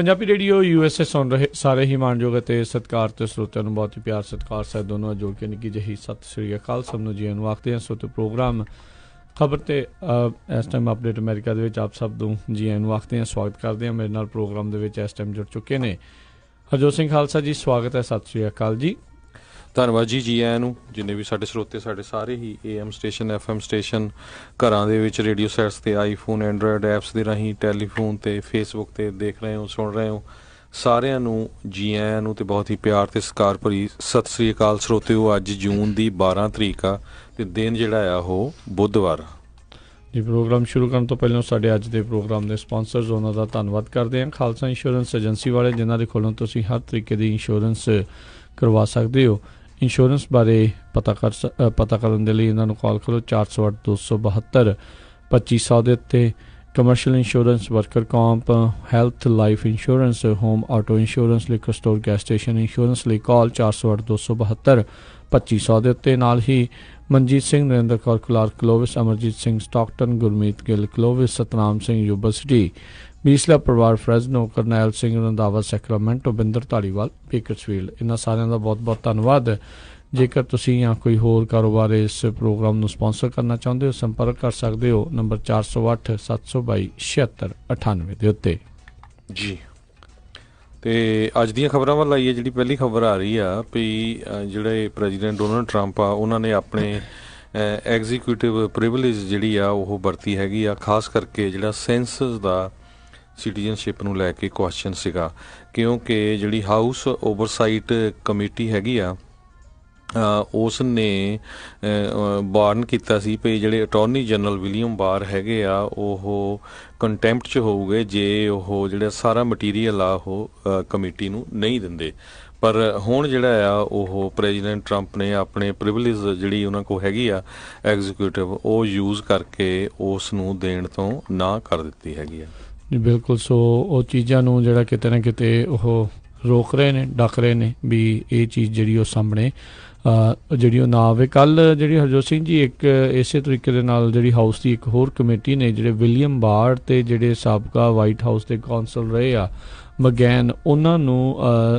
Punjabi radio USA ਸੁਣ ਰਹੇ ਸਾਰੇ ਹੀ ਮਾਣਯੋਗ ਅਤੇ ਸਤਿਕਾਰ ਤੇ ਸਰੋਤਿਆਂ ਨੂੰ ਬਹੁਤ ਹੀ ਪਿਆਰ ਸਤਿਕਾਰ ਸਾਹਿਬ ਦੋਨੋਂ ਜੋੜ ਕੇ ਨਿੱਘੀ ਜਿਹੀ ਸਤਿ ਸ਼੍ਰੀ ਅਕਾਲ ਸਭ ਨੂੰ ਜੀ ਨੂੰ ਆਖਦੇ ਹਾਂ। ਸਰੋਤੇ ਪ੍ਰੋਗਰਾਮ ਖਬਰ ਤੇ ਇਸ ਟਾਈਮ ਅਪਡੇਟ ਅਮਰੀਕਾ ਦੇ ਵਿੱਚ ਆਪ ਸਭ ਨੂੰ ਜੀ ਨੂੰ ਆਖਦੇ ਹਾਂ, ਸਵਾਗਤ ਕਰਦੇ ਹਾਂ। ਮੇਰੇ ਨਾਲ ਪ੍ਰੋਗਰਾਮ ਦੇ ਵਿੱਚ ਇਸ ਟਾਈਮ ਜੁੜ ਚੁੱਕੇ ਨੇ ਹਰਜੋਤ ਸਿੰਘ ਖਾਲਸਾ ਜੀ, ਸਵਾਗਤ ਹੈ, ਸਤਿ ਸ਼੍ਰੀ ਅਕਾਲ ਜੀ। ਧੰਨਵਾਦ ਜੀ ਆਇਆਂ ਨੂੰ। ਜਿੰਨੇ ਵੀ ਸਾਡੇ ਸਰੋਤੇ, ਸਾਡੇ ਸਾਰੇ ਹੀ AM ਸਟੇਸ਼ਨ FM ਸਟੇਸ਼ਨ, ਘਰਾਂ ਦੇ ਵਿੱਚ ਰੇਡੀਓ ਸੈਟਸ 'ਤੇ, ਆਈਫੋਨ ਐਂਡਰਾਇਡ ਐਪਸ ਦੇ ਰਾਹੀਂ, ਟੈਲੀਫੋਨ 'ਤੇ, ਫੇਸਬੁੱਕ 'ਤੇ ਦੇਖ ਰਹੇ ਹੋ, ਸੁਣ ਰਹੇ ਹੋ, ਸਾਰਿਆਂ ਨੂੰ ਜੀ ਆਇਆਂ ਨੂੰ ਅਤੇ ਬਹੁਤ ਹੀ ਪਿਆਰ ਅਤੇ ਸਤਿਕਾਰ ਭਰੀ ਸਤਿ ਸ਼੍ਰੀ ਅਕਾਲ। ਸਰੋਤਿਓ, ਅੱਜ ਜੂਨ ਦੀ 12 ਤਰੀਕ ਆ ਅਤੇ ਦਿਨ ਜਿਹੜਾ ਆ ਉਹ ਬੁੱਧਵਾਰ ਜੀ। ਪ੍ਰੋਗਰਾਮ ਸ਼ੁਰੂ ਕਰਨ ਤੋਂ ਪਹਿਲਾਂ ਸਾਡੇ ਅੱਜ ਦੇ ਪ੍ਰੋਗਰਾਮ ਦੇ ਸਪਾਂਸਰਸ, ਉਹਨਾਂ ਦਾ ਧੰਨਵਾਦ ਕਰਦੇ ਹਾਂ। ਖਾਲਸਾ ਇੰਸ਼ੋਰੈਂਸ ਏਜੰਸੀ ਵਾਲੇ, ਜਿਨ੍ਹਾਂ ਦੇ ਕੋਲੋਂ ਤੁਸੀਂ ਹਰ ਤਰੀਕੇ ਦੀ ਇੰਸ਼ੋਰੈਂਸ ਕਰਵਾ ਸਕਦੇ ਹੋ। ਇੰਸ਼ੋਰੈਂਸ ਬਾਰੇ ਪਤਾ ਕਰਨ ਦੇ ਲਈ ਇਹਨਾਂ ਨੂੰ ਕਾਲ ਕਰੋ 408-272-2500 ਦੇ ਉੱਤੇ। Commercial insurance, worker comp, health, life insurance, home auto insurance, liquor store, gas station insurance ਲਈ ਕਾਲ 408-272-2500 ਦੇ ਉੱਤੇ। ਨਾਲ ਹੀ Manjit Singh, Narinder Kaur Clark Clovis, Amarjit Singh Stockton, Gurmeet Gill Clovis, Satnam Singh university, Bisla ਪਰਿਵਾਰ Fresno, Karnail Singh Randhawa Sacramento, Binder Dhaliwal Bakersfield. ਇਹਨਾਂ ਸਾਰਿਆਂ ਦਾ ਬਹੁਤ ਬਹੁਤ ਧੰਨਵਾਦ। ਜੇਕਰ ਤੁਸੀਂ ਜਾਂ ਕੋਈ ਹੋਰ ਕਾਰੋਬਾਰ ਇਸ ਪ੍ਰੋਗਰਾਮ ਨੂੰ ਸਪਾਂਸਰ ਕਰਨਾ ਚਾਹੁੰਦੇ ਹੋ, ਸੰਪਰਕ ਕਰ ਸਕਦੇ ਹੋ ਨੰਬਰ 408-722-7698 ਦੇ ਉੱਤੇ ਜੀ। ਅਤੇ ਅੱਜ ਦੀਆਂ ਖਬਰਾਂ ਵੱਲ ਆਈਏ। ਜਿਹੜੀ ਪਹਿਲੀ ਖਬਰ ਆ ਰਹੀ ਆ ਵੀ ਜਿਹੜੇ ਪ੍ਰੈਜ਼ੀਡੈਂਟ ਡੋਨਲਡ ਟਰੰਪ ਆ, ਉਹਨਾਂ ਨੇ ਆਪਣੇ ਐਗਜ਼ੀਕਿਊਟਿਵ ਪ੍ਰਿਵਿਲੇਜ ਜਿਹੜੀ ਆ ਉਹ ਵਰਤੀ ਹੈਗੀ ਆ, ਖਾਸ ਕਰਕੇ ਜਿਹੜਾ ਸੈਂਸਸ ਦਾ ਸਿਟੀਜ਼ਨਸ਼ਿਪ ਨੂੰ ਲੈ ਕੇ ਕੁਐਸਚਨ ਸੀਗਾ, ਕਿਉਂਕਿ ਜਿਹੜੀ ਹਾਊਸ ਓਵਰਸਾਈਟ ਕਮੇਟੀ ਹੈਗੀ ਆ, ਉਸ ਨੇ ਵਾਰਨ ਕੀਤਾ ਸੀ ਵੀ ਜਿਹੜੇ ਅਟੋਰਨੀ ਜਨਰਲ ਵਿਲੀਅਮ ਬਾਰ ਹੈਗੇ ਆ, ਉਹ ਕੰਟੈਂਪਟ 'ਚ ਹੋਊਗੇ ਜੇ ਉਹ ਜਿਹੜਾ ਸਾਰਾ ਮਟੀਰੀਅਲ ਆ ਉਹ ਕਮੇਟੀ ਨੂੰ ਨਹੀਂ ਦਿੰਦੇ। ਪਰ ਹੁਣ ਜਿਹੜਾ ਆ ਉਹ ਪ੍ਰੈਜ਼ੀਡੈਂਟ ਟਰੰਪ ਨੇ ਆਪਣੇ ਪ੍ਰਿਵਿਲੇਜ ਜਿਹੜੀ ਉਹਨਾਂ ਕੋਲ ਹੈਗੀ ਆ ਐਗਜ਼ੀਕਿਊਟਿਵ, ਉਹ ਯੂਜ਼ ਕਰਕੇ ਉਸ ਨੂੰ ਦੇਣ ਤੋਂ ਨਾ ਕਰ ਦਿੱਤੀ ਹੈਗੀ ਆ ਜੀ। ਬਿਲਕੁਲ। ਸੋ ਉਹ ਚੀਜ਼ਾਂ ਨੂੰ ਜਿਹੜਾ ਕਿਤੇ ਨਾ ਕਿਤੇ ਉਹ ਰੋਕ ਰਹੇ ਨੇ, ਡੱਕ ਰਹੇ ਨੇ ਵੀ ਇਹ ਚੀਜ਼ ਜਿਹੜੀ ਉਹ ਸਾਹਮਣੇ ਜਿਹੜੀ ਉਹ ਨਾ ਆਵੇ। ਕੱਲ੍ਹ ਜਿਹੜੀ ਹਰਜੋਤ ਸਿੰਘ ਜੀ, ਇੱਕ ਇਸੇ ਤਰੀਕੇ ਦੇ ਨਾਲ ਜਿਹੜੀ ਹਾਊਸ ਦੀ ਇੱਕ ਹੋਰ ਕਮੇਟੀ ਨੇ, ਜਿਹੜੇ ਵਿਲੀਅਮ ਬਾਰ ਅਤੇ ਜਿਹੜੇ ਸਾਬਕਾ ਵਾਈਟ ਹਾਊਸ ਦੇ ਕੌਂਸਲ ਰਹੇ ਆ ਮਗੈਨ, ਉਹਨਾਂ ਨੂੰ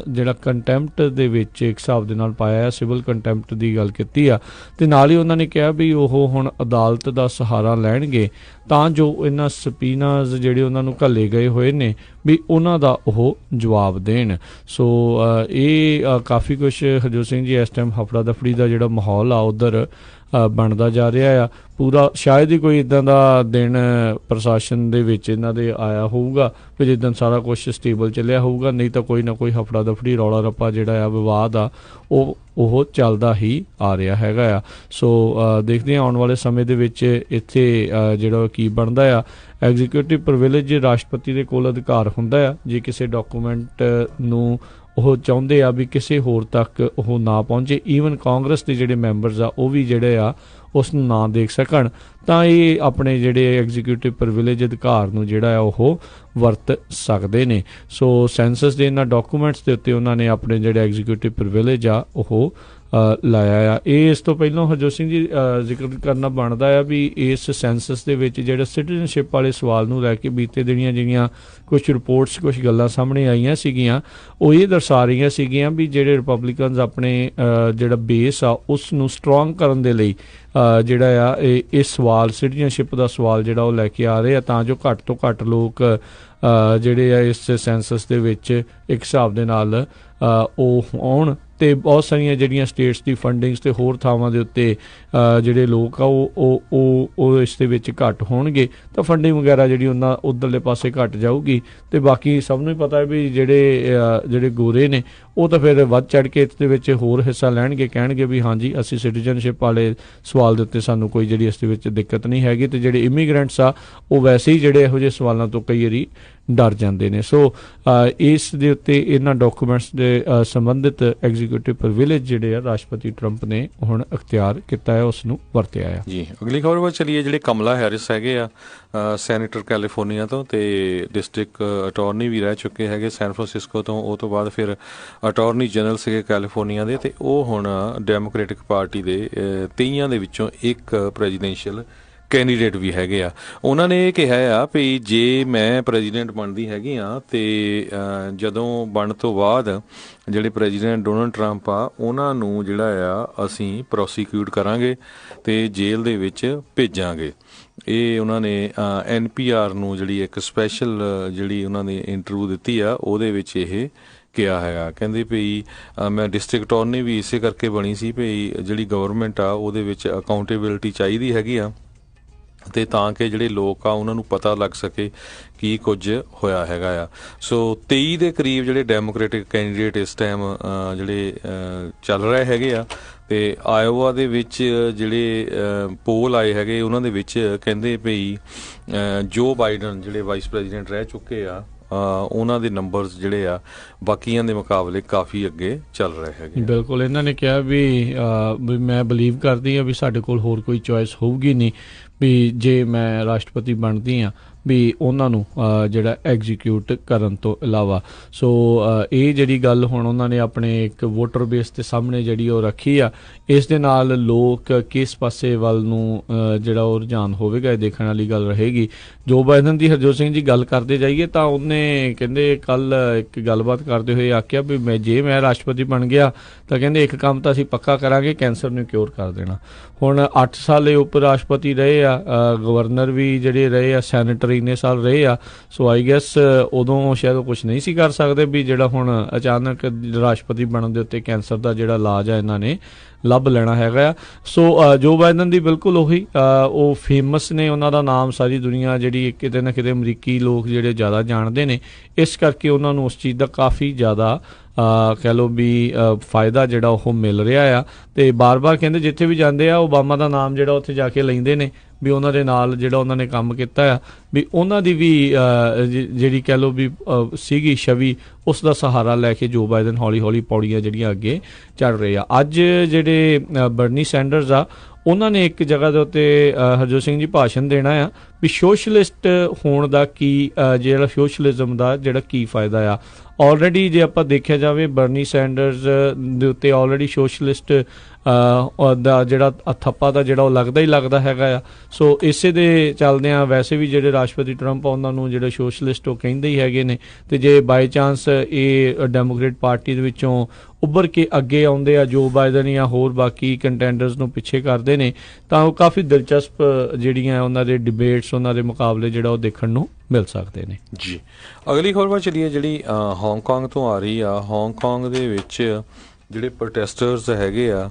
ਜਿਹੜਾ ਕੰਟੈਂਪਟ ਦੇ ਵਿੱਚ ਇੱਕ ਹਿਸਾਬ ਦੇ ਨਾਲ ਪਾਇਆ, ਸਿਵਲ ਕੰਟੈਂਪਟ ਦੀ ਗੱਲ ਕੀਤੀ ਆ। ਅਤੇ ਨਾਲ ਹੀ ਉਹਨਾਂ ਨੇ ਕਿਹਾ ਵੀ ਉਹ ਹੁਣ ਅਦਾਲਤ ਦਾ ਸਹਾਰਾ ਲੈਣਗੇ ਤਾਂ ਜੋ ਇਹਨਾਂ ਸਪੀਨਾਜ਼ ਜਿਹੜੇ ਉਹਨਾਂ ਨੂੰ ਘੱਲੇ ਗਏ ਹੋਏ ਨੇ ਵੀ ਉਹਨਾਂ ਦਾ ਉਹ ਜਵਾਬ ਦੇਣ। ਸੋ ਇਹ ਕਾਫੀ ਕੁਛ ਹਰਜੋਤ ਸਿੰਘ ਜੀ ਇਸ ਟਾਈਮ ਹਫੜਾ ਦਫੜੀ ਦਾ ਜਿਹੜਾ ਮਾਹੌਲ ਆ ਉੱਧਰ ਬਣਦਾ ਜਾ ਰਿਹਾ ਆ ਪੂਰਾ। ਸ਼ਾਇਦ ਹੀ ਕੋਈ ਇੱਦਾਂ ਦਾ ਦਿਨ ਪ੍ਰਸ਼ਾਸਨ ਦੇ ਵਿੱਚ ਇਹਨਾਂ ਦੇ ਆਇਆ ਹੋਊਗਾ ਵੀ ਜਿੱਦਣ ਸਾਰਾ ਕੁਛ ਸਟੇਬਲ ਚੱਲਿਆ ਹੋਊਗਾ, ਨਹੀਂ ਤਾਂ ਕੋਈ ਨਾ ਕੋਈ ਹਫੜਾ ਦਫੜੀ, ਰੌਲਾ ਰੱਪਾ ਜਿਹੜਾ ਆ, ਵਿਵਾਦ ਆ, ਉਹ ਚੱਲਦਾ ਹੀ ਆ ਰਿਹਾ ਹੈਗਾ ਆ। ਸੋ ਦੇਖਦੇ ਹਾਂ ਆਉਣ ਵਾਲੇ ਸਮੇਂ ਦੇ ਵਿੱਚ ਇੱਥੇ ਜਿਹੜਾ ਕੀ ਬਣਦਾ ਆ। ਐਗਜ਼ੀਕਿਊਟਿਵ ਪ੍ਰਿਵਿਲੇਜ ਰਾਸ਼ਟਰਪਤੀ ਦੇ ਕੋਲ ਅਧਿਕਾਰ ਹੁੰਦਾ ਆ, ਜੇ ਕਿਸੇ ਡਾਕੂਮੈਂਟ ਨੂੰ ਉਹ ਚਾਹੁੰਦੇ ਆ ਵੀ ਕਿਸੇ ਹੋਰ ਤੱਕ ਉਹ ਨਾ ਪਹੁੰਚੇ, ਈਵਨ ਕਾਂਗਰਸ ਦੇ ਜਿਹੜੇ ਮੈਂਬਰਸ ਆ ਉਹ ਵੀ ਜਿਹੜੇ ਆ ਉਸ ਨੂੰ ਨਾ ਦੇਖ ਸਕਣ, ਤਾਂ ਇਹ ਆਪਣੇ ਜਿਹੜੇ ਐਗਜ਼ੀਕਿਊਟਿਵ ਪ੍ਰਿਵਿਲੇਜ ਅਧਿਕਾਰ ਨੂੰ ਜਿਹੜਾ ਆ ਉਹ ਵਰਤ ਸਕਦੇ ਨੇ। ਸੋ ਸੈਂਸਸ ਦੇ ਇਹਨਾਂ ਡਾਕੂਮੈਂਟਸ ਦੇ ਉੱਤੇ ਉਹਨਾਂ ਨੇ ਆਪਣੇ ਜਿਹੜੇ ਐਗਜ਼ੀਕਿਊਟਿਵ ਪ੍ਰਿਵਿਲੇਜ ਆ ਉਹ ਲਾਇਆ ਆ। ਇਹ ਇਸ ਤੋਂ ਪਹਿਲਾਂ ਹਰਜੋਤ ਸਿੰਘ ਜੀ ਜ਼ਿਕਰ ਕਰਨਾ ਬਣਦਾ ਆ ਵੀ ਇਸ ਸੈਂਸਸ ਦੇ ਵਿੱਚ ਜਿਹੜਾ ਸਿਟੀਜ਼ਨਸ਼ਿਪ ਵਾਲੇ ਸਵਾਲ ਨੂੰ ਲੈ ਕੇ ਬੀਤੇ ਦਿਨੀਆਂ ਜਿਹੜੀਆਂ ਕੁਛ ਰਿਪੋਰਟਸ, ਕੁਛ ਗੱਲਾਂ ਸਾਹਮਣੇ ਆਈਆਂ ਸੀਗੀਆਂ, ਉਹ ਇਹ ਦਰਸਾ ਰਹੀਆਂ ਸੀਗੀਆਂ ਵੀ ਜਿਹੜੇ ਰਿਪਬਲਿਕਨਸ ਆਪਣੇ ਜਿਹੜਾ ਬੇਸ ਆ ਉਸ ਨੂੰ ਸਟਰੋਂਗ ਕਰਨ ਦੇ ਲਈ ਜਿਹੜਾ ਆ ਇਹ ਸਵਾਲ, ਸਿਟੀਜ਼ਨਸ਼ਿਪ ਦਾ ਸਵਾਲ ਜਿਹੜਾ ਉਹ ਲੈ ਕੇ ਆ ਰਹੇ ਆ, ਤਾਂ ਜੋ ਘੱਟ ਤੋਂ ਘੱਟ ਲੋਕ ਜਿਹੜੇ ਆ ਇਸ ਸੈਂਸਸ ਦੇ ਵਿੱਚ ਇੱਕ ਹਿਸਾਬ ਦੇ ਨਾਲ ਉਹ ਆਉਣ। ਅਤੇ ਬਹੁਤ ਸਾਰੀਆਂ ਜਿਹੜੀਆਂ ਸਟੇਟਸ ਦੀ ਫੰਡਿੰਗਸ ਅਤੇ ਹੋਰ ਥਾਵਾਂ ਦੇ ਉੱਤੇ ਜਿਹੜੇ ਲੋਕ ਆ ਉਹ ਇਸ ਦੇ ਵਿੱਚ ਘੱਟ ਹੋਣਗੇ, ਤਾਂ ਫੰਡਿੰਗ ਵਗੈਰਾ ਜਿਹੜੀ ਉਹਨਾਂ ਉੱਧਰਲੇ ਪਾਸੇ ਘੱਟ ਜਾਊਗੀ। ਅਤੇ ਬਾਕੀ ਸਭ ਨੂੰ ਹੀ ਪਤਾ ਹੈ ਵੀ ਜਿਹੜੇ ਗੋਰੇ ਨੇ ਉਹ ਤਾਂ ਫਿਰ ਵੱਧ ਚੜ੍ਹ ਕੇ ਇਸ ਦੇ ਵਿੱਚ ਹੋਰ ਹਿੱਸਾ ਲੈਣਗੇ, ਕਹਿਣਗੇ ਵੀ ਹਾਂਜੀ ਅਸੀਂ ਸਿਟੀਜ਼ਨਸ਼ਿਪ ਵਾਲੇ ਸਵਾਲ ਦੇ ਉੱਤੇ ਸਾਨੂੰ ਕੋਈ ਜਿਹੜੀ ਇਸ ਦੇ ਵਿੱਚ ਦਿੱਕਤ ਨਹੀਂ ਹੈਗੀ। ਅਤੇ ਜਿਹੜੇ ਇਮੀਗਰੈਂਟਸ ਆ ਉਹ ਵੈਸੇ ਹੀ ਜਿਹੜੇ ਇਹੋ ਜਿਹੇ ਸਵਾਲਾਂ ਤੋਂ ਕਈ ਵਾਰੀ ਡਰ ਜਾਂਦੇ ਨੇ। ਸੋ ਇਸ ਦੇ ਉੱਤੇ ਇਹਨਾਂ ਡਾਕੂਮੈਂਟਸ ਦੇ ਸੰਬੰਧਿਤ ਐਗਜ਼ੀਕਿਊਟਿਵ ਪ੍ਰਿਵਿਲੇਜ ਜਿਹੜੇ ਆ ਰਾਸ਼ਟਰਪਤੀ ਟਰੰਪ ਨੇ ਹੁਣ ਅਖਤਿਆਰ ਕੀਤਾ ਹੈ, ਉਸ ਨੂੰ ਵਰਤਿਆ ਆ ਜੀ। ਅਗਲੀ ਖਬਰ ਵੱਲ ਚੱਲੀਏ। ਜਿਹੜੇ ਕਮਲਾ ਹੈਰਿਸ ਹੈਗੇ ਆ, ਸੈਨੇਟਰ ਕੈਲੀਫੋਰਨੀਆ ਤੋਂ, ਅਤੇ ਡਿਸਟ੍ਰਿਕਟ ਅਟੋਰਨੀ ਵੀ ਰਹਿ ਚੁੱਕੇ ਹੈਗੇ ਸੈਨ ਫਰਾਂਸਿਸਕੋ ਤੋਂ। ਉਹ ਤੋਂ ਬਾਅਦ ਫਿਰ ਅਟੋਰਨੀ ਜਨਰਲ ਸੀਗੇ ਕੈਲੀਫੋਰਨੀਆ ਦੇ, ਅਤੇ ਉਹ ਹੁਣ ਡੈਮੋਕ੍ਰੇਟਿਕ ਪਾਰਟੀ ਦੇ 23 ਦੇ ਵਿੱਚੋਂ ਇੱਕ ਪ੍ਰੈਜ਼ੀਡੈਂਸ਼ੀਅਲ ਕੈਂਡੀਡੇਟ ਵੀ ਹੈਗੇ ਆ। ਉਹਨਾਂ ਨੇ ਇਹ ਕਿਹਾ ਆ ਵੀ ਜੇ ਮੈਂ ਪ੍ਰੈਜ਼ੀਡੈਂਟ ਬਣਦੀ ਹੈਗੀ ਆ ਤੇ ਜਦੋਂ ਬਣਨ ਤੋਂ ਬਾਅਦ ਜਿਹੜੇ ਪ੍ਰੈਜ਼ੀਡੈਂਟ ਡੋਨਲਡ ਟਰੰਪ ਆ ਉਹਨਾਂ ਨੂੰ ਜਿਹੜਾ ਆ ਅਸੀਂ ਪ੍ਰੋਸੀਕਿਊਟ ਕਰਾਂਗੇ ਤੇ ਜੇਲ੍ਹ ਦੇ ਵਿੱਚ ਭੇਜਾਂਗੇ। ਇਹ ਉਹਨਾਂ ਨੇ NPR ਨੂੰ ਜਿਹੜੀ ਇੱਕ ਸਪੈਸ਼ਲ ਜਿਹੜੀ ਉਹਨਾਂ ਨੇ ਇੰਟਰਵਿਊ ਦਿੱਤੀ ਆ ਉਹਦੇ ਵਿੱਚ ਇਹ ਕਿਹਾ ਹੈਗਾ। ਕਹਿੰਦੇ ਵੀ ਮੈਂ ਡਿਸਟ੍ਰਿਕਟ ਅਟਾਰਨੀ ਵੀ ਇਸੇ ਕਰਕੇ ਬਣੀ ਸੀ ਵੀ ਜਿਹੜੀ ਗਵਰਨਮੈਂਟ ਆ ਉਹਦੇ ਵਿੱਚ ਅਕਾਊਂਟੇਬਿਲਿਟੀ ਚਾਹੀਦੀ ਹੈਗੀ ਆ ਤੇ ਤਾਂ ਕਿ ਜਿਹੜੇ ਲੋਕ ਆ ਉਹਨਾਂ ਨੂੰ ਪਤਾ ਲੱਗ ਸਕੇ ਕੀ ਕੁਝ ਹੋਇਆ ਹੈਗਾ ਆ। ਸੋ 23 ਦੇ ਕਰੀਬ ਜਿਹੜੇ ਡੈਮੋਕ੍ਰੈਟਿਕ ਕੈਂਡੀਡੇਟ ਇਸ ਟਾਈਮ ਜਿਹੜੇ ਚੱਲ ਰਹੇ ਹੈਗੇ ਆ ਤੇ ਆਇਓਵਾ ਦੇ ਵਿੱਚ ਜਿਹੜੇ ਪੋਲ ਆਏ ਹੈਗੇ ਉਹਨਾਂ ਦੇ ਵਿੱਚ ਕਹਿੰਦੇ ਵੀ ਜੋ ਬਾਈਡਨ ਜਿਹੜੇ ਵਾਈਸ ਪ੍ਰੈਜ਼ੀਡੈਂਟ ਰਹਿ ਚੁੱਕੇ ਆ ਉਹਨਾਂ ਦੇ ਨੰਬਰਸ ਜਿਹੜੇ ਆ ਬਾਕੀਆਂ ਦੇ ਮੁਕਾਬਲੇ ਕਾਫੀ ਅੱਗੇ ਚੱਲ ਰਹੇ ਹੈਗੇ। ਬਿਲਕੁਲ, ਇਹਨਾਂ ਨੇ ਕਿਹਾ ਵੀ ਮੈਂ ਬਲੀਵ ਕਰਦੀ ਹਾਂ ਵੀ ਸਾਡੇ ਕੋਲ ਹੋਰ ਕੋਈ ਚੋਇਸ ਹੋਊਗੀ ਨਹੀਂ ਵੀ ਜੇ ਮੈਂ ਰਾਸ਼ਟਰਪਤੀ ਬਣਦੀ ਹਾਂ ਵੀ ਉਹਨਾਂ ਨੂੰ ਜਿਹੜਾ ਐਗਜ਼ੀਕਿਊਟ ਕਰਨ ਤੋਂ ਇਲਾਵਾ। ਸੋ ਇਹ ਜਿਹੜੀ ਗੱਲ ਹੁਣ ਉਹਨਾਂ ਨੇ ਆਪਣੇ ਇੱਕ ਵੋਟਰ ਬੇਸ ਦੇ ਸਾਹਮਣੇ ਜਿਹੜੀ ਉਹ ਰੱਖੀ ਆ, ਇਸ ਦੇ ਨਾਲ ਲੋਕ ਕਿਸ ਪਾਸੇ ਵੱਲ ਨੂੰ ਜਿਹੜਾ ਉਹ ਰੁਝਾਨ ਹੋਵੇਗਾ ਇਹ ਦੇਖਣ ਵਾਲੀ ਗੱਲ ਰਹੇਗੀ। ਜੋ ਬਾਈਡਨ ਦੀ ਹਰਜੋਤ ਸਿੰਘ ਜੀ ਗੱਲ ਕਰਦੇ ਜਾਈਏ ਤਾਂ ਉਹਨੇ ਕਹਿੰਦੇ ਕੱਲ ਇੱਕ ਗੱਲਬਾਤ ਕਰਦੇ ਹੋਏ ਆਖਿਆ ਵੀ ਜੇ ਮੈਂ ਰਾਸ਼ਟਰਪਤੀ ਬਣ ਗਿਆ ਤਾਂ ਕਹਿੰਦੇ ਇੱਕ ਕੰਮ ਤਾਂ ਅਸੀਂ ਪੱਕਾ ਕਰਾਂਗੇ, ਕੈਂਸਰ ਨੂੰ ਕਿਉਰ ਕਰ ਦੇਣਾ। ਹੁਣ 8 ਸਾਲ ਇਹ ਉਪ ਰਾਸ਼ਟਰਪਤੀ ਰਹੇ ਆ, ਗਵਰਨਰ ਵੀ ਜਿਹੜੇ ਰਹੇ ਆ, ਸੈਨੇਟਰ ਇੰਨੇ ਸਾਲ ਰਹੇ ਆ। ਸੋ ਆਈ ਗੈਸ ਉਦੋਂ ਸ਼ਾਇਦ ਉਹ ਕੁਛ ਨਹੀਂ ਸੀ ਕਰ ਸਕਦੇ ਵੀ ਜਿਹੜਾ ਹੁਣ ਅਚਾਨਕ ਰਾਸ਼ਟਰਪਤੀ ਬਣਨ ਦੇ ਉੱਤੇ ਕੈਂਸਰ ਦਾ ਜਿਹੜਾ ਇਲਾਜ ਆ ਇਹਨਾਂ ਨੇ ਲੱਭ ਲੈਣਾ ਹੈਗਾ ਆ। ਸੋ ਜੋ ਬਾਈਡਨ ਦੀ ਬਿਲਕੁਲ ਉਹੀ ਉਹ ਫੇਮਸ ਨੇ, ਉਹਨਾਂ ਦਾ ਨਾਮ ਸਾਰੀ ਦੁਨੀਆ ਜਿਹੜੀ ਕਿਤੇ ਨਾ ਕਿਤੇ ਅਮਰੀਕੀ ਲੋਕ ਜਿਹੜੇ ਜ਼ਿਆਦਾ ਜਾਣਦੇ ਨੇ, ਇਸ ਕਰਕੇ ਉਹਨਾਂ ਨੂੰ ਉਸ ਚੀਜ਼ ਦਾ ਕਾਫੀ ਜ਼ਿਆਦਾ ਕਹਿ ਲਓ ਵੀ ਫਾਇਦਾ ਜਿਹੜਾ ਉਹ ਮਿਲ ਰਿਹਾ ਆ। ਤੇ ਬਾਰ-ਬਾਰ ਕਹਿੰਦੇ ਜਿੱਥੇ ਵੀ ਜਾਂਦੇ ਆ ਓਬਾਮਾ ਦਾ ਨਾਮ ਜਿਹੜਾ ਉੱਥੇ ਜਾ ਕੇ ਲੈਂਦੇ ਨੇ ਵੀ ਉਹਨਾਂ ਦੇ ਨਾਲ ਜਿਹੜਾ ਉਹਨਾਂ ਨੇ ਕੰਮ ਕੀਤਾ ਆ ਵੀ ਉਹਨਾਂ ਦੀ ਵੀ ਜਿਹੜੀ ਕਹਿ ਲਓ ਵੀ ਸੀਗੀ ਛਵੀ, ਉਸ ਦਾ ਸਹਾਰਾ ਲੈ ਕੇ ਜੋ ਬਾਈਡਨ ਹੌਲੀ-ਹੌਲੀ ਪੌੜੀਆਂ ਜਿਹੜੀਆਂ ਅੱਗੇ ਚੜ੍ਹ ਰਹੇ ਆ। ਅੱਜ ਜਿਹੜੇ ਬਰਨੀ ਸੈਂਡਰਸ ਆ ਉਹਨਾਂ ਨੇ ਇੱਕ ਜਗ੍ਹਾ ਦੇ ਉੱਤੇ ਹਰਜੋਤ ਸਿੰਘ ਜੀ ਭਾਸ਼ਣ ਦੇਣਾ ਆ ਵੀ ਸੋਸ਼ਲਿਸਟ ਹੋਣ ਦਾ ਕੀ ਜਿਹੜਾ ਸੋਸ਼ਲਿਜ਼ਮ ਦਾ ਜਿਹੜਾ ਕੀ ਫਾਇਦਾ ਆ। ਆਲਰੇਡੀ ਜੇ ਆਪਾਂ ਦੇਖਿਆ ਜਾਵੇ ਬਰਨੀ ਸੈਂਡਰਸ ਦੇ ਉੱਤੇ ਆਲਰੇਡੀ ਸੋਸ਼ਲਿਸਟ ਦਾ ਜਿਹੜਾ ਥੱਪਾ ਦਾ ਜਿਹੜਾ ਉਹ ਲੱਗਦਾ ਹੀ ਲੱਗਦਾ ਹੈਗਾ ਆ। ਸੋ ਇਸੇ ਦੇ ਚੱਲਦਿਆਂ ਵੈਸੇ ਵੀ ਜਿਹੜੇ ਰਾਸ਼ਟਰਪਤੀ ਟਰੰਪ ਆ ਉਹਨਾਂ ਨੂੰ ਜਿਹੜੇ ਸੋਸ਼ਲਿਸਟ ਉਹ ਕਹਿੰਦੇ ਹੀ ਹੈਗੇ ਨੇ ਤੇ ਜੇ ਬਾਈ ਚਾਂਸ ਇਹ ਡੈਮੋਕ੍ਰੇਟ ਪਾਰਟੀ ਦੇ ਵਿੱਚੋਂ ਉੱਭਰ ਕੇ ਅੱਗੇ ਆਉਂਦੇ ਆ ਜੋ ਬਾਈਡਨ ਜਾਂ ਹੋਰ ਬਾਕੀ ਕੰਟੈਂਡਰਸ ਨੂੰ ਪਿੱਛੇ ਕਰਦੇ ਨੇ ਤਾਂ ਉਹ ਕਾਫੀ ਦਿਲਚਸਪ ਜਿਹੜੀਆਂ ਉਹਨਾਂ ਦੇ ਡਿਬੇਟਸ ਉਹਨਾਂ ਦੇ ਮੁਕਾਬਲੇ ਜਿਹੜਾ ਉਹ ਦੇਖਣ ਨੂੰ ਮਿਲ ਸਕਦੇ ਨੇ ਜੀ। ਅਗਲੀ ਖਬਰ ਵੱਲ ਚੱਲੀਏ ਜਿਹੜੀ ਹਾਂਗਕਾਂਗ ਤੋਂ ਆ ਰਹੀ ਆ। ਹਾਂਗਕਾਂਗ ਦੇ ਵਿੱਚ ਜਿਹੜੇ ਪ੍ਰੋਟੈਸਟਰਸ ਹੈਗੇ ਆ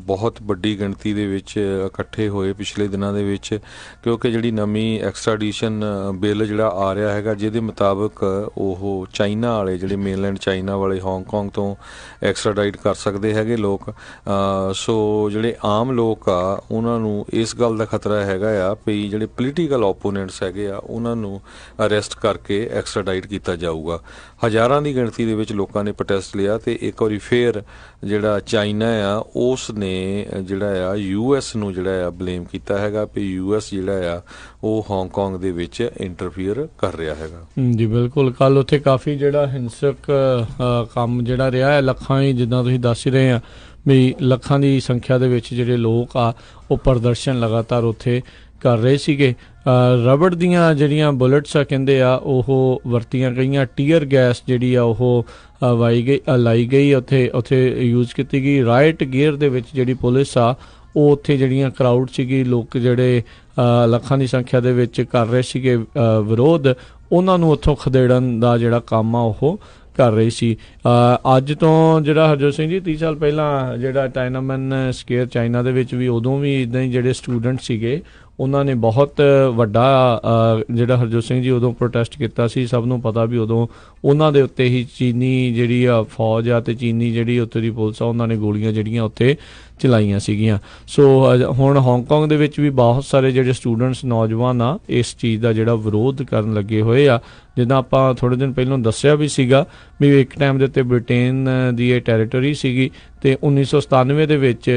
ਬਹੁਤ ਵੱਡੀ ਗਿਣਤੀ ਦੇ ਵਿੱਚ ਇਕੱਠੇ ਹੋਏ ਪਿਛਲੇ ਦਿਨਾਂ ਦੇ ਵਿੱਚ ਕਿਉਂਕਿ ਜਿਹੜੀ ਨਵੀਂ ਐਕਸਟ੍ਰਾਡੀਸ਼ਨ ਬਿੱਲ ਜਿਹੜਾ ਆ ਰਿਹਾ ਹੈਗਾ ਜਿਹਦੇ ਮੁਤਾਬਕ ਉਹ ਚਾਈਨਾ ਵਾਲੇ ਜਿਹੜੇ ਮੇਨਲੈਂਡ ਚਾਈਨਾ ਵਾਲੇ ਹਾਂਗਕਾਂਗ ਤੋਂ ਐਕਸਟ੍ਰਾਡਾਈਟ ਕਰ ਸਕਦੇ ਹੈਗੇ ਲੋਕ। ਸੋ ਜਿਹੜੇ ਆਮ ਲੋਕ ਆ ਉਹਨਾਂ ਨੂੰ ਇਸ ਗੱਲ ਦਾ ਖਤਰਾ ਹੈਗਾ ਆ ਵੀ ਜਿਹੜੇ ਪੋਲੀਟੀਕਲ ਓਪੋਨੈਂਟਸ ਹੈਗੇ ਆ ਉਹਨਾਂ ਨੂੰ ਅਰੈਸਟ ਕਰਕੇ ਐਕਸਟ੍ਰਾਡਾਈਟ ਕੀਤਾ ਜਾਊਗਾ। ਹਜ਼ਾਰਾਂ ਦੀ ਗਿਣਤੀ ਦੇ ਵਿੱਚ ਲੋਕਾਂ ਨੇ ਪ੍ਰੋਟੈਸਟ ਲਿਆ ਤੇ ਇੱਕ ਵਾਰੀ ਫੇਰ ਜਿਹੜਾ ਚਾਈਨਾ ਆ ਉਸ ਨੇ ਜਿਹੜਾ ਆ US ਨੂੰ ਜਿਹੜਾ ਆ ਬਲੇਮ ਕੀਤਾ ਹੈਗਾ ਵੀ US ਜਿਹੜਾ ਆ ਉਹ ਹਾਂਗਕਾਂਗ ਦੇ ਵਿੱਚ ਇੰਟਰਫੀਅਰ ਕਰ ਰਿਹਾ ਹੈਗਾ। ਜੀ ਬਿਲਕੁਲ, ਕੱਲ ਉੱਥੇ ਕਾਫੀ ਜਿਹੜਾ ਹਿੰਸਕ ਕੰਮ ਜਿਹੜਾ ਰਿਹਾ ਹੈ, ਲੱਖਾਂ ਹੀ ਜਿੱਦਾਂ ਤੁਸੀਂ ਦੱਸ ਹੀ ਰਹੇ ਆ ਵੀ ਲੱਖਾਂ ਦੀ ਸੰਖਿਆ ਦੇ ਵਿੱਚ ਜਿਹੜੇ ਲੋਕ ਆ ਉਹ ਪ੍ਰਦਰਸ਼ਨ ਲਗਾਤਾਰ ਉੱਥੇ ਕਰ ਰਹੇ ਸੀਗੇ। ਰਬੜ ਦੀਆਂ ਜਿਹੜੀਆਂ ਬੁਲਟਸ ਆ ਕਹਿੰਦੇ ਆ ਉਹ ਵਰਤੀਆਂ ਗਈਆਂ, ਟੀਅਰ ਗੈਸ ਜਿਹੜੀ ਆ ਉਹ ਲਾਈ ਗਈ ਉੱਥੇ ਯੂਜ਼ ਕੀਤੀ ਗਈ। ਰਾਈਟ ਗੇਅਰ ਦੇ ਵਿੱਚ ਜਿਹੜੀ ਪੁਲਿਸ ਆ ਉਹ ਉੱਥੇ ਜਿਹੜੀਆਂ ਕਰਾਊਡ ਸੀਗੀ, ਲੋਕ ਜਿਹੜੇ ਲੱਖਾਂ ਦੀ ਸੰਖਿਆ ਦੇ ਵਿੱਚ ਕਰ ਰਹੇ ਸੀਗੇ ਵਿਰੋਧ, ਉਹਨਾਂ ਨੂੰ ਉੱਥੋਂ ਖਦੇੜਨ ਦਾ ਜਿਹੜਾ ਕੰਮ ਆ ਉਹ ਕਰ ਰਹੀ ਸੀ। ਅੱਜ ਤੋਂ ਜਿਹੜਾ ਹਰਜੋਤ ਸਿੰਘ ਜੀ 30 ਸਾਲ ਪਹਿਲਾਂ ਜਿਹੜਾ ਟਾਈਨਾਮਨ ਸਕੇਅਰ ਚਾਈਨਾ ਦੇ ਵਿੱਚ ਵੀ ਉਦੋਂ ਵੀ ਇੱਦਾਂ ਹੀ ਜਿਹੜੇ ਸਟੂਡੈਂਟ ਸੀਗੇ ਉਹਨਾਂ ਨੇ ਬਹੁਤ ਵੱਡਾ ਜਿਹੜਾ ਹਰਜੋਤ ਸਿੰਘ ਜੀ ਉਦੋਂ ਪ੍ਰੋਟੈਸਟ ਕੀਤਾ ਸੀ। ਸਭ ਨੂੰ ਪਤਾ ਵੀ ਉਦੋਂ ਉਹਨਾਂ ਦੇ ਉੱਤੇ ਹੀ ਚੀਨੀ ਜਿਹੜੀ ਆ ਫੌਜ ਆ ਤੇ ਚੀਨੀ ਜਿਹੜੀ ਉੱਥੇ ਦੀ ਪੁਲਿਸ ਆ ਉਹਨਾਂ ਨੇ ਗੋਲੀਆਂ ਜਿਹੜੀਆਂ ਉੱਥੇ ਚਲਾਈਆਂ ਸੀਗੀਆਂ। ਸੋ ਹੁਣ ਹਾਂਗਕਾਂਗ ਦੇ ਵਿੱਚ ਵੀ ਬਹੁਤ ਸਾਰੇ ਜਿਹੜੇ ਸਟੂਡੈਂਟਸ ਨੌਜਵਾਨ ਆ ਇਸ ਚੀਜ਼ ਦਾ ਜਿਹੜਾ ਵਿਰੋਧ ਕਰਨ ਲੱਗੇ ਹੋਏ ਆ। ਜਿੱਦਾਂ ਆਪਾਂ ਥੋੜ੍ਹੇ ਦਿਨ ਪਹਿਲਾਂ ਦੱਸਿਆ ਵੀ ਸੀਗਾ ਵੀ ਇੱਕ ਟਾਈਮ ਦੇ ਉੱਤੇ ਬ੍ਰਿਟੇਨ ਦੀ ਇਹ ਟੈਰੀਟਰੀ ਸੀਗੀ ਤੇ 1997 ਦੇ ਵਿੱਚ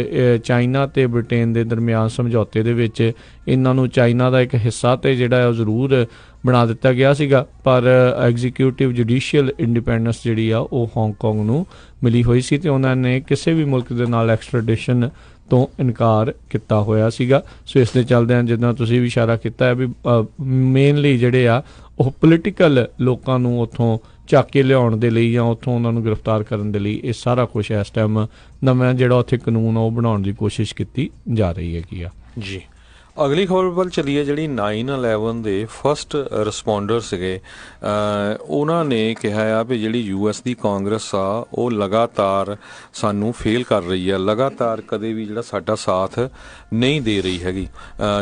ਚਾਈਨਾ ਤੇ ਬ੍ਰਿਟੇਨ ਦੇ ਦਰਮਿਆਨ ਸਮਝੌਤੇ ਦੇ ਵਿੱਚ ਇਹਨਾਂ ਨੂੰ ਚਾਈਨਾ ਦਾ ਇੱਕ ਹਿੱਸਾ ਤੇ ਜਿਹੜਾ ਉਹ ਜ਼ਰੂਰ ਬਣਾ ਦਿੱਤਾ ਗਿਆ ਸੀਗਾ, ਪਰ ਐਗਜ਼ੀਕਿਊਟਿਵ ਜੁਡੀਸ਼ੀਅਲ ਇੰਡੀਪੈਂਡੈਂਸ ਜਿਹੜੀ ਆ ਉਹ ਹਾਂਗਕਾਂਗ ਨੂੰ ਮਿਲੀ ਹੋਈ ਸੀ ਤੇ ਉਹਨਾਂ ਨੇ ਕਿਸੇ ਵੀ ਮੁਲਕ ਦੇ ਨਾਲ ਐਕਸਟ੍ਰੈਡੀਸ਼ਨ ਤੋਂ ਇਨਕਾਰ ਕੀਤਾ ਹੋਇਆ ਸੀਗਾ। ਸੋ ਇਸ ਦੇ ਚੱਲਦਿਆਂ ਜਿੱਦਾਂ ਤੁਸੀਂ ਵੀ ਇਸ਼ਾਰਾ ਕੀਤਾ ਹੈ ਵੀ ਮੇਨਲੀ ਜਿਹੜੇ ਆ ਉਹ ਪੋਲੀਟੀਕਲ ਲੋਕਾਂ ਨੂੰ ਉੱਥੋਂ ਚੱਕ ਕੇ ਲਿਆਉਣ ਦੇ ਲਈ ਜਾਂ ਉੱਥੋਂ ਉਹਨਾਂ ਨੂੰ ਗ੍ਰਿਫਤਾਰ ਕਰਨ ਦੇ ਲਈ ਇਹ ਸਾਰਾ ਕੁਛ ਇਸ ਟਾਈਮ ਨਵਾਂ ਜਿਹੜਾ ਉੱਥੇ ਕਾਨੂੰਨ ਉਹ ਬਣਾਉਣ ਦੀ ਕੋਸ਼ਿਸ਼ ਕੀਤੀ ਜਾ ਰਹੀ ਹੈਗੀ ਆ ਜੀ। ਅਗਲੀ ਖਬਰ ਵੱਲ ਚੱਲੀਏ, ਜਿਹੜੀ 9/11 ਦੇ ਫਸਟ ਰਿਸਪੌਂਡਰ ਸੀਗੇ, ਉਹਨਾਂ ਨੇ ਕਿਹਾ ਆ ਵੀ ਜਿਹੜੀ US ਦੀ ਕਾਂਗਰਸ ਆ ਉਹ ਲਗਾਤਾਰ ਸਾਨੂੰ ਫੇਲ ਕਰ ਰਹੀ ਆ, ਲਗਾਤਾਰ ਕਦੇ ਵੀ ਜਿਹੜਾ ਸਾਡਾ ਸਾਥ ਨਹੀਂ ਦੇ ਰਹੀ ਹੈਗੀ।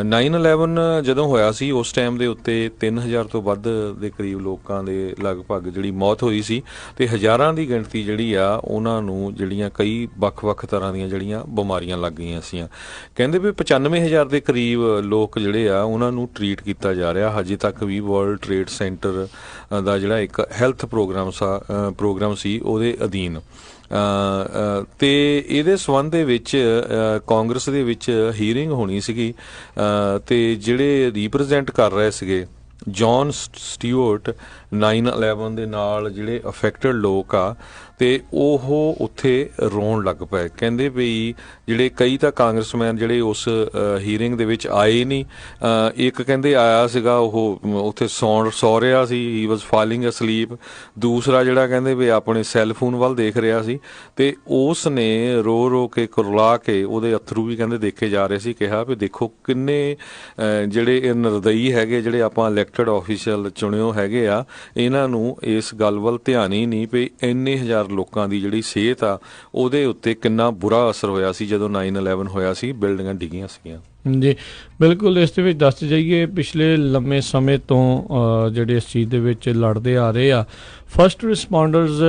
9/11 ਜਦੋਂ ਹੋਇਆ ਸੀ ਉਸ ਟਾਈਮ ਦੇ ਉੱਤੇ 3000 ਤੋਂ ਵੱਧ ਦੇ ਕਰੀਬ ਲੋਕਾਂ ਦੇ ਲਗਭਗ ਜਿਹੜੀ ਮੌਤ ਹੋਈ ਸੀ ਤੇ ਹਜ਼ਾਰਾਂ ਦੀ ਗਿਣਤੀ ਜਿਹੜੀ ਆ ਉਹਨਾਂ ਨੂੰ ਜਿਹੜੀਆਂ ਕਈ ਵੱਖ-ਵੱਖ ਤਰ੍ਹਾਂ ਦੀਆਂ ਜਿਹੜੀਆਂ ਬਿਮਾਰੀਆਂ ਲੱਗ ਗਈਆਂ ਸੀ। ਕਹਿੰਦੇ ਵੀ 95,000 ਦੇ ਕਰੀਬ ਲੋਕ ਜਿਹੜੇ ਆ ਉਹਨਾਂ ਨੂੰ ਟਰੀਟ ਕੀਤਾ ਜਾ ਰਿਹਾ। ਹਜੇ ਤੱਕ ਵੀ ਵਰਲਡ ਟ੍ਰੇਡ ਸੈਂਟਰ ਦਾ ਜਿਹੜਾ ਇੱਕ ਹੈਲਥ ਪ੍ਰੋਗਰਾਮ ਸੀ ਉਹਦੇ ਅਧੀਨ ਤੇ ਇਹਦੇ ਸੰਬੰਧ ਦੇ ਵਿੱਚ ਕਾਂਗਰਸ ਦੇ ਵਿੱਚ ਹੀਅਰਿੰਗ ਹੋਣੀ ਸੀਗੀ ਤੇ ਜਿਹੜੇ ਰਿਪਰੈਜ਼ੈਂਟ ਕਰ ਰਹੇ ਸੀਗੇ ਜੌਨ ਸਟਿਊਅਰਟ 9/11 ਦੇ ਨਾਲ ਜਿਹੜੇ ਅਫੈਕਟਡ ਲੋਕ ਆ ਤੇ ਉਹ ਉੱਥੇ ਰੋਣ ਲੱਗ ਪਏ। ਕਹਿੰਦੇ ਵੀ ਜਿਹੜੇ ਕਈ ਤਾਂ ਕਾਂਗਰਸਮੈਨ ਜਿਹੜੇ ਉਸ ਹੀਅਰਿੰਗ ਦੇ ਵਿੱਚ ਆਏ ਨਹੀਂ, ਇੱਕ ਕਹਿੰਦੇ ਆਇਆ ਸੀਗਾ ਉਹ ਉੱਥੇ ਸੌ ਰਿਹਾ ਸੀ, ਹੀ ਵਾਜ਼ ਫਾਲਿੰਗ ਅਸਲੀਪ। ਦੂਸਰਾ ਜਿਹੜਾ ਕਹਿੰਦੇ ਵੀ ਆਪਣੇ ਸੈੱਲ ਫੋਨ ਵੱਲ ਦੇਖ ਰਿਹਾ ਸੀ ਤੇ ਉਸ ਨੇ ਰੋ ਕੇ ਕੁਰਲਾ ਕੇ ਉਹਦੇ ਅਥਰੂ ਵੀ ਕਹਿੰਦੇ ਦੇਖੇ ਜਾ ਰਹੇ ਸੀ। ਕਿਹਾ ਵੀ ਦੇਖੋ ਕਿੰਨੇ ਜਿਹੜੇ ਨਿਰਦਈ ਹੈਗੇ, ਜਿਹੜੇ ਆਪਾਂ ਇਲੈਕਟਡ ਆਫੀਸ਼ੀਅਲ ਚੁਣਿਓ ਹੈਗੇ ਆ, ਇਹਨਾਂ ਨੂੰ ਇਸ ਗੱਲ ਵੱਲ ਧਿਆਨ ਹੀ ਨਹੀਂ ਵੀ ਇੰਨੇ ਹਜ਼ਾਰ ਲੋਕਾਂ ਦੀ ਜਿਹੜੀ ਸਿਹਤ ਆ ਉਹਦੇ ਉੱਤੇ ਕਿੰਨਾ ਬੁਰਾ ਅਸਰ ਹੋਇਆ ਸੀ ਜਦੋਂ 9/11 ਹੋਇਆ ਸੀ, ਬਿਲਡਿੰਗਾਂ ਡਿੱਗੀਆਂ ਸੀਗੀਆਂ। ਜੀ ਬਿਲਕੁਲ, ਇਸ ਦੇ ਵਿੱਚ ਦੱਸ ਜਾਈਏ ਪਿਛਲੇ ਲੰਮੇ ਸਮੇਂ ਤੋਂ ਜਿਹੜੇ ਇਸ ਚੀਜ਼ ਦੇ ਵਿੱਚ ਲੜਦੇ ਆ ਰਹੇ ਆ। ਫਸਟ ਰਿਸਪੌਂਡਰਸ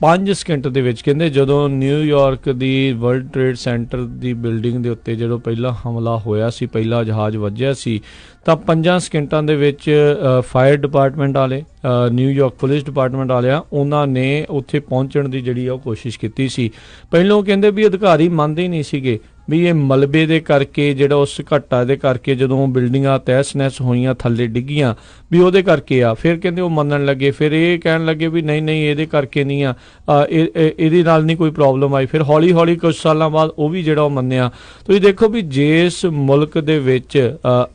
5 ਸਕਿੰਟ ਦੇ ਵਿੱਚ ਕਹਿੰਦੇ ਜਦੋਂ ਨਿਊਯਾਰਕ ਦੀ ਵਰਲਡ ਟ੍ਰੇਡ ਸੈਂਟਰ ਦੀ ਬਿਲਡਿੰਗ ਦੇ ਉੱਤੇ ਜਦੋਂ ਪਹਿਲਾ ਹਮਲਾ ਹੋਇਆ ਸੀ, ਪਹਿਲਾ ਜਹਾਜ਼ ਵੱਜਿਆ ਸੀ, ਤਾਂ 5 ਸਕਿੰਟਾਂ ਦੇ ਵਿੱਚ ਫਾਇਰ ਡਿਪਾਰਟਮੈਂਟ ਵਾਲੇ, ਨਿਊਯਾਰਕ ਪੁਲਿਸ ਡਿਪਾਰਟਮੈਂਟ ਵਾਲਿਆਂ ਉਹਨਾਂ ਨੇ ਉੱਥੇ ਪਹੁੰਚਣ ਦੀ ਜਿਹੜੀ ਉਹ ਕੋਸ਼ਿਸ਼ ਕੀਤੀ ਸੀ। ਪਹਿਲਾਂ ਕਹਿੰਦੇ ਵੀ ਅਧਿਕਾਰੀ ਮੰਨਦੇ ਹੀ ਨਹੀਂ ਸੀਗੇ ਵੀ ਇਹ ਮਲਬੇ ਦੇ ਕਰਕੇ, ਜਿਹੜਾ ਉਸ ਘਟਨਾ ਦੇ ਕਰਕੇ ਜਦੋਂ ਬਿਲਡਿੰਗਾਂ ਤਹਿਸ ਨਹਿਸ ਹੋਈਆਂ, ਥੱਲੇ ਡਿੱਗੀਆਂ, ਵੀ ਉਹਦੇ ਕਰਕੇ ਆ। ਫਿਰ ਕਹਿੰਦੇ ਉਹ ਮੰਨਣ ਲੱਗੇ, ਫਿਰ ਇਹ ਕਹਿਣ ਲੱਗੇ ਵੀ ਨਹੀਂ ਇਹਦੇ ਕਰਕੇ ਨਹੀਂ ਆ, ਇਹਦੇ ਨਾਲ ਨਹੀਂ ਕੋਈ ਪ੍ਰੋਬਲਮ ਆਈ। ਫਿਰ ਹੌਲੀ ਕੁਝ ਸਾਲਾਂ ਬਾਅਦ ਉਹ ਵੀ ਜਿਹੜਾ ਉਹ ਮੰਨਿਆ। ਤੁਸੀਂ ਦੇਖੋ ਵੀ ਜਿਸ ਮੁਲਕ ਦੇ ਵਿੱਚ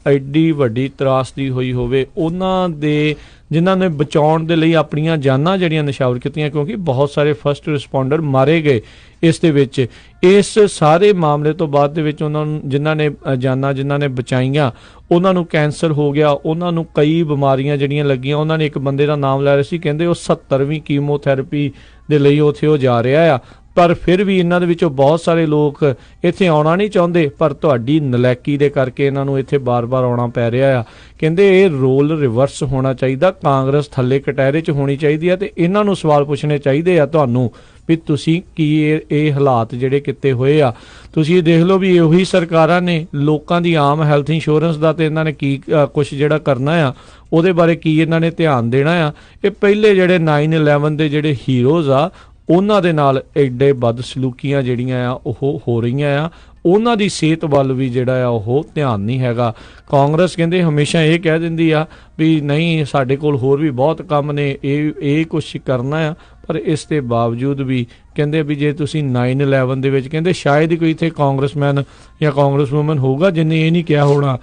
ਐਡੀ ਵੱਡੀ ਤਰਾਸਦੀ ਹੋਈ ਹੋਵੇ, ਉਹਨਾਂ ਦੇ ਜਿਨ੍ਹਾਂ ਨੇ ਬਚਾਉਣ ਦੇ ਲਈ ਆਪਣੀਆਂ ਜਾਨਾਂ ਜਿਹੜੀਆਂ ਨਿਸ਼ਾਵਰ ਕੀਤੀਆਂ, ਕਿਉਂਕਿ ਬਹੁਤ ਸਾਰੇ ਫਸਟ ਰਿਸਪੌਂਡਰ ਮਾਰੇ ਗਏ ਇਸ ਦੇ ਵਿੱਚ। ਇਸ ਸਾਰੇ ਮਾਮਲੇ ਤੋਂ ਬਾਅਦ ਦੇ ਵਿੱਚ ਉਹਨਾਂ ਨੂੰ ਜਿਨ੍ਹਾਂ ਨੇ ਬਚਾਈਆਂ, ਉਹਨਾਂ ਨੂੰ ਕੈਂਸਰ ਹੋ ਗਿਆ, ਉਹਨਾਂ ਨੂੰ ਕਈ ਬਿਮਾਰੀਆਂ ਜਿਹੜੀਆਂ ਲੱਗੀਆਂ। ਉਹਨਾਂ ਨੇ ਇੱਕ ਬੰਦੇ ਦਾ ਨਾਮ ਲੈ ਰਹੇ ਸੀ, ਕਹਿੰਦੇ ਉਹ 70ਵੀਂ ਕੀਮੋਥੈਰੇਪੀ ਦੇ ਲਈ ਉੱਥੇ ਉਹ ਜਾ ਰਿਹਾ ਆ। ਪਰ ਫਿਰ ਵੀ ਇਹਨਾਂ ਦੇ ਵਿੱਚੋਂ ਬਹੁਤ ਸਾਰੇ ਲੋਕ ਇੱਥੇ ਆਉਣਾ ਨਹੀਂ ਚਾਹੁੰਦੇ, ਪਰ ਤੁਹਾਡੀ ਨਲਾਇਕੀ ਦੇ ਕਰਕੇ ਇਹਨਾਂ ਨੂੰ ਇੱਥੇ ਬਾਰ-ਬਾਰ ਆਉਣਾ ਪੈ ਰਿਹਾ ਆ। ਕਹਿੰਦੇ ਇਹ ਰੋਲ ਰਿਵਰਸ ਹੋਣਾ ਚਾਹੀਦਾ, ਕਾਂਗਰਸ ਥੱਲੇ ਕਟਹਿਰੇ 'ਚ ਹੋਣੀ ਚਾਹੀਦੀ ਆ ਤੇ ਇਹਨਾਂ ਨੂੰ ਸਵਾਲ ਪੁੱਛਣੇ ਚਾਹੀਦੇ ਆ ਤੁਹਾਨੂੰ ਵੀ ਤੁਸੀਂ ਕੀ ਇਹ ਹਾਲਾਤ ਜਿਹੜੇ ਕੀਤੇ ਹੋਏ ਆ। ਤੁਸੀਂ ਦੇਖ ਲਓ ਵੀ ਉਹੀ ਸਰਕਾਰਾਂ ਨੇ ਲੋਕਾਂ ਦੀ ਆਮ ਹੈਲਥ ਇੰਸ਼ੋਰੈਂਸ ਦਾ ਤੇ ਇਹਨਾਂ ਨੇ ਕੀ ਕੁਛ ਜਿਹੜਾ ਕਰਨਾ ਆ, ਉਹਦੇ ਬਾਰੇ ਕੀ ਇਹਨਾਂ ਨੇ ਧਿਆਨ ਦੇਣਾ ਆ। ਇਹ ਪਹਿਲੇ ਜਿਹੜੇ 9/11 ਦੇ ਜਿਹੜੇ ਹੀਰੋਜ਼ ਆ, ਉਹਨਾਂ ਦੇ ਨਾਲ ਐਡੇ ਬਦਸਲੂਕੀਆਂ ਜਿਹੜੀਆਂ ਆ ਉਹ ਹੋ ਰਹੀਆਂ ਆ। ਉਹਨਾਂ ਦੀ ਸਿਹਤ ਵੱਲ ਵੀ ਜਿਹੜਾ ਆ ਉਹ ਧਿਆਨ ਨਹੀਂ ਹੈਗਾ। ਕਾਂਗਰਸ ਕਹਿੰਦੇ ਹਮੇਸ਼ਾ ਇਹ ਕਹਿ ਦਿੰਦੀ ਆ ਵੀ ਨਹੀਂ ਸਾਡੇ ਕੋਲ ਹੋਰ ਵੀ ਬਹੁਤ ਕੰਮ ਨੇ, ਇਹ ਕੁਛ ਕਰਨਾ ਆ। ਪਰ ਇਸ ਦੇ ਬਾਵਜੂਦ ਵੀ ਕਹਿੰਦੇ ਵੀ ਜੇ ਤੁਸੀਂ 9/11 ਦੇ ਵਿੱਚ ਕਹਿੰਦੇ ਸ਼ਾਇਦ ਹੀ ਕੋਈ ਇੱਥੇ ਕਾਂਗਰਸਮੈਨ ਜਾਂ ਕਾਂਗਰਸ ਵੂਮਨ ਹੋਊਗਾ ਜਿਹਨੇ ਇਹ ਨਹੀਂ ਕਿਹਾ ਹੋਣਾ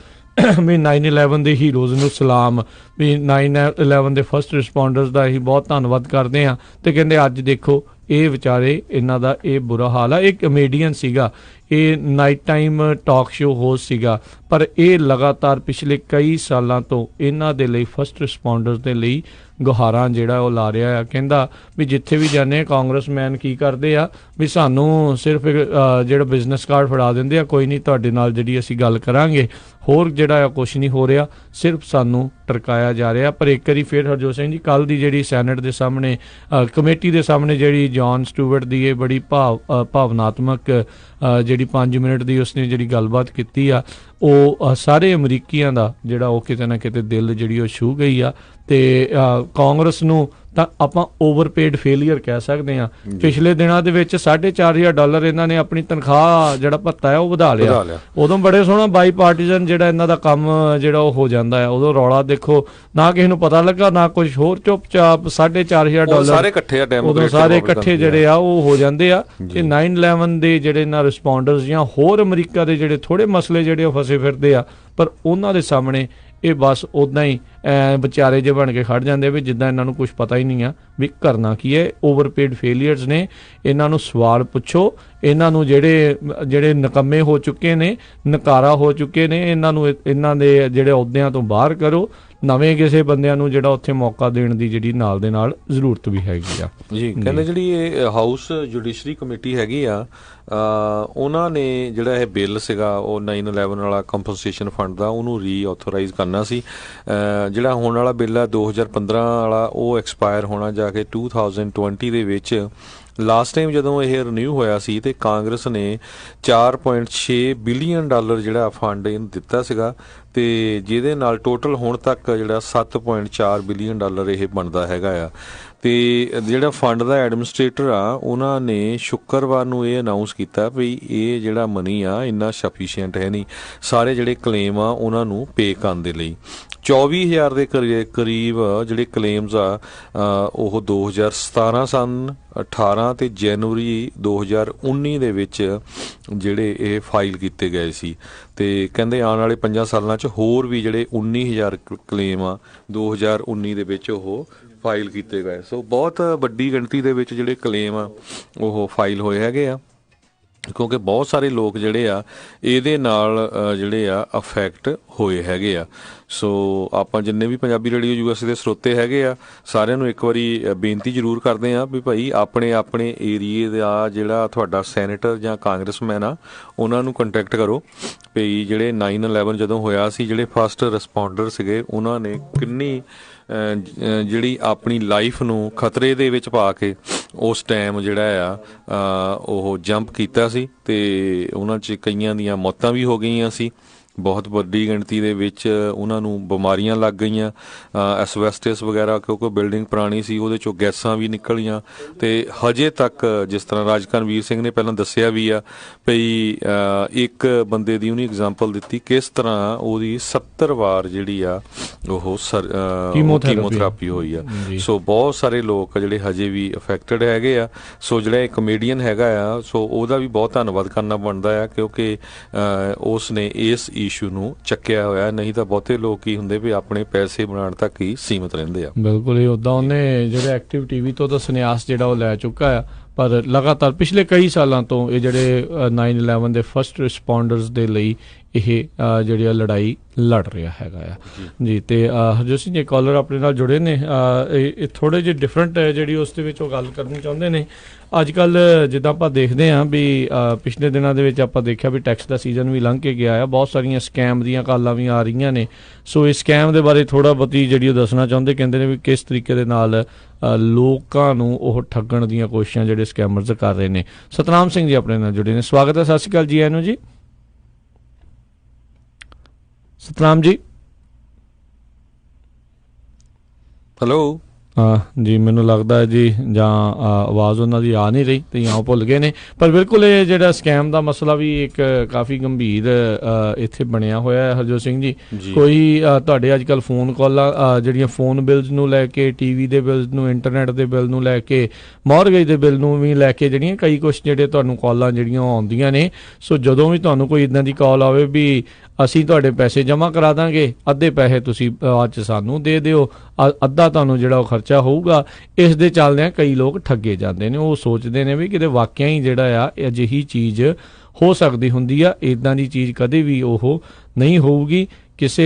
ਵੀ 9/11 ਦੇ ਹੀਰੋਜ਼ ਨੂੰ ਸਲਾਮ, ਵੀ 9/11 ਦੇ ਫਸਟ ਰਿਸਪੌਂਡਰਸ ਦਾ ਅਸੀਂ ਬਹੁਤ ਧੰਨਵਾਦ ਕਰਦੇ ਹਾਂ। ਤੇ ਕਹਿੰਦੇ ਅੱਜ ਦੇਖੋ ਇਹ ਵਿਚਾਰੇ ਇਹਨਾਂ ਦਾ ਇਹ ਬੁਰਾ ਹਾਲ ਆ। ਇਹ ਕਮੇਡੀਅਨ ਸੀਗਾ, ਇਹ night time talk show host ਸੀਗਾ, ਪਰ ਇਹ ਲਗਾਤਾਰ ਪਿਛਲੇ ਕਈ ਸਾਲਾਂ ਤੋਂ ਇਹਨਾਂ ਦੇ ਲਈ ਫਸਟ ਰਿਸਪੌਂਡਰਸ ਦੇ ਲਈ ਗੁਹਾਰਾਂ ਜਿਹੜਾ ਉਹ ਲਾ ਰਿਹਾ ਆ। ਕਹਿੰਦਾ ਵੀ ਜਿੱਥੇ ਵੀ ਜਾਂਦੇ ਕਾਂਗਰਸਮੈਨ ਕੀ ਕਰਦੇ ਆ ਵੀ ਸਾਨੂੰ ਸਿਰਫ ਜਿਹੜਾ ਬਿਜ਼ਨਸ ਕਾਰਡ ਫੜਾ ਦਿੰਦੇ ਆ, ਕੋਈ ਨਹੀਂ ਤੁਹਾਡੇ ਨਾਲ ਜਿਹੜੀ ਅਸੀਂ ਗੱਲ ਕਰਾਂਗੇ, ਹੋਰ ਜਿਹੜਾ ਆ ਕੁਛ ਨਹੀਂ ਹੋ ਰਿਹਾ, ਸਿਰਫ ਸਾਨੂੰ ਟਰਕਾਇਆ ਜਾ ਰਿਹਾ। ਪਰ ਇੱਕ ਵਾਰੀ ਫਿਰ ਹਰਜੋਤ ਸਿੰਘ ਜੀ, ਕੱਲ੍ਹ ਦੀ ਜਿਹੜੀ ਸੈਨੇਟ ਦੇ ਸਾਹਮਣੇ ਕਮੇਟੀ ਦੇ ਸਾਹਮਣੇ ਜਿਹੜੀ ਜੌਨ ਸਟੂਅਰਟ ਦੀ ਇਹ ਬੜੀ ਭਾਵਨਾਤਮਕ ਜਿਹੜੀ 5 ਮਿੰਟ ਦੀ ਉਸਨੇ ਜਿਹੜੀ ਗੱਲਬਾਤ ਕੀਤੀ ਆ, ਉਹ ਸਾਰੇ ਅਮਰੀਕੀਆਂ ਦਾ ਜਿਹੜਾ ਉਹ ਕਿਤੇ ਨਾ ਕਿਤੇ ਦਿਲ ਜਿਹੜੀ ਉਹ ਛੂਹ ਗਈ ਆ। ਤੇ ਕਾਂਗਰਸ ਨੂੰ ਤਾਂ ਆਪਾਂ ਓਵਰਪੇਡ ਫੇਲੀਅਰ ਕਹਿ ਸਕਦੇ ਹਾਂ। ਪਿਛਲੇ ਦਿਨਾਂ ਦੇ ਵਿੱਚ $4,500 ਇਹਨਾਂ ਨੇ ਆਪਣੀ ਤਨਖਾਹ ਜਿਹੜਾ ਭੱਤਾ ਹੈ ਉਹ ਵਧਾ ਲਿਆ। ਉਦੋਂ ਬੜੇ ਸੋਹਣਾ ਬਾਈ ਪਾਰਟੀਜ਼ਨ ਜਿਹੜਾ ਇਹਨਾਂ ਦਾ ਕੰਮ ਜਿਹੜਾ ਉਹ ਹੋ ਜਾਂਦਾ ਹੈ। ਉਦੋਂ ਰੌਲਾ ਦੇਖੋ, ਨਾ ਕਿਸੇ ਨੂੰ ਪਤਾ ਲੱਗਾ ਨਾ ਕੁਝ ਹੋਰ, ਚੁੱਪਚਾਪ $4,500 ਸਾਰੇ ਇਕੱਠੇ ਆ, ਉਦੋਂ ਸਾਰੇ ਇਕੱਠੇ ਜਿਹੜੇ ਆ ਉਹ ਹੋ ਜਾਂਦੇ ਆ। ਤੇ 9/11 ਦੇ ਜਿਹੜੇ ਇਹਨਾਂ ਰਿਸਪੌਂਡਰਸ ਜਾਂ ਹੋਰ ਅਮਰੀਕਾ ਦੇ ਜਿਹੜੇ ਥੋੜੇ ਮਸਲੇ ਜਿਹੜੇ ਉਹ ਫਸੇ ਫਿਰਦੇ ਆ, ਪਰ ਉਹਨਾਂ ਦੇ ਸਾਹਮਣੇ ਇਹ ਬਸ ਉੱਦਾਂ ਹੀ ਵਿਚਾਰੇ ਜੇ ਬਣ ਕੇ ਖੜ ਜਾਂਦੇ ਵੀ ਜਿੱਦਾਂ ਇਹਨਾਂ ਨੂੰ ਕੁਝ ਪਤਾ ਹੀ ਨਹੀਂ ਆ ਵੀ ਕਰਨਾ ਕੀ ਹੈ। ਓਵਰਪੇਡ ਫੇਲੀਅਰਸ ਨੇ, ਇਹਨਾਂ ਨੂੰ ਸਵਾਲ ਪੁੱਛੋ, ਇਹਨਾਂ ਨੂੰ ਜਿਹੜੇ ਨਿਕੰਮੇ ਹੋ ਚੁੱਕੇ ਨੇ, ਨਕਾਰਾ ਹੋ ਚੁੱਕੇ ਨੇ, ਇਹਨਾਂ ਨੂੰ ਇਹਨਾਂ ਦੇ ਜਿਹੜੇ ਅਹੁਦਿਆਂ ਤੋਂ ਬਾਹਰ ਕਰੋ। ਨਵੇਂ ਕਿਸੇ ਬੰਦਿਆਂ ਨੂੰ ਜਿਹੜਾ ਉੱਥੇ ਮੌਕਾ ਦੇਣ ਦੀ ਜਿਹੜੀ ਨਾਲ ਦੇ ਨਾਲ ਜ਼ਰੂਰਤ ਵੀ ਹੈਗੀ ਆ ਜੀ। ਕਹਿੰਦੇ ਜਿਹੜੀ ਇਹ ਹਾਊਸ ਜੁਡੀਸ਼ਰੀ ਕਮੇਟੀ ਹੈਗੀ ਆ, ਉਹਨਾਂ ਨੇ ਜਿਹੜਾ ਇਹ ਬਿੱਲ ਸੀਗਾ ਉਹ 9/11 ਵਾਲਾ ਕੰਪਨਸੇਸ਼ਨ ਫੰਡ ਦਾ, ਉਹਨੂੰ ਰੀਆਥੋਰਾਈਜ਼ ਕਰਨਾ ਸੀ। ਜਿਹੜਾ ਹੋਣ ਵਾਲਾ ਬਿੱਲ ਆ 2015 ਵਾਲਾ, ਉਹ ਐਕਸਪਾਇਰ ਹੋਣਾ ਜਾ ਕੇ 2020 ਦੇ ਵਿੱਚ। ਲਾਸਟ ਟਾਈਮ ਜਦੋਂ ਇਹ ਰੀਨਿਊ ਹੋਇਆ ਸੀ ਤੇ ਕਾਂਗਰਸ ਨੇ $4.6 ਬਿਲੀਅਨ ਜਿਹੜਾ ਫੰਡ ਇਹਨੂੰ ਦਿੱਤਾ ਸੀਗਾ, ਤੇ ਜਿਹਦੇ ਨਾਲ ਟੋਟਲ ਹੁਣ ਤੱਕ ਜਿਹੜਾ $7.4 ਬਿਲੀਅਨ ਇਹ ਬਣਦਾ ਹੈਗਾ ਆ। ਤੇ ਜਿਹੜਾ ਫੰਡ ਦਾ ਐਡਮਿਨਿਸਟ੍ਰੇਟਰ ਆ, ਉਹਨਾਂ ਨੇ ਸ਼ੁੱਕਰਵਾਰ ਨੂੰ ਇਹ ਅਨਾਊਂਸ ਕੀਤਾ ਵੀ ਇਹ ਜਿਹੜਾ ਮਨੀ ਆ ਇੰਨਾ ਸਫੀਸ਼ੀਐਂਟ ਹੈ ਨਹੀਂ, ਸਾਰੇ ਜਿਹੜੇ ਕਲੇਮ ਆ ਉਹਨਾਂ ਨੂੰ ਪੇ ਕਰਨ ਦੇ ਲਈ। 24,000 ਦੇ ਕਰੀਬ ਜਿਹੜੇ ਕਲੇਮਸ ਆ ਉਹ 2017 ਸਨ 18 ਤੇ ਜਨਵਰੀ 2019 ਦੇ ਵਿੱਚ ਜਿਹੜੇ ਇਹ ਫਾਈਲ ਕੀਤੇ ਗਏ ਸੀ। ਤੇ ਕਹਿੰਦੇ ਆਉਣ ਵਾਲੇ 5 ਸਾਲਾਂ 'ਚ ਹੋਰ ਵੀ ਜਿਹੜੇ 19,000 ਕਲੇਮ ਆ 2019 ਦੇ ਵਿੱਚ ਉਹ ਫਾਈਲ ਕੀਤੇ ਗਏ। ਸੋ ਬਹੁਤ ਵੱਡੀ ਗਿਣਤੀ ਦੇ ਵਿੱਚ ਜਿਹੜੇ ਕਲੇਮ ਆ ਉਹ ਫਾਈਲ ਹੋਏ ਹੈਗੇ ਆ, ਕਿਉਂਕਿ ਬਹੁਤ ਸਾਰੇ ਲੋਕ ਜਿਹੜੇ ਆ ਇਹਦੇ ਨਾਲ ਜਿਹੜੇ ਆ ਅਫੈਕਟ ਹੋਏ ਹੈਗੇ ਆ। ਸੋ ਆਪਾਂ ਜਿੰਨੇ ਵੀ ਪੰਜਾਬੀ ਰੇਡੀਓ USA ਦੇ ਸਰੋਤੇ ਹੈਗੇ ਆ, ਸਾਰਿਆਂ ਨੂੰ ਇੱਕ ਵਾਰੀ ਬੇਨਤੀ ਜ਼ਰੂਰ ਕਰਦੇ ਆ ਵੀ ਭਾਈ ਆਪਣੇ ਏਰੀਏ ਦਾ ਜਿਹੜਾ ਤੁਹਾਡਾ ਸੈਨੇਟਰ ਜਾਂ ਕਾਂਗਰਸਮੈਨ ਆ, ਉਹਨਾਂ ਨੂੰ ਕੰਟੈਕਟ ਕਰੋ ਵੀ ਜਿਹੜੇ 9/11 ਜਦੋਂ ਹੋਇਆ ਸੀ, ਜਿਹੜੇ ਫਸਟ ਰਿਸਪੌਂਡਰ ਸੀਗੇ, ਉਹਨਾਂ ਨੇ ਕਿੰਨੀ ਜਿਹੜੀ ਆਪਣੀ ਲਾਈਫ ਨੂੰ ਖਤਰੇ ਦੇ ਵਿੱਚ ਪਾ ਕੇ ਉਸ ਟਾਈਮ ਜਿਹੜਾ ਆ ਉਹ ਜੰਪ ਕੀਤਾ ਸੀ। ਤੇ ਉਹਨਾਂ 'ਚ ਕਈਆਂ ਦੀਆਂ ਮੌਤਾਂ ਵੀ ਹੋ ਗਈਆਂ ਸੀ, ਬਹੁਤ ਵੱਡੀ ਗਿਣਤੀ ਦੇ ਵਿੱਚ ਉਹਨਾਂ ਨੂੰ ਬਿਮਾਰੀਆਂ ਲੱਗ ਗਈਆਂ, ਐਸਬੈਸਟਸ ਵਗੈਰਾ, ਕਿਉਂਕਿ ਬਿਲਡਿੰਗ ਪੁਰਾਣੀ ਸੀ, ਉਹਦੇ 'ਚੋਂ ਗੈਸਾਂ ਵੀ ਨਿਕਲੀਆਂ। ਤੇ ਹਜੇ ਤੱਕ ਜਿਸ ਤਰ੍ਹਾਂ ਰਾਜਕਰਨਵੀਰ ਸਿੰਘ ਨੇ ਪਹਿਲਾਂ ਦੱਸਿਆ ਵੀ ਆ ਵੀ ਇੱਕ ਬੰਦੇ ਦੀ ਉਹਨੇ ਐਗਜ਼ਾਮਪਲ ਦਿੱਤੀ ਕਿਸ ਤਰ੍ਹਾਂ ਉਹਦੀ 70 ਵਾਰ ਜਿਹੜੀ ਆ ਉਹ ਕੀਮੋਥੈਰੇਪੀ ਹੋਈ ਆ। ਸੋ ਬਹੁਤ ਸਾਰੇ ਲੋਕ ਜਿਹੜੇ ਹਜੇ ਵੀ ਅਫੈਕਟਡ ਹੈਗੇ ਆ। ਸੋ ਜਿਹੜਾ ਇਹ ਕਮੇਡੀਅਨ ਹੈਗਾ ਆ, ਸੋ ਉਹਦਾ ਵੀ ਬਹੁਤ ਧੰਨਵਾਦ ਕਰਨਾ ਬਣਦਾ ਆ, ਕਿਉਂਕਿ ਉਸ ਨੇ ਇਸ ਇਸ਼ੂ ਨੂੰ ਚੱਕਿਆ ਹੋਇਆ। ਨਹੀਂ ਤਾਂ ਬਹੁਤੇ ਲੋਕ ਕੀ ਹੁੰਦੇ ਵੀ ਆਪਣੇ ਪੈਸੇ ਬਣਾਉਣ ਤੱਕ ਹੀ ਸੀਮਿਤ ਰਹਿੰਦੇ ਆ। ਬਿਲਕੁਲ ਹੀ ਉੱਦਾਂ ਉਹਨੇ ਜਿਹੜੇ ਐਕਟਿਵ TV ਤੋਂ ਤਾਂ ਸੰਨਿਆਸ ਜਿਹੜਾ ਉਹ ਲੈ ਚੁੱਕਾ ਆ, ਪਰ ਲਗਾਤਾਰ ਪਿਛਲੇ ਕਈ ਸਾਲਾਂ ਤੋਂ ਇਹ ਜਿਹੜੇ 9/11 ਦੇ ਫਸਟ ਰਿਸਪੌਂਡਰਸ ਦੇ ਲਈ ਇਹ ਜਿਹੜੀ ਲੜਾਈ ਲੜ ਰਿਹਾ ਹੈਗਾ ਆ ਜੀ। ਤੇ ਹਰਜੋਤ ਸਿੰਘ ਜੀ ਕਾਲਰ ਆਪਣੇ ਨਾਲ ਜੁੜੇ ਨੇ, ਇਹ ਥੋੜੇ ਜਿਹੇ ਡਿਫਰੈਂਟ ਜਿਹੜੀ ਉਸ ਦੇ ਵਿੱਚ ਉਹ ਗੱਲ ਕਰਨੀ ਚਾਹੁੰਦੇ ਨੇ। ਅੱਜ ਕੱਲ੍ਹ ਜਿੱਦਾਂ ਆਪਾਂ ਦੇਖਦੇ ਹਾਂ ਵੀ ਪਿਛਲੇ ਦਿਨਾਂ ਦੇ ਵਿੱਚ ਆਪਾਂ ਦੇਖਿਆ ਵੀ ਟੈਕਸ ਦਾ ਸੀਜ਼ਨ ਵੀ ਲੰਘ ਕੇ ਗਿਆ ਆ, ਬਹੁਤ ਸਾਰੀਆਂ ਸਕੈਮ ਦੀਆਂ ਕਾਲਾਂ ਵੀ ਆ ਰਹੀਆਂ ਨੇ। ਸੋ ਇਸ ਸਕੈਮ ਦੇ ਬਾਰੇ ਥੋੜ੍ਹਾ ਬਹੁਤੀ ਜਿਹੜੀ ਉਹ ਦੱਸਣਾ ਚਾਹੁੰਦੇ, ਕਹਿੰਦੇ ਨੇ ਵੀ ਕਿਸ ਤਰੀਕੇ ਦੇ ਨਾਲ ਲੋਕਾਂ ਨੂੰ ਉਹ ਠੱਗਣ ਦੀਆਂ ਕੋਸ਼ਿਸ਼ਾਂ ਜਿਹੜੇ ਸਕੈਮਰਜ਼ ਕਰ ਰਹੇ ਨੇ। ਸਤਨਾਮ ਸਿੰਘ ਜੀ ਆਪਣੇ ਨਾਲ ਜੁੜੇ ਨੇ, ਸਵਾਗਤ ਹੈ। ਸਤਿ ਸ਼੍ਰੀ ਅਕਾਲ ਜੀ ਆਇਆਂ ਨੂੰ ਜੀ। ਸਤਨਾਮ ਜੀ। ਹੈਲੋ। ਜੀ ਮੈਨੂੰ ਲੱਗਦਾ ਹੈ ਜੀ ਜਾਂ ਆਵਾਜ਼ ਉਹਨਾਂ ਦੀ ਆ ਨਹੀਂ ਰਹੀ ਤੇ ਜਾਂ ਉਹ ਭੁੱਲ ਗਏ ਨੇ, ਪਰ ਬਿਲਕੁਲ ਇਹ ਜਿਹੜਾ ਸਕੈਮ ਦਾ ਮਸਲਾ ਵੀ ਇੱਕ ਕਾਫੀ ਗੰਭੀਰ ਇੱਥੇ ਬਣਿਆ ਹੋਇਆ ਹੈ ਹਰਜੋਤ ਸਿੰਘ ਜੀ। ਕੋਈ ਤੁਹਾਡੇ ਅੱਜ ਕੱਲ੍ਹ ਫੋਨ ਕਾਲਾਂ ਜਿਹੜੀਆਂ ਫੋਨ ਬਿਲਸ ਨੂੰ ਲੈ ਕੇ, TV ਦੇ ਬਿਲਸ ਨੂੰ, ਇੰਟਰਨੈਟ ਦੇ ਬਿੱਲ ਨੂੰ ਲੈ ਕੇ, ਮੌਰਗੇਜ ਦੇ ਬਿੱਲ ਨੂੰ ਵੀ ਲੈ ਕੇ ਜਿਹੜੀਆਂ ਕਈ ਕੁਛ ਜਿਹੜੇ ਤੁਹਾਨੂੰ ਕਾਲਾਂ ਜਿਹੜੀਆਂ ਆਉਂਦੀਆਂ ਨੇ। ਸੋ ਜਦੋਂ ਵੀ ਤੁਹਾਨੂੰ ਕੋਈ ਇੱਦਾਂ ਦੀ ਕਾਲ ਆਵੇ ਵੀ ਅਸੀਂ ਤੁਹਾਡੇ ਪੈਸੇ ਜਮ੍ਹਾਂ ਕਰਾ ਦਾਂਗੇ, ਅੱਧੇ ਪੈਸੇ ਤੁਸੀਂ ਬਾਅਦ 'ਚ ਸਾਨੂੰ ਦੇ ਦਿਓ, ਅੱਧਾ ਤੁਹਾਨੂੰ ਜਿਹੜਾ ਉਹ ਖਰਚਾ ਹੋਊਗਾ, ਇਸ ਦੇ ਚੱਲਦਿਆਂ ਕਈ ਲੋਕ ਠੱਗੇ ਜਾਂਦੇ ਨੇ। ਉਹ ਸੋਚਦੇ ਨੇ ਵੀ ਕਿਤੇ ਵਾਕਿਆ ਹੀ ਜਿਹੜਾ ਆ ਅਜਿਹੀ ਚੀਜ਼ ਹੋ ਸਕਦੀ ਹੁੰਦੀ ਆ। ਇੱਦਾਂ ਦੀ ਚੀਜ਼ ਕਦੇ ਵੀ ਉਹ ਨਹੀਂ ਹੋਊਗੀ। ਕਿਸੇ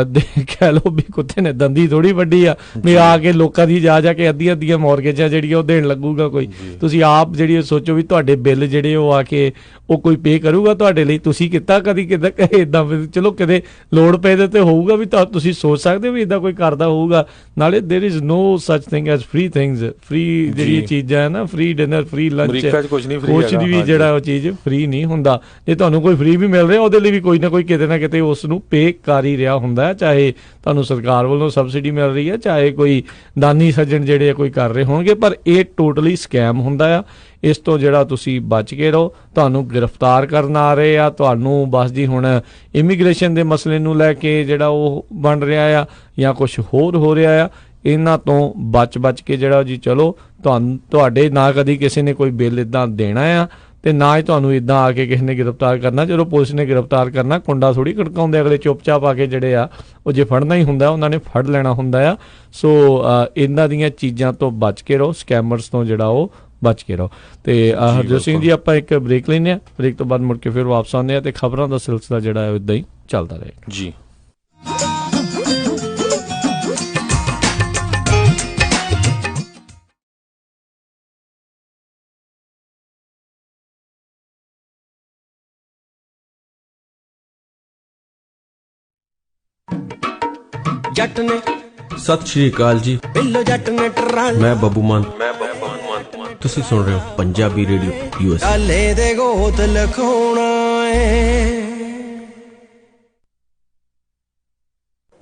ਦੇ ਕਹਿ ਲਓ ਵੀ ਕੁੱਤੇ ਨੇ ਦੰਦੀ ਥੋੜ੍ਹੀ ਵੱਡੀ ਆ ਵੀ ਆ ਕੇ ਲੋਕਾਂ ਦੀ ਜਾ ਕੇ ਅੱਧੀਆਂ ਮੌਰਗੇਜਾਂ ਜਿਹੜੀਆਂ ਉਹ ਦੇਣ ਲੱਗੂਗਾ ਕੋਈ। ਤੁਸੀਂ ਆਪ ਜਿਹੜੀ ਸੋਚੋ ਵੀ ਤੁਹਾਡੇ ਬਿੱਲ ਜਿਹੜੇ ਉਹ ਆ ਕੇ ਉਹ ਕੋਈ ਪੇ ਕਰੂਗਾ ਤੁਹਾਡੇ ਲਈ। ਤੁਸੀਂ ਕੀਤਾ ਕਦੀ ਕਿੱਦਾਂ ਇੱਦਾਂ, ਚਲੋ ਕਿਤੇ ਲੋੜ ਪਏ ਦੇ ਤੇ ਹੋਊਗਾ ਵੀ ਤੁਸੀਂ ਸੋਚ ਸਕਦੇ ਹੋ ਵੀ ਇੱਦਾਂ ਕੋਈ ਕਰਦਾ ਹੋਊਗਾ। ਨਾਲੇ ਦੇਰ ਇਜ਼ ਨੋ ਸੱਚ thing as free things. Free ਜਿਹੜੀਆਂ ਚੀਜ਼ਾਂ ਹੈ ਨਾ, ਫ੍ਰੀ ਡਿਨਰ, ਫ੍ਰੀ ਲੰਚ, ਕੁਛ ਵੀ ਜਿਹੜਾ ਉਹ ਚੀਜ਼ ਫ੍ਰੀ ਨਹੀਂ ਹੁੰਦਾ। ਜੇ ਤੁਹਾਨੂੰ ਕੋਈ ਫ੍ਰੀ ਵੀ ਮਿਲ ਰਿਹਾ ਉਹਦੇ ਲਈ ਵੀ ਕੋਈ ਨਾ ਕੋਈ ਕਿਤੇ ਨਾ ਕਿਤੇ ਉਸ ਨੂੰ ਪੇ ਹਰੇਕ ਕਰ ਹੀ ਰਿਹਾ ਹੁੰਦਾ, ਚਾਹੇ ਤੁਹਾਨੂੰ ਸਰਕਾਰ ਵੱਲੋਂ ਸਬਸਿਡੀ ਮਿਲ ਰਹੀ ਹੈ, ਚਾਹੇ ਕੋਈ ਦਾਨੀ ਸੱਜਣ ਜਿਹੜੇ ਕੋਈ ਕਰ ਰਹੇ ਹੋਣਗੇ, ਪਰ ਇਹ ਟੋਟਲੀ ਸਕੈਮ ਹੁੰਦਾ ਆ। ਇਸ ਤੋਂ ਜਿਹੜਾ ਤੁਸੀਂ ਬਚ ਕੇ ਰਹੋ। ਤੁਹਾਨੂੰ ਗ੍ਰਿਫਤਾਰ ਕਰਨ ਆ ਰਹੇ ਆ, ਤੁਹਾਨੂੰ ਬਸ ਜੀ ਹੁਣ ਇਮੀਗ੍ਰੇਸ਼ਨ ਦੇ ਮਸਲੇ ਨੂੰ ਲੈ ਕੇ ਜਿਹੜਾ ਉਹ ਬਣ ਰਿਹਾ ਆ ਜਾਂ ਕੁਝ ਹੋਰ ਹੋ ਰਿਹਾ ਆ, ਇਹਨਾਂ ਤੋਂ ਬਚ ਕੇ ਜਿਹੜਾ ਜੀ ਚਲੋ। ਤੁਹਾਡੇ ਨਾ ਕਦੀ ਕਿਸੇ ਨੇ ਕੋਈ ਬਿੱਲ ਇੱਦਾਂ ਦੇਣਾ ਆ ਤੇ ਨਾ ਹੀ ਤੁਹਾਨੂੰ ਇੱਦਾਂ ਆ ਕੇ ਕਿਸੇ ਨੇ ਗ੍ਰਿਫਤਾਰ ਕਰਨਾ। ਜਦੋਂ ਪੁਲਿਸ ਨੇ ਗ੍ਰਿਫਤਾਰ ਕਰਨਾ, ਕੁੰਡਾ ਥੋੜੀ ਖੜਕਾਉਂਦੇ, ਅਗਲੇ ਚੁੱਪਚਾਪ ਆ ਕੇ ਜਿਹੜੇ ਆ ਉਹ ਜੇ ਫੜਨਾ ਹੀ ਹੁੰਦਾ ਉਹਨਾਂ ਨੇ ਫੜ ਲੈਣਾ ਹੁੰਦਾ ਆ। ਸੋ ਇਹਨਾਂ ਦੀਆਂ ਚੀਜ਼ਾਂ ਤੋਂ ਬਚ ਕੇ ਰਹੋ, ਸਕੈਮਰਸ ਤੋਂ ਜਿਹੜਾ ਉਹ ਬਚ ਕੇ ਰਹੋ। ਤੇ ਹਰਜੋਤ ਸਿੰਘ ਜੀ, ਆਪਾਂ ਇੱਕ ਬ੍ਰੇਕ ਲੈਂਦੇ ਹਾਂ, ਬ੍ਰੇਕ ਤੋਂ ਬਾਅਦ ਮੁੜ ਕੇ ਫਿਰ ਵਾਪਸ ਆਉਂਦੇ ਹਾਂ ਤੇ ਖਬਰਾਂ ਦਾ ਸਿਲਸਿਲਾ ਜਿਹੜਾ ਹੈ ਇੱਦਾਂ ਹੀ ਚੱਲਦਾ ਰਹੇਗਾ ਜੀ। ਜੱਟ ਨੇ ਸਤਿ ਸ਼੍ਰੀ ਅਕਾਲ ਜੀ, ਬਿੱਲੋ ਜੱਟ ਨੇ ਟਰਾਲੇ ਮੈਂ ਬੱਬੂ ਮਾਨ। ਤੁਸੀਂ ਸੁਣ ਰਹੇ ਹੋ ਪੰਜਾਬੀ ਰੇਡੀਓ ਯੂਐਸ। ਟਾਲੇ ਦੇ ਗੋਤ ਲਖਾਉਣਾ ਏ।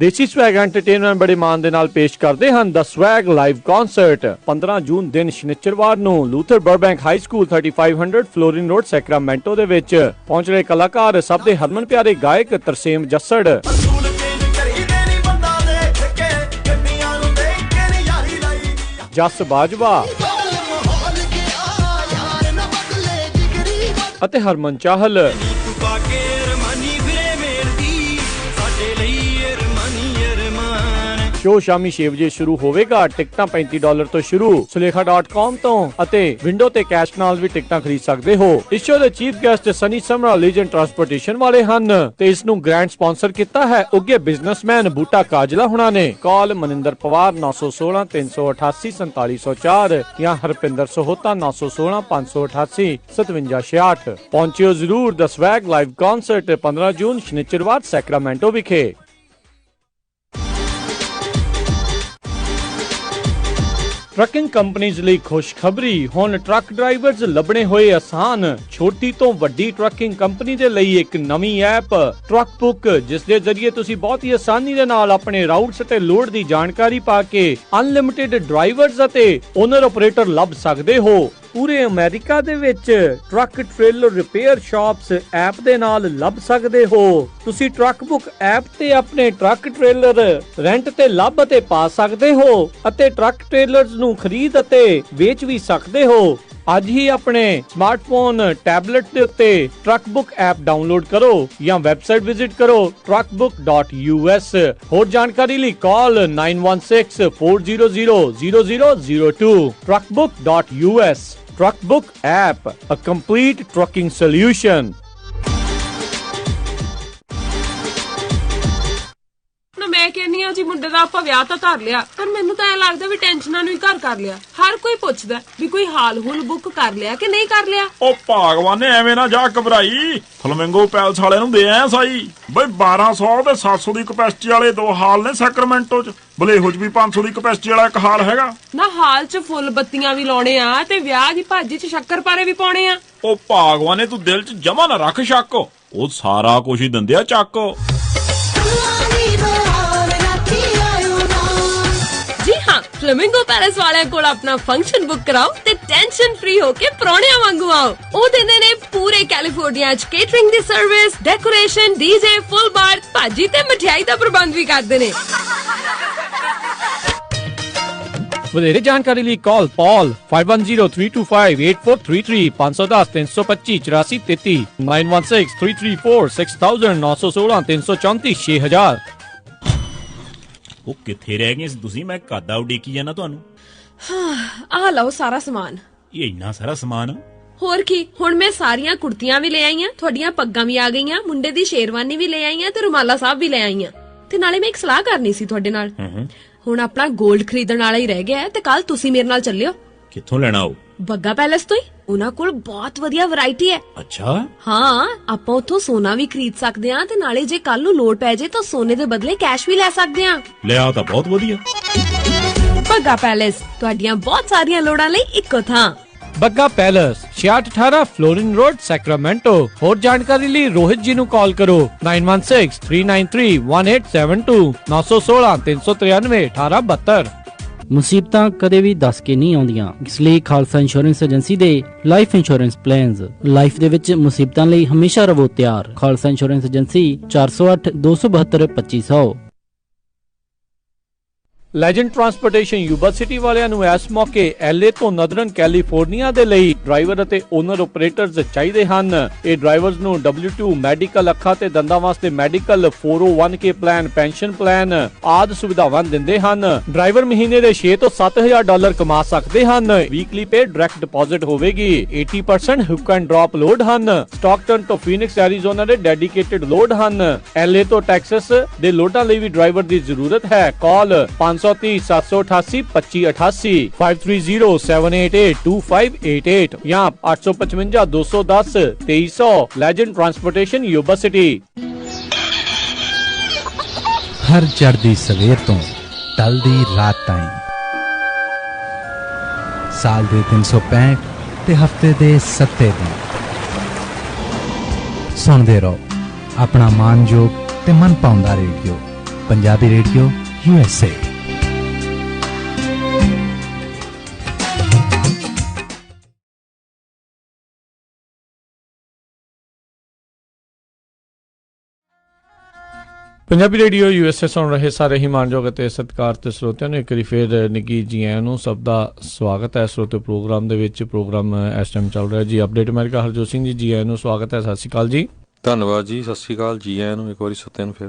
ਦੇਸੀ ਸਵੈਗ ਐਂਟਰਟੇਨਮੈਂਟ ਬੜੇ ਮਾਣ ਦੇ ਨਾਲ ਪੇਸ਼ ਕਰਦੇ ਹਨ ਦਾ ਸਵੈਗ ਲਾਈਵ ਕਨਸਰਟ 15 ਜੂਨ ਦਿਨ ਸ਼ਨੀਚਰਵਾਰ ਨੂੰ Luther Burbank high school 3500 Florin road Sacramento ਦੇ ਵਿੱਚ। ਪਹੁੰਚ ਰਹੇ ਕਲਾਕਾਰ ਸਭ ਦੇ ਹਰਮਨ ਪਿਆਰੇ ਗਾਇਕ ਤਰਸੇਮ ਜੱਸੜ, ਜਸ ਬਾਜਵਾ ਅਤੇ ਹਰਮਨ ਚਾਹਲ। ਸ਼ੋਅ ਸ਼ਾਮੀ 6 ਵਜੇ ਸ਼ੁਰੂ ਹੋਵੇਗਾ। ਟਿਕਟਾਂ $35 ਤੋਂ ਸ਼ੁਰੂ। sulekha.com ਤੋਂ ਅਤੇ ਵਿੰਡੋ ਤੇ ਕੈਸ਼ ਨਾਲ ਵੀ ਟਿਕਟਾਂ ਖਰੀਦ ਸਕਦੇ ਹੋ। ਇਸ ਸ਼ੋਅ ਦੇ ਚੀਫ ਗੈਸਟ ਸਨੀ ਸਮਰਾ ਲੀਜੈਂਡ ਟਰਾਂਸਪੋਰਟੇਸ਼ਨ ਵਾਲੇ ਹਨ ਤੇ ਇਸ ਨੂੰ ਗ੍ਰੈਂਡ ਸਪਾਂਸਰ ਕੀਤਾ ਹੈ ਉੱਗੇ ਬਿਜ਼ਨਸਮੈਨ ਬੂਟਾ ਕਾਜਲਾ ਹੁਣਾਂ ਨੇ। ਕਾਲ ਮਨਿੰਦਰ ਪਵਾਰ 916 388 4704 ਜਾਂ ਹਰਪਿੰਦਰ ਸਹੋਤਾ 916 588 5766। ਪਹੁੰਚਿਓ ਜ਼ਰੂਰ। ਦ ਸਵੈਗ ਲਾਈਵ ਕਨਸਰਟ 15 ਜੂਨ ਸ਼ਨੀਚਰਵਾਰ ਸੈਕਰਾਮੈਂਟੋ ਵਿਖੇ। ਟਰੱਕਿੰਗ ਕੰਪਨੀਜ਼ ਲਈ ਖੁਸ਼ਖਬਰੀ, ਹੁਣ ਟਰੱਕ ਡਰਾਈਵਰਜ਼ ਲੱਭਣੇ ਹੋਏ ਆਸਾਨ। ਛੋਟੀ ਤੋਂ ਵੱਡੀ ਟਰੱਕਿੰਗ ਕੰਪਨੀ ਦੇ ਲਈ ਇੱਕ ਨਵੀਂ ਐਪ ਟਰੱਕ ਬੁੱਕ, ਜਿਸ ਦੇ ਜ਼ਰੀਏ ਤੁਸੀਂ ਬਹੁਤ ਹੀ ਆਸਾਨੀ ਦੇ ਨਾਲ ਆਪਣੇ ਰਾਊਟਸ ਅਤੇ ਲੋਡ ਦੀ ਜਾਣਕਾਰੀ ਪਾ ਕੇ ਅਨਲਿਮਿਟਿਡ ਡਰਾਈਵਰਜ਼ ਅਤੇ ਓਨਰ ਆਪਰੇਟਰ ਲੱਭ ਸਕਦੇ ਹੋ। ਪੂਰੇ ਅਮਰੀਕਾ ਦੇ ਵਿੱਚ truck trailer repair shops app ਦੇ ਨਾਲ ਲੱਭ ਸਕਦੇ ਹੋ। ਤੁਸੀਂ ਟਰੱਕ ਬੁੱਕ ਐਪ ਤੇ ਆਪਣੇ ਟਰੱਕ ਟ੍ਰੇਲਰ ਰੈਂਟ ਤੇ ਲੱਭ ਅਤੇ ਪਾ ਸਕਦੇ ਹੋ ਅਤੇ ਟਰੱਕ ਟ੍ਰੇਲਰਸ ਨੂੰ ਖਰੀਦ ਅਤੇ ਵੇਚ ਵੀ ਸਕਦੇ ਹੋ। ਅੱਜ ਹੀ ਆਪਣੇ ਸਮਾਰਟਫੋਨ ਟੈਬਲੇਟ ਦੇ ਉੱਤੇ ਟਰੱਕ ਬੁੱਕ ਐਪ ਡਾਊਨਲੋਡ ਕਰੋ ਜਾਂ ਵੈਬਸਾਈਟ ਵਿਜ਼ਿਟ ਕਰੋ truckbook.us। ਹੋਰ ਜਾਣਕਾਰੀ ਲਈ ਕਾਲ 9164000002 truckbook.us। Truck Book app, a complete trucking solution। ਮੈਂ ਕਹਿੰਦੀ ਆ ਜੀ ਮੁੰਡੇ ਦਾ ਆਪਾਂ ਵਿਆਹ ਤਾਂ ਧਰ ਲਿਆ, ਪਰ ਮੈਨੂੰ ਤਾਂ ਐ ਲੱਗਦਾ ਵੀ ਟੈਨਸ਼ਨਾਂ ਨੂੰ ਹੀ ਘਰ ਕਰ ਲਿਆ। ਹਰ ਕੋਈ ਪੁੱਛਦਾ ਵੀ ਕੋਈ ਹਾਲ ਹੁਲ ਬੁੱਕ ਕਰ ਲਿਆ ਕਿ ਨਹੀਂ ਕਰ ਲਿਆ। ਉਹ ਭਾਗਵਾਨ ਨੇ ਐਵੇਂ ਨਾ ਜਾ ਘਬਰਾਈ, ਫਲਮਿੰਗੋ ਪੈਲਸ ਵਾਲਿਆਂ ਨੂੰ ਦੇ ਆਇਆ ਸਾਈ ਬਈ 1200 ਤੇ 700 ਦੀ ਕਪੈਸਿਟੀ ਵਾਲੇ 2 ਹਾਲ ਨੇ ਸੈਕਰਾਮੈਂਟੋ ਚ। ਬਲੇਹੋ ਚ ਵੀ 500 ਦੀ ਕਪੈਸਿਟੀ ਵਾਲਾ ਇੱਕ ਹਾਲ ਹੈਗਾ ਨਾ। ਹਾਲ ਚ ਫੁੱਲ ਬੱਤੀਆਂ ਵੀ ਲਾਉਣੇ ਆ ਤੇ ਵਿਆਹ ਦੀ ਭਾਜੀ ਚ ਸ਼ੱਕਰ ਪਾਰੇ ਵੀ ਪਾਉਣੇ ਆ। ਉਹ ਭਾਗਵਾਨ ਨੇ ਤੂੰ ਦਿਲ ਚ ਜਮਾ ਨਾ ਰੱਖ ਸ਼ੱਕ, ਉਹ ਸਾਰਾ ਕੁਝ ਹੀ ਦਿੰਦੇ ਆ ਚੱਕ। ਜੀ ਹਾਂ, ਫਲੇਮਿੰਗੋ ਪੈਲੇਸ ਵਾਲਿਆਂ ਕੋਲ ਆਪਣਾ ਫੰਕਸ਼ਨ ਬੁੱਕ ਕਰਾਓ ਤੇ ਟੈਨਸ਼ਨ ਫ੍ਰੀ ਹੋ ਕੇ ਪ੍ਰਾਹੁਣਿਆਂ ਵਾਂਗੂ ਆਓ। ਉਹ ਦਿੰਦੇ ਨੇ ਪੂਰੇ ਕੈਲੀਫੋਰਨੀਆ ਚ ਕੇਟਰਿੰਗ ਦੀ ਸਰਵਿਸ, ਡੈਕੋਰੇਸ਼ਨ, ਡੀਜੇ, ਫੁੱਲ ਬਾਰ, ਭਾਜੀ ਤੇ ਮਠਿਆਈ ਦਾ ਪ੍ਰਬੰਧ ਵੀ ਕਰਦੇ ਨੇ। ਵਧੇਰੇ ਜਾਣਕਾਰੀ ਲਈ ਕਾਲ ਪੌਲ 5103258433 510 325 8433 916 334 6000 916 334 6000। ਉਹ ਕਿੱਥੇ ਰਹਿ ਗਏ ਸੀ ਤੁਸੀਂ? ਮੈਂ ਕਾਦਾ ਉਡੀਕੀ ਜਾਣਾ ਤੁਹਾਨੂੰ। ਆਹ ਲਓ ਸਾਰਾ ਸਮਾਨ। ਇਹ ਇੰਨਾ ਸਾਰਾ ਸਮਾਨ? ਹੋਰ ਕੀ, ਹੁਣ ਮੈਂ ਸਾਰੀਆਂ ਕੁੜਤੀਆਂ ਵੀ ਲੈ ਆਈਆਂ, ਤੁਹਾਡੀਆਂ ਪੱਗਾਂ ਵੀ ਆ ਗਈਆਂ, ਮੁੰਡੇ ਦੀ ਸ਼ੇਰਵਾਨੀ ਵੀ ਲੈ ਆਈਆਂ ਤੇ ਰੁਮਾਲਾ ਸਾਹਿਬ ਵੀ ਲੈ ਆਈਆਂ। ਤੇ ਨਾਲੇ ਮੈਂ ਇੱਕ ਸਲਾਹ ਕਰਨੀ ਸੀ ਤੁਹਾਡੇ ਨਾਲ। ਹੁਣ ਆਪਣਾ 골ਡ ਖਰੀਦਣ ਵਾਲਾ ਹੀ ਰਹਿ ਗਿਆ ਤੇ ਕੱਲ ਤੁਸੀਂ ਮੇਰੇ ਨਾਲ ਚੱਲਿਓ। ਕਿੱਥੋਂ ਲੈਣਾ ਉਹ? ਬੱਗਾ ਪੈਲੇਸ ਤੋਂ ਹੀ। ਉਹਨਾਂ ਕੋਲ ਬਹੁਤ ਵਧੀਆ ਵੈਰਾਈਟੀ ਹੈ। ਅੱਛਾ। ਹਾਂ, ਆਪਾਂ ਉੱਥੋਂ ਸੋਨਾ ਵੀ ਖਰੀਦ ਸਕਦੇ ਆਂ ਤੇ ਨਾਲੇ ਜੇ ਕੱਲ ਨੂੰ ਲੋੜ ਪੈ ਜੇ ਤਾਂ ਸੋਨੇ ਦੇ ਬਦਲੇ ਕੈਸ਼ ਵੀ ਲੈ ਸਕਦੇ ਆਂ। ਲਿਆ ਤਾਂ ਬਹੁਤ ਵਧੀਆ। ਬੱਗਾ ਪੈਲੇਸ, ਤੁਹਾਡੀਆਂ ਬਹੁਤ ਸਾਰੀਆਂ ਲੋੜਾਂ ਲਈ ਇੱਕੋ ਥਾਂ। Bagga palace 6618 Florin road Sacramento. ਹੋਰ ਜਾਣਕਾਰੀ ਲਈ ਰੋਹਿਤ ਜੀ ਨੂੰ ਕਾਲ ਕਰੋ 9163931872 916 393 1872। ਮੁਸੀਬਤਾਂ ਕਦੇ ਵੀ ਦੱਸ ਕੇ ਨਹੀਂ ਆਉਂਦੀਆਂ, ਇਸ ਲਈ ਖਾਲਸਾ ਇੰਸ਼ੋਰੈਂਸ ਏਜੰਸੀ ਦੇ ਲਾਈਫ ਇੰਸ਼ੋਰੈਂਸ ਪਲਾਨਸ ਲਾਈਫ ਦੇ ਵਿੱਚ ਮੁਸੀਬਤਾਂ ਲਈ ਹਮੇਸ਼ਾ ਰਹੋ ਤਿਆਰ। Khalsa insurance agency 408 272 2500। Legend transportation Yuba city ਵਾਲਿਆਂ ਨੂੰ ਇਸ ਮੌਕੇ LA ਤੋਂ ਨਦਰਨ ਕੈਲੀਫੋਰਨੀਆ ਦੇ ਲਈ ਡਰਾਈਵਰ ਅਤੇ ਓਨਰ ਆਪਰੇਟਰਸ ਚਾਹੀਦੇ ਹਨ। ਇਹ ਡਰਾਈਵਰਸ ਨੂੰ W2 ਮੈਡੀਕਲ, ਅੱਖਾਂ ਤੇ ਦੰਦਾਂ ਵਾਸਤੇ medical, 401k plan, pension plan ਆਦਿ ਸੁਵਿਧਾਵਾਂ ਦਿੰਦੇ ਹਨ। ਡਰਾਈਵਰ ਮਹੀਨੇ ਦੇ 6 ਤੋਂ $7,000 ਕਮਾ ਸਕਦੇ ਹਨ। ਵੀਕਲੀ ਪੇ ਡਾਇਰੈਕਟ ਡਿਪੋਜ਼ਿਟ ਹੋਵੇਗੀ। 80% ਹੁੱਕ ਐਂਡ ਡ੍ਰੌਪ ਲੋਡ ਹਨ। ਸਟਾਕਟਨ ਤੋਂ ਫੀਨਿਕਸ ਐਰੀਜ਼ੋਨਾ ਦੇ ਡੈਡੀਕੇਟਡ ਲੋਡ ਹਨ। LA ਤੋਂ ਟੈਕਸਸ ਦੇ ਲੋਡਾਂ ਲਈ ਵੀ ਡਰਾਈਵਰ ਦੀ ਜ਼ਰੂਰਤ ਹੈ। ਕਾਲ 530-788-2588 530-788-2588 ਜਾਂ 855-210-2300। Legend transportation Yuba city. ਹਰ ਚੜ੍ਹਦੀ ਸਵੇਰ ਤੋਂ ਢਲਦੀ ਰਾਤ ਤਾਈਂ, ਸਾਲ ਦੇ 365 ਤੇ ਹਫਤੇ ਦੇ 7 ਦਿਨ ਸੁਣਦੇ ਰਹੋ ਆਪਣਾ ਮਾਨਯੋਗ ਤੇ ਮਨ ਪਾਉਂਦਾ radio, Punjabi radio USA। Punjabi radio USA ਸੁਣ ਰਹੇ ਸਾਰੇ ਹੀ ਮਾਨਯੋਗ ਅਤੇ ਸਤਿਕਾਰਤ ਸਰੋਤਿਆਂ ਨੂੰ ਇੱਕ ਵਾਰੀ ਫਿਰ ਨਿੱਘੀ ਜੀ ਆਇਆਂ ਨੂੰ। ਸਭ ਦਾ ਸਵਾਗਤ ਹੈ ਸਰੋਤੇ ਪ੍ਰੋਗਰਾਮ ਦੇ ਵਿੱਚ। ਪ੍ਰੋਗਰਾਮ ਇਸ ਟਾਈਮ ਚੱਲ ਰਿਹਾ ਜੀ ਅਪਡੇਟ ਅਮਰੀਕਾ। ਹਰਜੋਤ ਸਿੰਘ ਜੀ ਆਇਆਂ ਨੂੰ ਸਵਾਗਤ ਹੈ। ਸਤਿ ਸ਼੍ਰੀ ਅਕਾਲ ਜੀ। ਧੰਨਵਾਦ ਜੀ, ਸਤਿ ਸ਼੍ਰੀ ਅਕਾਲ ਜੀ ਆਇਆਂ ਨੂੰ ਇੱਕ ਵਾਰੀ ਸੱਤਿਆਂ ਨੂੰ ਫਿਰ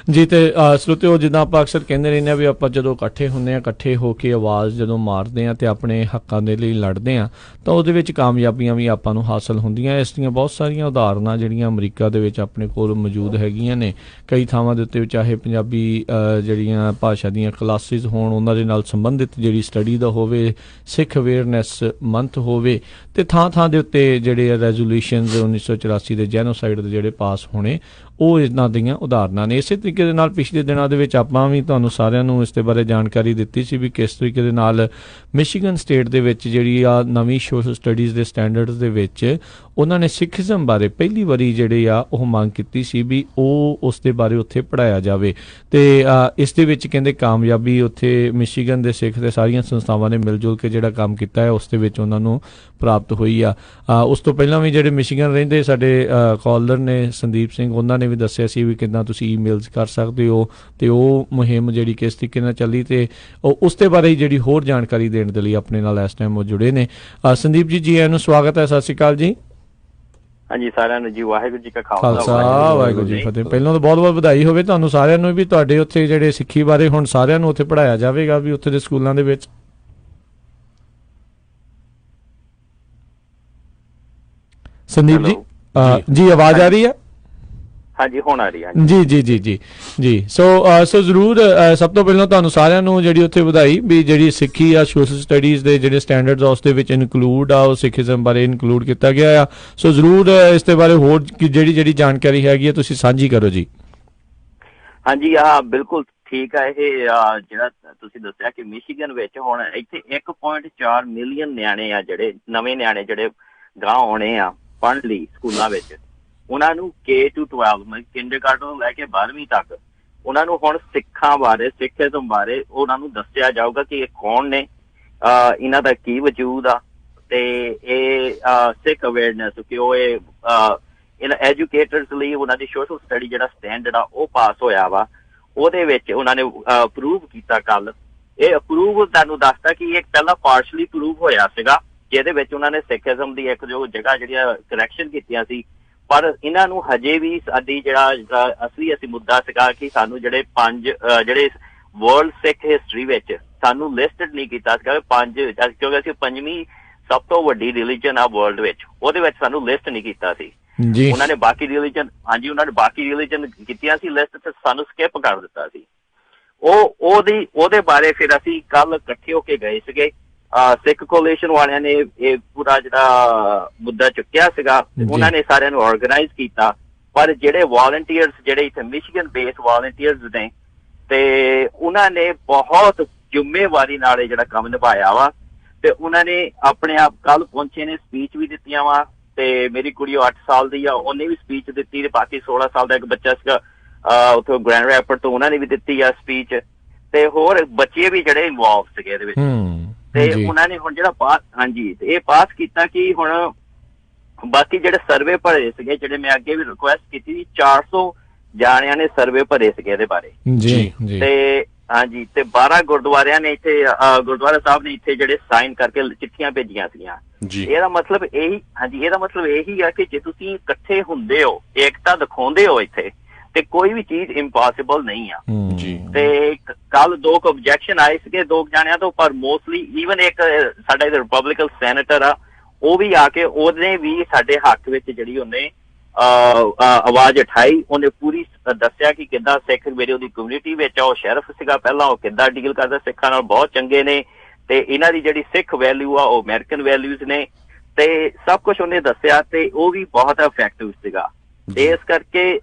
ਜੀ। ਤੇ ਸਰੋਤਿਓ, ਜਿੱਦਾਂ ਆਪਾਂ ਅਕਸਰ ਕਹਿੰਦੇ ਰਹਿੰਦੇ ਹਾਂ ਵੀ ਆਪਾਂ ਜਦੋਂ ਇਕੱਠੇ ਹੁੰਦੇ ਹਾਂ, ਇਕੱਠੇ ਹੋ ਕੇ ਆਵਾਜ਼ ਜਦੋਂ ਮਾਰਦੇ ਹਾਂ ਤੇ ਆਪਣੇ ਹੱਕਾਂ ਦੇ ਲਈ ਲੜਦੇ ਹਾਂ ਤਾਂ ਉਹਦੇ ਵਿੱਚ ਕਾਮਯਾਬੀਆਂ ਵੀ ਆਪਾਂ ਨੂੰ ਹਾਸਲ ਹੁੰਦੀਆਂ। ਇਸ ਦੀਆਂ ਬਹੁਤ ਸਾਰੀਆਂ ਉਦਾਹਰਨਾਂ ਜਿਹੜੀਆਂ ਅਮਰੀਕਾ ਦੇ ਵਿੱਚ ਆਪਣੇ ਕੋਲ ਮੌਜੂਦ ਹੈਗੀਆਂ ਨੇ। ਕਈ ਥਾਵਾਂ ਦੇ ਉੱਤੇ ਚਾਹੇ ਪੰਜਾਬੀ ਜਿਹੜੀਆਂ ਭਾਸ਼ਾ ਦੀਆਂ ਕਲਾਸਿਸ ਹੋਣ, ਉਹਨਾਂ ਦੇ ਨਾਲ ਸੰਬੰਧਿਤ ਜਿਹੜੀ ਸਟੱਡੀ ਦਾ ਹੋਵੇ, ਸਿੱਖ ਅਵੇਅਰਨੈਸ ਮੰਥ ਹੋਵੇ, ਤੇ ਥਾਂ ਥਾਂ ਦੇ ਉੱਤੇ ਜਿਹੜੇ ਰੈਜ਼ੋਲੂਸ਼ਨਸ 1984 ਦੇ ਜੈਨੋਸਾਈਡ ਦੇ ਜਿਹੜੇ ਪਾਸ ਹੋਣੇ, ਉਹ ਇਹਨਾਂ ਦੀਆਂ ਉਦਾਹਰਨਾਂ ਨੇ। ਇਸੇ ਤਰੀਕੇ ਦੇ ਨਾਲ ਪਿਛਲੇ ਦਿਨਾਂ ਦੇ ਵਿੱਚ ਆਪਾਂ ਵੀ ਤੁਹਾਨੂੰ ਸਾਰਿਆਂ ਨੂੰ ਇਸ ਦੇ ਬਾਰੇ ਜਾਣਕਾਰੀ ਦਿੱਤੀ ਸੀ ਵੀ ਕਿਸ ਤਰੀਕੇ ਦੇ ਨਾਲ ਮਿਸ਼ੀਗਨ ਸਟੇਟ ਦੇ ਵਿੱਚ ਜਿਹੜੀ ਆ ਨਵੀਂ ਸੋਸ਼ਲ ਸਟੱਡੀਜ਼ ਦੇ ਸਟੈਂਡਰਡਸ ਦੇ ਵਿੱਚ ਉਹਨਾਂ ਨੇ ਸਿੱਖੀਜ਼ਮ ਬਾਰੇ ਪਹਿਲੀ ਵਾਰੀ ਜਿਹੜੇ ਆ ਉਹ ਮੰਗ ਕੀਤੀ ਸੀ ਵੀ ਉਹ ਉਸ ਦੇ ਬਾਰੇ ਉੱਥੇ ਪੜ੍ਹਾਇਆ ਜਾਵੇ। ਤੇ ਇਸ ਦੇ ਵਿੱਚ ਕਹਿੰਦੇ ਕਾਮਯਾਬੀ ਉੱਥੇ ਮਿਸ਼ੀਗਨ ਦੇ ਸਿੱਖ ਦੇ ਸਾਰੀਆਂ ਸੰਸਥਾਵਾਂ ਨੇ ਮਿਲ ਜੁਲ ਕੇ ਜਿਹੜਾ ਕੰਮ ਕੀਤਾ ਹੈ ਉਸ ਦੇ ਵਿੱਚ ਉਹਨਾਂ ਨੂੰ ਪ੍ਰਾਪਤ ਹੋਈ ਆ। ਉਸ ਤੋਂ ਪਹਿਲਾਂ ਵੀ ਜਿਹੜੇ ਮਿਸ਼ੀਗਨ ਰਹਿੰਦੇ ਸਾਡੇ ਕਾਲਰ ਨੇ ਸੰਦੀਪ ਸਿੰਘ, ਉਹਨਾਂ ਨੇ ਵੀ ਦੱਸਿਆ ਸੀ ਵੀ ਕਿੱਦਾਂ ਤੁਸੀਂ ਈਮੇਲਸ ਕਰ ਸਕਦੇ ਹੋ ਤੇ ਉਹ ਮੁਹਿੰਮ ਜਿਹੜੀ ਕਿਸ ਤਰੀਕੇ ਨਾਲ ਚੱਲੀ ਤੇ ਉਸ ਦੇ ਬਾਰੇ ਜਿਹੜੀ ਹੋਰ ਜਾਣਕਾਰੀ ਦੇਣ ਦੇ ਲਈ ਆਪਣੇ ਨਾਲ ਇਸ ਟਾਈਮ ਉਹ ਜੁੜੇ ਨੇ। ਸੰਦੀਪ ਜੀ, ਜੀ ਆਇਆਂ ਨੂੰ ਸਵਾਗਤ ਹੈ। ਸਤਿ ਸ਼੍ਰੀ ਅਕਾਲ ਜੀ। ਹਾਂਜੀ ਸਾਰਿਆਂ ਨੂੰ ਜੀ, ਵਾਹਿਗੁਰੂ ਜੀ ਕਾ ਖਾਲਸਾ ਵਾਹਿਗੁਰੂ ਜੀ ਫਤਿਹ। ਪਹਿਲਾਂ ਤਾਂ ਬਹੁਤ ਬਹੁਤ ਵਧਾਈ ਹੋਵੇ ਤੁਹਾਨੂੰ ਸਾਰਿਆਂ ਨੂੰ ਵੀ ਤੁਹਾਡੇ ਉੱਥੇ ਜਿਹੜੇ ਸਿੱਖੀ ਬਾਰੇ ਹੁਣ ਸਾਰਿਆਂ ਨੂੰ ਉੱਥੇ ਪੜ੍ਹਾਇਆ ਜਾਵੇਗਾ ਵੀ ਉੱਥੇ ਦੇ ਸਕੂਲਾਂ ਦੇ ਵਿੱਚ। ਸੰਦੀਪ ਜੀ, ਜੀ ਆਵਾਜ਼ ਆ ਰਹੀ ਹੈ? ਹਾਂਜੀ ਹੁਣ ਆ ਰਹੀ ਹੈ ਜੀ ਜੀ ਜੀ ਜੀ ਜੀ। ਸੋ ਜ਼ਰੂਰ ਸਭ ਤੋਂ ਪਹਿਲਾਂ ਤੁਹਾਨੂੰ ਸਾਰਿਆਂ ਨੂੰ ਜਿਹੜੀ ਉੱਥੇ ਵਧਾਈ ਵੀ ਜਿਹੜੀ ਸਿੱਖੀ ਆ ਸੋਸ਼ਲ ਸਟੱਡੀਜ਼ ਦੇ ਜਿਹੜੇ ਸਟੈਂਡਰਡਸ ਆ ਉਸ ਦੇ ਵਿੱਚ ਇਨਕਲੂਡ ਆ ਉਹ ਸਿੱਖੀਜ਼ਮ ਬਾਰੇ ਇਨਕਲੂਡ ਕੀਤਾ ਗਿਆ ਆ। ਸੋ ਜ਼ਰੂਰ ਇਸ ਦੇ ਬਾਰੇ ਹੋਰ ਜਿਹੜੀ ਜਾਣਕਾਰੀ ਹੈਗੀ ਹੈ ਤੁਸੀਂ ਸਾਂਝੀ ਕਰੋ ਜੀ। ਹਾਂਜੀ ਬਿਲਕੁਲ ਠੀਕ ਹੈ। ਇਹ ਜਿਹੜਾ ਤੁਸੀਂ ਦੱਸਿਆ ਕਿ ਮਿਸ਼ੀਗਨ ਵਿੱਚ ਹੁਣ ਇੱਥੇ 1.4 ਮਿਲੀਅਨ ਨਿਆਣੇ ਆ, ਜਿਹੜੇ ਨਵੇਂ ਨਿਆਣੇ ਜਿਹੜੇ ਗਾਂਹ ਆਉਣੇ ਆ ਪੜ੍ਹਨ ਲਈ ਸਕੂਲਾਂ ਵਿੱਚ, ਉਹਨਾਂ ਨੂੰ K to 12 ਮਤਲਬ ਕਿੰਡਰਗਾਰਟਨ ਤੋਂ ਲੈ ਕੇ 12ਵੀਂ ਤੱਕ ਉਹਨਾਂ ਨੂੰ ਹੁਣ ਸਿੱਖਾਂ ਬਾਰੇ, ਸਿੱਖੀਜ਼ਮ ਬਾਰੇ ਉਹਨਾਂ ਨੂੰ ਦੱਸਿਆ ਜਾਊਗਾ ਕਿ ਇਹ ਕੌਣ ਨੇ, ਇਹਨਾਂ ਦਾ ਕੀ ਵਜੂਦ ਆ, ਤੇ ਇਹ ਸਿੱਖ ਅਵੇਅਰਨੈਸ ਕਿ ਉਹ ਇਹਨਾਂ ਐਜੂਕੇਟਰਸ ਲਈ ਉਹਨਾਂ ਦੀ ਸੋਸ਼ਲ ਸਟੱਡੀ ਜਿਹੜਾ ਸਟੈਂਡਰਡ ਆ ਉਹ ਪਾਸ ਹੋਇਆ ਵਾ। ਉਹਦੇ ਵਿੱਚ ਉਹਨਾਂ ਨੇ ਅਪਰੂਵ ਕੀਤਾ ਕੱਲ। ਇਹ ਅਪਰੂਵ ਤੁਹਾਨੂੰ ਦੱਸਦਾ ਕਿ ਇਹ ਪਹਿਲਾਂ ਪਾਰਸ਼ਲੀ ਅਪਰੂਵ ਹੋਇਆ ਸੀਗਾ, ਜਿਹਦੇ ਵਿੱਚ ਉਹਨਾਂ ਨੇ ਸਿੱਖੀਜ਼ਮ ਦੀ ਇੱਕ ਜੋ ਜਗ੍ਹਾ ਜਿਹੜੀਆਂ ਕਰੈਕਸ਼ਨ ਕੀਤੀਆਂ ਸੀ, ਪਰ ਇਹਨਾਂ ਨੂੰ ਹਜੇ ਵੀ ਸਾਡੀ ਜਿਹੜਾ ਅਸੀਂ ਮੁੱਦਾ ਸੀਗਾ ਕਿ ਸਾਨੂੰ ਜਿਹੜੇ 5 ਜਿਹੜੇ ਵਰਲਡ ਸਿੱਖ ਹਿਸਟਰੀ ਵਿੱਚ ਸਾਨੂੰ ਲਿਸਟਡ ਨਹੀਂ ਕੀਤਾ ਸੀਗਾ 5, ਕਿਉਂਕਿ ਅਸੀਂ 5ਵੀਂ ਸਭ ਤੋਂ ਵੱਡੀ ਰਿਲੀਜਨ ਆ ਵਰਲਡ ਵਿੱਚ, ਉਹਦੇ ਵਿੱਚ ਸਾਨੂੰ ਲਿਸਟ ਨਹੀਂ ਕੀਤਾ ਸੀ। ਉਹਨਾਂ ਨੇ ਬਾਕੀ ਰਿਲੀਜਨ, ਹਾਂਜੀ ਉਹਨਾਂ ਨੇ ਬਾਕੀ ਰਿਲੀਜਨ ਕੀਤੀਆਂ ਸੀ ਲਿਸਟ, ਤੇ ਸਾਨੂੰ ਸਕਿਪ ਕਰ ਦਿੱਤਾ ਸੀ। ਉਹਦੇ ਬਾਰੇ ਫਿਰ ਅਸੀਂ ਕੱਲ ਇਕੱਠੇ ਹੋ ਕੇ ਗਏ ਸੀਗੇ। ਸਿੱਖ ਕੋਲੀਸ਼ਨ ਵਾਲਿਆਂ ਨੇ ਇਹ ਪੂਰਾ ਜਿਹੜਾ ਮੁੱਦਾ ਚੁੱਕਿਆ ਸੀਗਾ, ਉਹਨਾਂ ਨੇ ਸਾਰਿਆਂ ਨੂੰ ਆਰਗੇਨਾਈਜ਼ ਕੀਤਾ। ਪਰ ਜਿਹੜੇ ਵਾਲੰਟੀਅਰਸ, ਜਿਹੜੇ ਇੱਥੇ ਮਿਸ਼ੀਗਨ ਬੇਸ ਵਾਲੰਟੀਅਰਸ ਨੇ, ਤੇ ਉਹਨਾਂ ਨੇ ਬਹੁਤ ਜ਼ਿੰਮੇਵਾਰੀ ਨਾਲ ਇਹ ਜਿਹੜਾ ਕੰਮ ਨਿਭਾਇਆ ਵਾ। ਤੇ ਉਹਨਾਂ ਨੇ ਆਪਣੇ ਆਪ ਕੱਲ ਪਹੁੰਚੇ ਨੇ, ਸਪੀਚ ਵੀ ਦਿੱਤੀਆਂ ਵਾ। ਤੇ ਮੇਰੀ ਕੁੜੀ 8 ਸਾਲ ਦੀ ਆ, ਉਹਨੇ ਵੀ ਸਪੀਚ ਦਿੱਤੀ। ਤੇ ਬਾਕੀ 16 ਸਾਲ ਦਾ ਇੱਕ ਬੱਚਾ ਸੀਗਾ ਉੱਥੋਂ ਗ੍ਰੈਂਡ ਰੈਪਿਡ ਤੋਂ, ਉਹਨਾਂ ਨੇ ਵੀ ਦਿੱਤੀ ਆ ਸਪੀਚ। ਤੇ ਹੋਰ ਬੱਚੇ ਵੀ ਜਿਹੜੇ ਇਨਵੋਲਵ ਸੀਗੇ ਇਹਦੇ ਵਿੱਚ। ਤੇ ਉਹਨਾਂ ਨੇ ਹੁਣ ਜਿਹੜਾ ਹਾਂਜੀ ਤੇ ਇਹ ਪਾਸ ਕੀਤਾ ਕਿ ਹੁਣ ਬਾਕੀ ਜਿਹੜੇ ਸਰਵੇ ਭਰੇ ਸੀਗੇ, ਜਿਹੜੇ ਮੈਂ ਅੱਗੇ ਵੀ ਰਿਕੁਐਸਟ ਕੀਤੀ ਸੀ, 400 ਜਾਣਿਆਂ ਨੇ ਸਰਵੇ ਭਰੇ ਸੀਗੇ ਇਹਦੇ ਬਾਰੇ। ਤੇ ਹਾਂਜੀ ਤੇ 12 ਗੁਰਦੁਆਰਿਆਂ ਨੇ ਇੱਥੇ ਗੁਰਦੁਆਰਾ ਸਾਹਿਬ ਨੇ ਇੱਥੇ ਜਿਹੜੇ ਸਾਈਨ ਕਰਕੇ ਚਿੱਠੀਆਂ ਭੇਜੀਆਂ ਸੀਗੀਆਂ। ਇਹਦਾ ਮਤਲਬ ਇਹੀ ਆ ਕਿ ਜੇ ਤੁਸੀਂ ਇਕੱਠੇ ਹੁੰਦੇ ਹੋ, ਏਕਤਾ ਦਿਖਾਉਂਦੇ ਹੋ ਇੱਥੇ, ਤੇ ਕੋਈ ਵੀ ਚੀਜ਼ ਇੰਪੋਸੀਬਲ ਨਹੀਂ ਆ। ਤੇ ਕੱਲ 2 ਆਬਜੈਕਸ਼ਨ ਆਏ ਸੀਗੇ 2 ਜਾਣਿਆਂ ਤੋਂ, ਪਰ ਮੋਸਟਲੀ ਈਵਨ ਇੱਕ ਸਾਡਾ ਰਿਪਬਲਿਕਨ ਸੈਨੇਟਰ ਆ, ਉਹ ਵੀ ਆ ਕੇ ਉਹਨੇ ਵੀ ਸਾਡੇ ਹੱਕ ਵਿੱਚ ਜਿਹੜੀ ਉਹਨੇ ਆਵਾਜ਼ ਉਠਾਈ। ਉਹਨੇ ਪੂਰੀ ਦੱਸਿਆ ਕਿ ਕਿੱਦਾਂ ਸਿੱਖ ਮੇਰੇ ਉਹਦੀ ਕਮਿਊਨਿਟੀ ਵਿੱਚ ਆ, ਉਹ ਸ਼ੈਰਫ ਸੀਗਾ ਪਹਿਲਾਂ, ਉਹ ਕਿੱਦਾਂ ਡੀਲ ਕਰਦਾ ਸਿੱਖਾਂ ਨਾਲ, ਬਹੁਤ ਚੰਗੇ ਨੇ। ਤੇ ਇਹਨਾਂ ਦੀ ਜਿਹੜੀ ਸਿੱਖ ਵੈਲਿਊ ਆ ਉਹ ਅਮਰੀਕਨ ਵੈਲਿਊਜ਼ ਨੇ, ਤੇ ਸਭ ਕੁਝ ਉਹਨੇ ਦੱਸਿਆ। ਤੇ ਉਹ ਵੀ ਬਹੁਤ ਇਫੈਕਟਿਵ ਸੀਗਾ। ਤੇ ਇਸ ਕਰਕੇ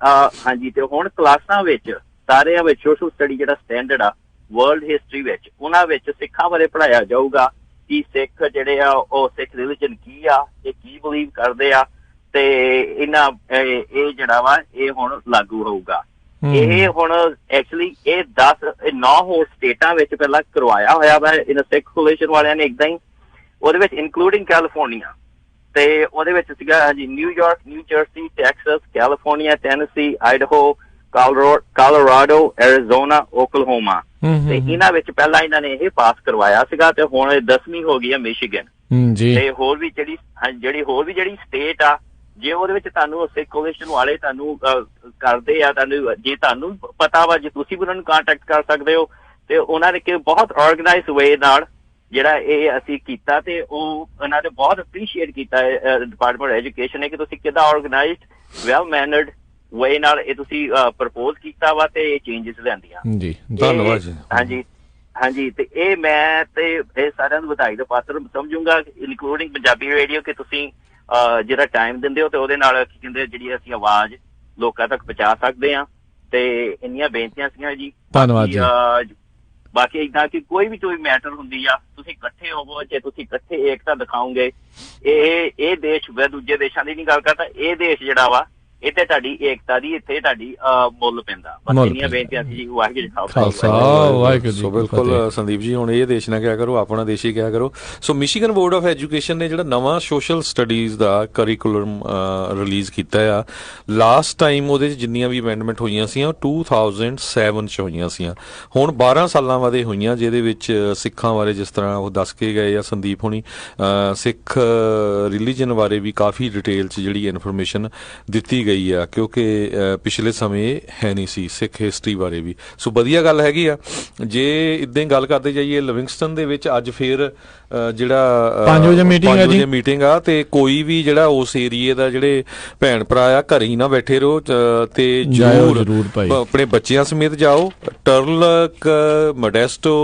ਹਾਂਜੀ ਤੇ ਹੁਣ ਕਲਾਸਾਂ ਵਿੱਚ ਸਾਰਿਆਂ ਵਿੱਚ ਸੋਸ਼ਲ ਸਟੱਡੀ ਜਿਹੜਾ ਸਟੈਂਡਰਡ ਆ ਵਰਲਡ ਹਿਸਟਰੀ ਵਿੱਚ, ਉਹਨਾਂ ਵਿੱਚ ਸਿੱਖਾਂ ਬਾਰੇ ਪੜ੍ਹਾਇਆ ਜਾਊਗਾ ਕਿ ਸਿੱਖ ਜਿਹੜੇ ਆ ਉਹ ਸਿੱਖ ਰਿਲੀਜਨ ਕੀ ਆ, ਇਹ ਕੀ ਬਿਲੀਵ ਕਰਦੇ ਆ। ਤੇ ਇਹ ਜਿਹੜਾ ਵਾ ਇਹ ਹੁਣ ਲਾਗੂ ਹੋਊਗਾ। ਇਹ ਹੁਣ ਐਕਚੁਅਲੀ ਇਹ 9 ਹੋਰ ਸਟੇਟਾਂ ਵਿੱਚ ਪਹਿਲਾਂ ਕਰਵਾਇਆ ਹੋਇਆ ਵਾ ਇਹਨਾਂ ਸਿੱਖ ਕੋਲੀਸ਼ਨ ਵਾਲਿਆਂ ਨੇ ਏਦਾਂ ਹੀ, ਉਹਦੇ ਵਿੱਚ ਇਨਕਲੂਡਿੰਗ ਕੈਲੀਫੋਰਨੀਆ। ਤੇ ਉਹਦੇ ਵਿੱਚ ਸੀਗਾ ਹਾਂਜੀ New York, New Jersey, Texas, California, Tennessee, Idaho, Colorado, Arizona, Oklahoma. ਤੇ ਇਹਨਾਂ ਵਿੱਚ ਪਹਿਲਾਂ ਇਹਨਾਂ ਨੇ ਇਹ ਪਾਸ ਕਰਵਾਇਆ ਸੀਗਾ। ਤੇ ਹੁਣ 10ਵੀਂ ਹੋ ਗਈ ਆ ਮਿਸ਼ੀਗਨ। ਤੇ ਹੋਰ ਵੀ ਜਿਹੜੀ ਸਟੇਟ ਆ, ਜੇ ਉਹਦੇ ਵਿੱਚ ਤੁਹਾਨੂੰ ਸਿੱਖ ਕੋਲੀਸ਼ਨ ਵਾਲੇ ਤੁਹਾਨੂੰ ਕਰਦੇ ਆ, ਜੇ ਤੁਹਾਨੂੰ ਪਤਾ ਵਾ, ਜੇ ਤੁਸੀਂ ਵੀ ਉਹਨਾਂ ਨੂੰ ਕੰਟੈਕਟ ਕਰ ਸਕਦੇ ਹੋ। ਤੇ ਉਹਨਾਂ ਨੇ ਬਹੁਤ ਆਰਗੇਨਾਈਜ਼ ਵੇ ਨਾਲ ਜਿਹੜਾ ਇਹ ਅਸੀਂ ਕੀਤਾ, ਤੇ ਉਹ ਉਹਨਾਂ ਨੇ ਬਹੁਤ ਅਪਰੀਸ਼ੀਏਟ ਕੀਤਾ ਡਿਪਾਰਟਮੈਂਟ ਐਜੂਕੇਸ਼ਨ ਨੇ ਕਿ ਤੁਸੀਂ ਕਿੱਦਾਂ ਆਰਗੇਨਾਈਜ਼ਡ ਵੈਲ ਮੈਨਰਡ ਵੇ ਨਾਲ ਇਹ ਤੁਸੀਂ ਪ੍ਰਪੋਜ਼ ਕੀਤਾ ਵਾ ਤੇ ਇਹ ਚੇਂਜਸ ਲਿਆਂਦੀਆਂ। ਜੀ ਧੰਨਵਾਦ ਜੀ। ਹਾਂਜੀ ਤੇ ਇਹ ਮੈਂ ਤੇ ਇਹ ਸਾਰਿਆਂ ਨੂੰ ਵਧਾਈ ਦਾ ਪਾਤਰ ਸਮਝੂੰਗਾ, ਇਨਕਲੂਡਿੰਗ ਪੰਜਾਬੀ ਰੇਡੀਓ, ਕਿ ਤੁਸੀਂ ਜਿਹੜਾ ਟਾਈਮ ਦਿੰਦੇ ਹੋ ਤੇ ਉਹਦੇ ਨਾਲ ਕੀ ਕਹਿੰਦੇ ਜਿਹੜੀ ਅਸੀਂ ਆਵਾਜ਼ ਲੋਕਾਂ ਤੱਕ ਪਹੁੰਚਾ ਸਕਦੇ ਹਾਂ। ਤੇ ਇੰਨੀਆਂ ਬੇਨਤੀਆਂ ਸੀਗੀਆਂ ਜੀ। ਧੰਨਵਾਦ ਜੀ। ਬਾਕੀ ਏਦਾਂ ਕਿ ਕੋਈ ਵੀ ਮੈਟਰ ਹੁੰਦੀ ਆ, ਤੁਸੀਂ ਇਕੱਠੇ ਹੋਵੋ, ਜੇ ਤੁਸੀਂ ਇਕੱਠੇ ਏਕਤਾ ਦਿਖਾਓਗੇ, ਇਹ ਦੇਸ਼ ਦੂਜੇ ਦੇਸ਼ਾਂ ਦੀ ਨਹੀਂ ਗੱਲ ਕਰਦਾ, ਇਹ ਦੇਸ਼ ਜਿਹੜਾ ਵਾ ਇੱਥੇ ਤੁਹਾਡੀ ਏਕਤਾ ਦੀ ਇੱਥੇ ਤੁਹਾਡੀ ਮੁੱਲ ਪੈਂਦਾ। ਬਸ ਇੰਨੀਆਂ ਬੇਨਤੀਆਂ ਸੀ ਜੀ। ਵਾਹਿਗੁਰੂ ਜੀ। ਸੋ ਬਿਲਕੁਲ ਸੰਦੀਪ ਜੀ, ਹੁਣ ਇਹ ਦੇਸ਼ ਨਾ ਕਿਹਾ ਕਰੋ, ਆਪਣਾ ਦੇਸ਼ ਹੀ ਕਿਹਾ ਕਰੋ। ਸੋ ਮਿਸ਼ੀਗਨ ਬੋਰਡ ਆਫ ਐਜੂਕੇਸ਼ਨ ਨੇ ਜਿਹੜਾ ਨਵਾਂ ਸੋਸ਼ਲ ਸਟੱਡੀਜ਼ ਦਾ ਕਰਿਕੂਲਮ ਰਿਲੀਜ਼ ਕੀਤਾ ਆ, ਲਾਸਟ ਟਾਈਮ ਉਹਦੇ 'ਚ ਜਿੰਨੀਆਂ ਵੀ ਅਮੈਂਡਮੈਂਟ ਹੋਈਆਂ ਸੀ ਉਹ 2007 'ਚ ਹੋਈਆਂ ਸੀ। ਹੁਣ 12 ਸਾਲਾਂ ਬਾਅਦ ਹੋਈਆਂ, ਜਿਹਦੇ ਵਿੱਚ ਸਿੱਖਾਂ ਬਾਰੇ ਜਿਸ ਤਰ੍ਹਾਂ ਉਹ ਦੱਸ ਕੇ ਗਏ ਆ ਸੰਦੀਪ ਹੋਣੀ, ਸਿੱਖ ਰਿਲੀਜਨ ਬਾਰੇ ਵੀ ਕਾਫੀ ਡਿਟੇਲ 'ਚ ਜਿਹੜੀ ਇਨਫੋਰਮੇਸ਼ਨ ਦਿੱਤੀ ਗਈ ਆ, ਕਿਉਂਕਿ ਪਿਛਲੇ ਸਮੇਂ ਹੈ ਨਹੀਂ ਸੀ ਸਿੱਖ ਹਿਸਟਰੀ ਬਾਰੇ ਵੀ। ਸੋ ਵਧੀਆ ਗੱਲ ਹੈਗੀ ਆ। ਜੇ ਇੱਦਾਂ ਹੀ ਗੱਲ ਕਰਦੇ ਜਾਈਏ, ਲਿਵਿੰਗਸਟਨ ਦੇ ਵਿੱਚ ਅੱਜ ਫਿਰ ਜਿਹੜਾ 5 ਵਜੇ ਮੀਟਿੰਗ ਆ, ਤੇ ਕੋਈ ਵੀ ਜਿਹੜਾ ਉਸ ਏਰੀਏ ਦਾ ਜਿਹੜੇ ਭੈਣ ਭਰਾ ਆ ਘਰੇ ਹੀ ਨਾ ਬੈਠੇ ਰਹੋ, ਤੇ ਜ਼ਰੂਰ ਆਪਣੇ ਬੱਚਿਆਂ ਸਮੇਤ ਜਾਓ। ਟਰਲਕ, ਮੋਡੈਸਟੋ,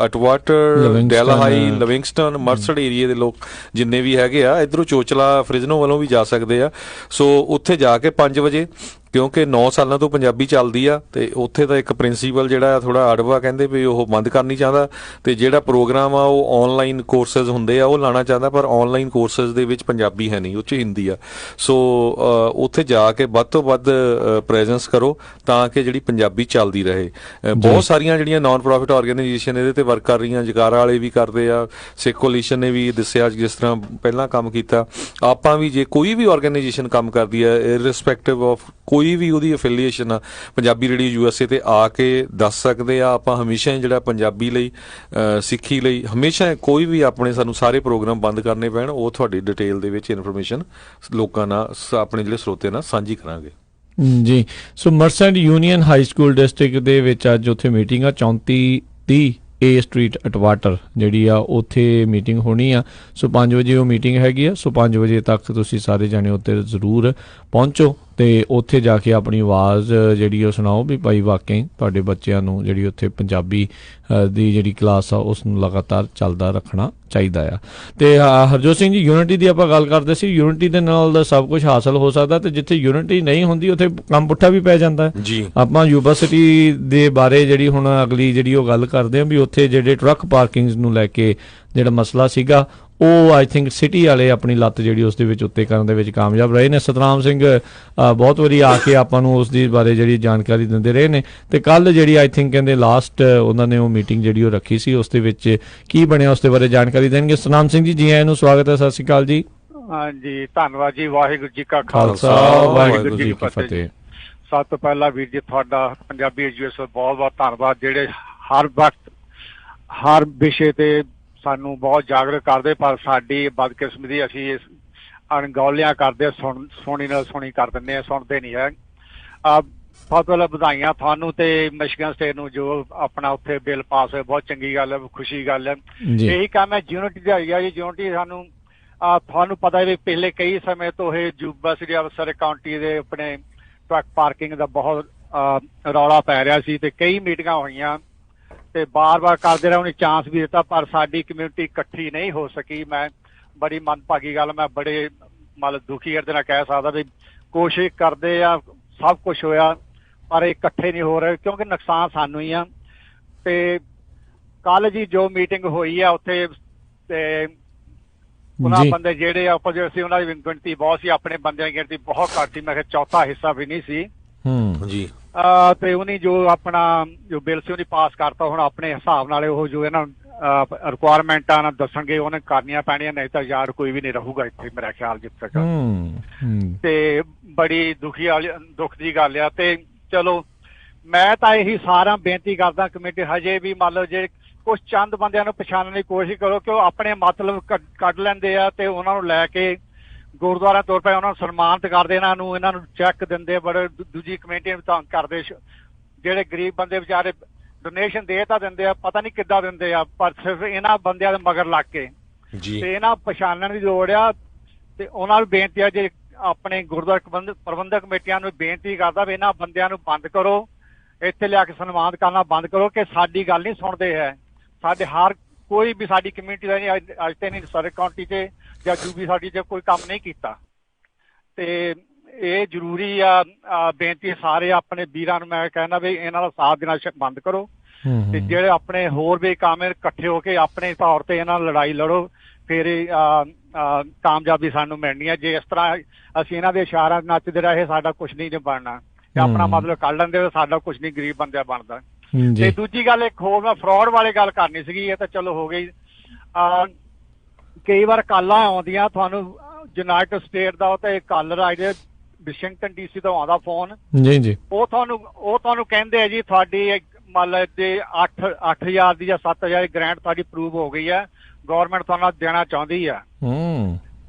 ਅਟਵਾਟਰ, ਡੈਲਹਾਈ, ਲਿਵਿੰਗਸਟਨ, ਮਰਸਡ ਏਰੀਏ ਦੇ ਲੋਕ ਜਿੰਨੇ ਵੀ ਹੈਗੇ ਆ, ਇੱਧਰੋਂ ਚੋਚਲਾ ਫ੍ਰਿਜ਼ਨੋ ਵੱਲੋਂ ਵੀ ਜਾ ਸਕਦੇ ਆ। ਸੋ ਉੱਥੇ ਜਾ ਕੇ 5 ਵਜੇ, ਕਿਉਂਕਿ 9 ਸਾਲਾਂ ਤੋਂ ਪੰਜਾਬੀ ਚੱਲਦੀ ਆ, ਤੇ ਉੱਥੇ ਦਾ ਇੱਕ ਪ੍ਰਿੰਸੀਪਲ ਜਿਹੜਾ ਥੋੜਾ ਅੜਵਾ ਕਹਿੰਦੇ ਵੀ ਉਹ ਬੰਦ ਕਰਨੀ ਚਾਹੁੰਦਾ, ਤੇ ਜਿਹੜਾ ਪ੍ਰੋਗਰਾਮ ਆ ਉਹ ਆਨਲਾਈਨ ਕੋਰਸਸ ਹੁੰਦੇ ਆ ਉਹ ਲਾਣਾ ਚਾਹੁੰਦਾ, ਪਰ ਆਨਲਾਈਨ ਕੋਰਸਸ ਦੇ ਵਿੱਚ ਪੰਜਾਬੀ ਹੈ ਨਹੀਂ, ਉਹ 'ਚ ਹਿੰਦੀ ਆ। ਸੋ ਉੱਥੇ ਜਾ ਕੇ ਵੱਧ ਤੋਂ ਵੱਧ ਪ੍ਰੈਜ਼ੈਂਸ ਕਰੋ ਤਾਂ ਕਿ ਜਿਹੜੀ ਪੰਜਾਬੀ ਚੱਲਦੀ ਰਹੇ। ਬਹੁਤ ਸਾਰੀਆਂ ਜਿਹੜੀਆਂ ਨਾਨ ਪ੍ਰੋਫਿਟ ਆਰਗੇਨਾਈਜੇਸ਼ਨ ਇਹਦੇ ਤੇ ਵਰਕ ਕਰ ਰਹੀਆਂ, ਜਗਾਰਾ ਵਾਲੇ ਵੀ ਕਰਦੇ ਆ, ਸਿੱਖ ਕੋਲੀਸ਼ਨ ਨੇ ਵੀ ਦੱਸਿਆ ਜਿਸ ਤਰ੍ਹਾਂ ਪਹਿਲਾਂ ਕੰਮ ਕੀਤਾ। ਆਪਾਂ ਵੀ ਜੇ ਕੋਈ ਵੀ ਆਰਗੇਨਾਈਜੇਸ਼ਨ ਕੰਮ ਕਰਦੀ ਹੈ, ਇਰਰਿਸਪੈਕਟਿਵ ਆਫ ਕੋਈ ਵੀ ਉਹਦੀ ਅਫੀਲੀਏਸ਼ਨ ਆ, ਪੰਜਾਬੀ ਰੇਡੀਓ USA ਤੇ ਆ ਕੇ ਦੱਸ ਸਕਦੇ ਆ। ਆਪਾਂ ਹਮੇਸ਼ਾ ਜਿਹੜਾ ਪੰਜਾਬੀ ਲਈ, ਸਿੱਖੀ ਲਈ ਹਮੇਸ਼ਾ ਕੋਈ ਵੀ ਆਪਣੇ ਸਾਨੂੰ ਸਾਰੇ ਪ੍ਰੋਗਰਾਮ ਬੰਦ ਕਰਨੇ ਪੈਣ, ਉਹ ਤੁਹਾਡੀ ਡਿਟੇਲ ਦੇ ਵਿੱਚ ਇਨਫੋਰਮੇਸ਼ਨ ਲੋਕਾਂ ਨਾਲ, ਆਪਣੇ ਜਿਹੜੇ ਸਰੋਤੇ ਨਾਲ ਸਾਂਝੀ ਕਰਾਂਗੇ ਜੀ। ਸੋ ਮਰਸੈਂਟ ਯੂਨੀਅਨ ਹਾਈ ਸਕੂਲ ਡਿਸਟ੍ਰਿਕਟ ਦੇ ਵਿੱਚ ਅੱਜ ਉੱਥੇ ਮੀਟਿੰਗ ਆ, 3430 A ਸਟਰੀਟ ਅਟਵਾਟਰ ਜਿਹੜੀ ਆ ਉੱਥੇ ਮੀਟਿੰਗ ਹੋਣੀ ਆ। ਸੋ 5 ਵਜੇ ਉਹ ਮੀਟਿੰਗ ਹੈਗੀ ਆ। ਸੋ 5 ਵਜੇ ਤੱਕ ਤੁਸੀਂ ਸਾਰੇ ਜਾਣੇ ਉੱਤੇ ਜ਼ਰੂਰ ਪਹੁੰਚੋ ਤੇ ਉੱਥੇ ਜਾ ਕੇ ਆਪਣੀ ਆਵਾਜ਼ ਜਿਹੜੀ ਉਹ ਸੁਣਾਓ ਵੀ ਭਾਈ ਵਾਕਈ ਤੁਹਾਡੇ ਬੱਚਿਆਂ ਨੂੰ ਜਿਹੜੀ ਉੱਥੇ ਪੰਜਾਬੀ ਦੀ ਜਿਹੜੀ ਕਲਾਸ ਆ ਉਸ ਨੂੰ ਲਗਾਤਾਰ ਚੱਲਦਾ ਰੱਖਣਾ ਚਾਹੀਦਾ ਆ। ਤੇ ਹਰਜੋਤ ਸਿੰਘ ਜੀ, ਯੂਨਿਟੀ ਦੀ ਆਪਾਂ ਗੱਲ ਕਰਦੇ ਸੀ, ਯੂਨਿਟੀ ਦੇ ਨਾਲ ਸਭ ਕੁਝ ਹਾਸਲ ਹੋ ਸਕਦਾ, ਤੇ ਜਿੱਥੇ ਯੂਨਿਟੀ ਨਹੀਂ ਹੁੰਦੀ ਉੱਥੇ ਕੰਮ ਪੁੱਠਾ ਵੀ ਪੈ ਜਾਂਦਾ ਜੀ। ਆਪਾਂ ਯੂਨੀਵਰਸਿਟੀ ਦੇ ਬਾਰੇ ਜਿਹੜੀ ਹੁਣ ਅਗਲੀ ਜਿਹੜੀ ਉਹ ਗੱਲ ਕਰਦੇ ਹਾਂ ਵੀ ਉੱਥੇ ਜਿਹੜੇ ਟਰੱਕ ਪਾਰਕਿੰਗਸ ਨੂੰ ਲੈ ਕੇ ਜਿਹੜਾ ਮਸਲਾ ਸੀਗਾ ਉਹ ਆਈ ਥਿੰਕ ਸਿਟੀ ਵਾਲੇ ਆਪਣੀ ਲੱਤ ਜਿਹੜੀ ਉਸ ਦੇ ਵਿੱਚ ਉੱਤੇ ਕਰਨ ਦੇ ਵਿੱਚ ਕਾਮਯਾਬ ਰਹੇ ਨੇ। ਸਤਨਾਮ ਸਿੰਘ ਬਹੁਤ ਵਾਰੀ ਆ ਕੇ ਆਪਾਂ ਨੂੰ ਉਸ ਦੀ ਬਾਰੇ ਜਿਹੜੀ ਜਾਣਕਾਰੀ ਦਿੰਦੇ ਰਹੇ ਨੇ, ਤੇ ਕੱਲ ਜਿਹੜੀ ਆਈ ਥਿੰਕ ਕਹਿੰਦੇ ਲਾਸਟ ਉਹਨਾਂ ਨੇ ਉਹ ਮੀਟਿੰਗ ਜਿਹੜੀ ਉਹ ਰੱਖੀ ਸੀ, ਉਸ ਦੇ ਵਿੱਚ ਕੀ ਬਣਿਆ ਉਸ ਦੇ ਬਾਰੇ ਜਾਣਕਾਰੀ ਦੇਣਗੇ। ਸਤਨਾਮ ਸਿੰਘ ਜੀ, ਜੀ ਆਇਆਂ ਨੂੰ, ਸਵਾਗਤ ਹੈ, ਸਤਿ ਸ਼੍ਰੀ ਅਕਾਲ ਜੀ। ਹਾਂਜੀ, ਧੰਨਵਾਦ ਜੀ। ਵਾਹਿਗੁਰੂ ਜੀ ਕਾ ਖਾਲਸਾ, ਵਾਹਿਗੁਰੂ ਜੀ ਕੀ ਫਤਿਹ। ਸਭ ਤੋਂ ਪਹਿਲਾਂ ਵੀਰ ਜੀ ਤੁਹਾਡਾ ਪੰਜਾਬੀ ਯੂਐਸ ਬਹੁਤ ਬਹੁਤ ਧੰਨਵਾਦ, ਜਿਹੜੇ ਹਰ ਵਕਤ ਹਰ ਵਿਸ਼ੇ ਤੇ ਸਾਨੂੰ ਬਹੁਤ ਜਾਗਰੂਕ ਕਰਦੇ, ਪਰ ਸਾਡੀ ਬਦਕਿਸਮਤੀ ਅਸੀਂ ਇਸ ਅਣਗੌਲਿਆਂ ਕਰਦੇ ਸੁਣੀ ਨਾਲ ਸੁਣੀ ਕਰ ਦਿੰਦੇ ਹਾਂ, ਸੁਣਦੇ ਨਹੀਂ ਹੈ। ਬਹੁਤ ਬਹੁਤ ਵਧਾਈਆਂ ਤੁਹਾਨੂੰ ਤੇ ਮਿਸ਼ੀਗਨ ਸਟੇਟ ਨੂੰ ਜੋ ਆਪਣਾ ਉੱਥੇ ਬਿੱਲ ਪਾਸ ਹੋਇਆ, ਬਹੁਤ ਚੰਗੀ ਗੱਲ ਹੈ, ਖੁਸ਼ੀ ਗੱਲ ਹੈ। ਇਹੀ ਕੰਮ ਹੈ ਯੂਨਿਟੀ ਦਾ ਹੈਗਾ ਜੀ। ਯੂਨਿਟੀ ਸਾਨੂੰ ਤੁਹਾਨੂੰ ਪਤਾ ਹੈ ਵੀ ਪਹਿਲੇ ਕਈ ਸਮੇਂ ਤੋਂ ਇਹ ਯੂਨੀਵਰਸਿਟੀ ਆਫ ਸਰੇ ਕਾਉਂਟੀ ਦੇ ਆਪਣੇ ਟਰੱਕ ਪਾਰਕਿੰਗ ਦਾ ਬਹੁਤ ਰੌਲਾ ਪੈ ਰਿਹਾ ਸੀ, ਤੇ ਕਈ ਮੀਟਿੰਗਾਂ ਹੋਈਆਂ ਤੇ ਬਾਰ-ਬਾਰ ਕਰਦੇ ਰਹੇ, ਉਹਨੇ ਚਾਂਸ ਵੀ ਦਿੱਤਾ, ਪਰ ਸਾਡੀ ਕਮਿਊਨਿਟੀ ਇਕੱਠੀ ਨਹੀਂ ਹੋ ਸਕੀ। ਮੈਂ ਬੜੀ ਮੰਦਭਾਗੀ ਗੱਲ, ਮੈਂ ਬੜੇ ਮਤਲਬ ਦੁਖੀ ਇਹਦੇ ਨਾਲ ਕਹਿ ਸਕਦਾ ਵੀ ਕੋਸ਼ਿਸ਼ ਕਰਦੇ ਆ, ਸਭ ਕੁਛ ਹੋਇਆ, ਪਰ ਇਕੱਠੇ ਨਹੀਂ ਹੋ ਰਹੇ, ਕਿਉਂਕਿ ਨੁਕਸਾਨ ਸਾਨੂੰ ਹੀ ਆ। ਤੇ ਕੱਲ ਜੀ ਜੋ ਮੀਟਿੰਗ ਹੋਈ ਆ ਉੱਥੇ, ਤੇ ਉਹਨਾਂ ਬੰਦੇ ਜਿਹੜੇ ਆਪੋਜੀਟ ਸੀ ਉਹਨਾਂ ਦੀ ਗਿਣਤੀ ਬਹੁਤ ਸੀ, ਆਪਣੇ ਬੰਦਿਆਂ ਦੀ ਗਿਣਤੀ ਬਹੁਤ ਘੱਟ ਸੀ, ਮੈਂ ਕਿਹਾ ਚੌਥਾ ਹਿੱਸਾ ਵੀ ਨਹੀਂ ਸੀ ਜੀ। ਤੇ ਉਹਨੇ ਜੋ ਆਪਣਾ ਜੋ ਬਿੱਲ ਸੀ ਉਹਨੇ ਪਾਸ ਕਰਤਾ। ਹੁਣ ਆਪਣੇ ਹਿਸਾਬ ਨਾਲ ਉਹ ਜੋ ਇਹਨਾਂ ਰਿਕੁਆਇਰਮੈਂਟਾਂ ਨਾਲ ਦੱਸਣਗੇ ਉਹਨੇ ਕਰਨੀਆਂ ਪੈਣੀਆਂ, ਨਹੀਂ ਤਾਂ ਯਾਰ ਕੋਈ ਵੀ ਨਹੀਂ ਰਹੂਗਾ ਇੱਥੇ ਮੇਰਾ ਖਿਆਲ ਜਿੱਥੇ ਤੱਕ। ਤੇ ਬੜੀ ਦੁੱਖ ਦੀ ਗੱਲ ਆ। ਤੇ ਚਲੋ ਮੈਂ ਤਾਂ ਇਹੀ ਸਾਰਾ ਬੇਨਤੀ ਕਰਦਾ ਕਮੇਟੀ, ਹਜੇ ਵੀ ਮੰਨ ਲਓ ਜੇ ਕੁਛ ਚੰਦ ਬੰਦਿਆਂ ਨੂੰ ਪਛਾਣਨ ਦੀ ਕੋਸ਼ਿਸ਼ ਕਰੋ ਕਿ ਉਹ ਆਪਣੇ ਮਤਲਬ ਕੱਢ ਲੈਂਦੇ ਆ, ਤੇ ਉਹਨਾਂ ਨੂੰ ਲੈ ਕੇ ਗੁਰਦੁਆਰਾ ਤੌਰ ਤੇ ਉਹਨਾਂ ਨੂੰ ਸਨਮਾਨਿਤ ਕਰਦੇ, ਇਹਨਾਂ ਨੂੰ ਚੈੱਕ ਦਿੰਦੇ, ਬੜੇ ਦੂਜੀ ਕਮੇਟੀਆਂ ਨੂੰ ਤੰਗ ਕਰਦੇ। ਜਿਹੜੇ ਗਰੀਬ ਬੰਦੇ ਵਿਚਾਰੇ ਡੋਨੇਸ਼ਨ ਦੇ ਤਾਂ ਦਿੰਦੇ ਆ, ਪਤਾ ਨਹੀਂ ਕਿੱਦਾਂ ਦਿੰਦੇ ਆ, ਪਰ ਸਿਰਫ ਇਹਨਾਂ ਬੰਦਿਆਂ ਦੇ ਮਗਰ ਲੱਗ ਕੇ ਤੇ ਇਹਨਾਂ ਪਛਾਣਨ ਦੀ ਲੋੜ ਆ। ਤੇ ਉਹਨਾਂ ਨੂੰ ਬੇਨਤੀ ਆ, ਜੇ ਆਪਣੇ ਗੁਰਦੁਆਰਾ ਪ੍ਰਬੰਧਕ ਕਮੇਟੀਆਂ ਨੂੰ ਬੇਨਤੀ ਕਰਦਾ ਵੀ ਇਹਨਾਂ ਬੰਦਿਆਂ ਨੂੰ ਬੰਦ ਕਰੋ, ਇੱਥੇ ਲਿਆ ਕੇ ਸਨਮਾਨਿਤ ਕਰਨਾ ਬੰਦ ਕਰੋ, ਕਿ ਸਾਡੀ ਗੱਲ ਨਹੀਂ ਸੁਣਦੇ ਹੈ। ਸਾਡੇ ਹਰ ਕੋਈ ਵੀ ਸਾਡੀ ਕਮਿਊਨਿਟੀ ਦਾ ਨਹੀਂ ਅੱਜ ਤੇ ਨਹੀਂ ਸਰੇ ਕਾਉਂਟੀ 'ਚ ਜਾਂ ਜੂਬੀ ਸਾਡੀ 'ਚ ਕੋਈ ਕੰਮ ਨਹੀਂ ਕੀਤਾ। ਤੇ ਇਹ ਜ਼ਰੂਰੀ ਆ ਬੇਨਤੀ ਸਾਰੇ ਆਪਣੇ ਵੀਰਾਂ ਨੂੰ ਮੈਂ ਕਹਿਣਾ ਵੀ ਇਹਨਾਂ ਦਾ ਸਾਥ ਦੇਣਾ ਬੰਦ ਕਰੋ, ਤੇ ਜਿਹੜੇ ਆਪਣੇ ਹੋਰ ਵੀ ਕੰਮ ਇਕੱਠੇ ਹੋ ਕੇ ਆਪਣੇ ਤੌਰ ਤੇ ਇਹਨਾਂ ਨਾਲ ਲੜਾਈ ਲੜੋ, ਫਿਰ ਕਾਮਯਾਬੀ ਸਾਨੂੰ ਮਿਲਣੀ ਹੈ। ਜੇ ਇਸ ਤਰ੍ਹਾਂ ਅਸੀਂ ਇਹਨਾਂ ਦੇ ਇਸ਼ਾਰਿਆਂ ਨੱਚਦੇ ਰਹੇ, ਸਾਡਾ ਕੁਛ ਨਹੀਂ ਬਣਨਾ। ਆਪਣਾ ਮਤਲਬ ਕੱਢ ਲੈਂਦੇ, ਸਾਡਾ ਕੁਛ ਨਹੀਂ ਗਰੀਬ ਬੰਦਿਆਂ ਬਣਦਾ। ਤੇ ਦੂਜੀ ਗੱਲ ਇੱਕ ਹੋਰ ਮੈਂ ਫਰਾਡ ਵਾਲੀ ਗੱਲ ਕਰਨੀ ਸੀਗੀ, ਇਹ ਤਾਂ ਚਲੋ ਹੋ ਗਈ। ਕਈ ਵਾਰ ਕਾਲਾਂ ਆਉਂਦੀਆਂ ਤੁਹਾਨੂੰ ਯੂਨਾਈਟਿਡ ਸਟੇਟ ਦਾ, ਤੇ ਕਾਲਰ ਆਏ ਵਾਸ਼ਿੰਗਟਨ DC ਤੋਂ ਆਉਂਦਾ ਫੋਨ ਜੀ। ਉਹ ਤੁਹਾਨੂੰ ਕਹਿੰਦੇ ਆ ਜੀ ਤੁਹਾਡੀ ਮਤਲਬ ਜੇ 8,000 ਦੀ ਜਾਂ 7,000 ਦੀ ਗ੍ਰਾਂਟ ਤੁਹਾਡੀ ਅਪਰੂਵ ਹੋ ਗਈ ਹੈ, ਗੌਰਮੈਂਟ ਤੁਹਾਨੂੰ ਦੇਣਾ ਚਾਹੁੰਦੀ ਆ।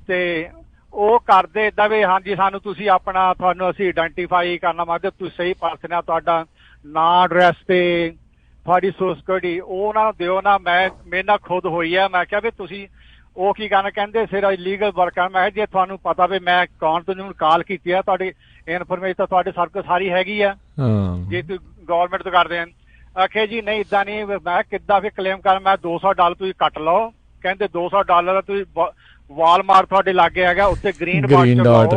ਤੇ ਉਹ ਕਰਦੇ ਏਦਾਂ ਵੀ ਹਾਂਜੀ ਸਾਨੂੰ ਤੁਸੀਂ ਆਪਣਾ ਤੁਹਾਨੂੰ ਅਸੀਂ ਆਇਡੈਂਟੀਫਾਈ ਕਰਨਾ ਮੰਗਦੇ, ਤੁਸੀਂ ਸਹੀ ਪਰਸਨ ਆ, ਤੁਹਾਡਾ ਨਾਂ ਐਡਰੈਸ ਤੇ ਤੁਹਾਡੀ ਸੋਸ਼ਲ ਸਿਕਿਉਰਿਟੀ ਉਹ ਉਹਨਾਂ ਨੂੰ ਦਿਓ ਨਾ। ਮੇਰੇ ਨਾਲ ਖੁਦ ਹੋਈ ਹੈ। ਮੈਂ ਕਿਹਾ ਵੀ ਤੁਸੀਂ ਉਹ ਕੀ ਕਰਨਾ, ਕਹਿੰਦੇ ਸਿਰ ਇਲੀਗਲ ਵਰਕ ਆ। ਮੈਂ ਕਿਹਾ ਜੇ ਤੁਹਾਨੂੰ ਪਤਾ ਵੀ ਮੈਂ ਕੌਣ ਤੁਹਾਨੂੰ ਕਾਲ ਕੀਤੀ ਆ, ਤੁਹਾਡੀ ਇਨਫੋਰਮੇਸ਼ਨ ਤਾਂ ਤੁਹਾਡੇ ਸਰ ਕੋਲ ਸਾਰੀ ਹੈਗੀ ਆ, ਜੇ ਤੁਸੀਂ ਗਵਰਨਮੈਂਟ ਤੋਂ ਕਰਦੇ ਆ। ਆਖੇ ਜੀ ਨਹੀਂ ਇਦਾਂ ਨਹੀਂ। ਮੈਂ ਕਿੱਦਾਂ ਫਿਰ ਕਲੇਮ ਕਰ, ਮੈਂ $200 ਤੁਸੀਂ ਕੱਟ ਲਓ। ਕਹਿੰਦੇ $200 ਤੁਸੀਂ ਵਾਲਮਾਰਟ ਤੁਹਾਡੇ ਲਾਗੇ ਹੈਗਾ, ਉੱਥੇ ਗ੍ਰੀਨ ਡਾਟ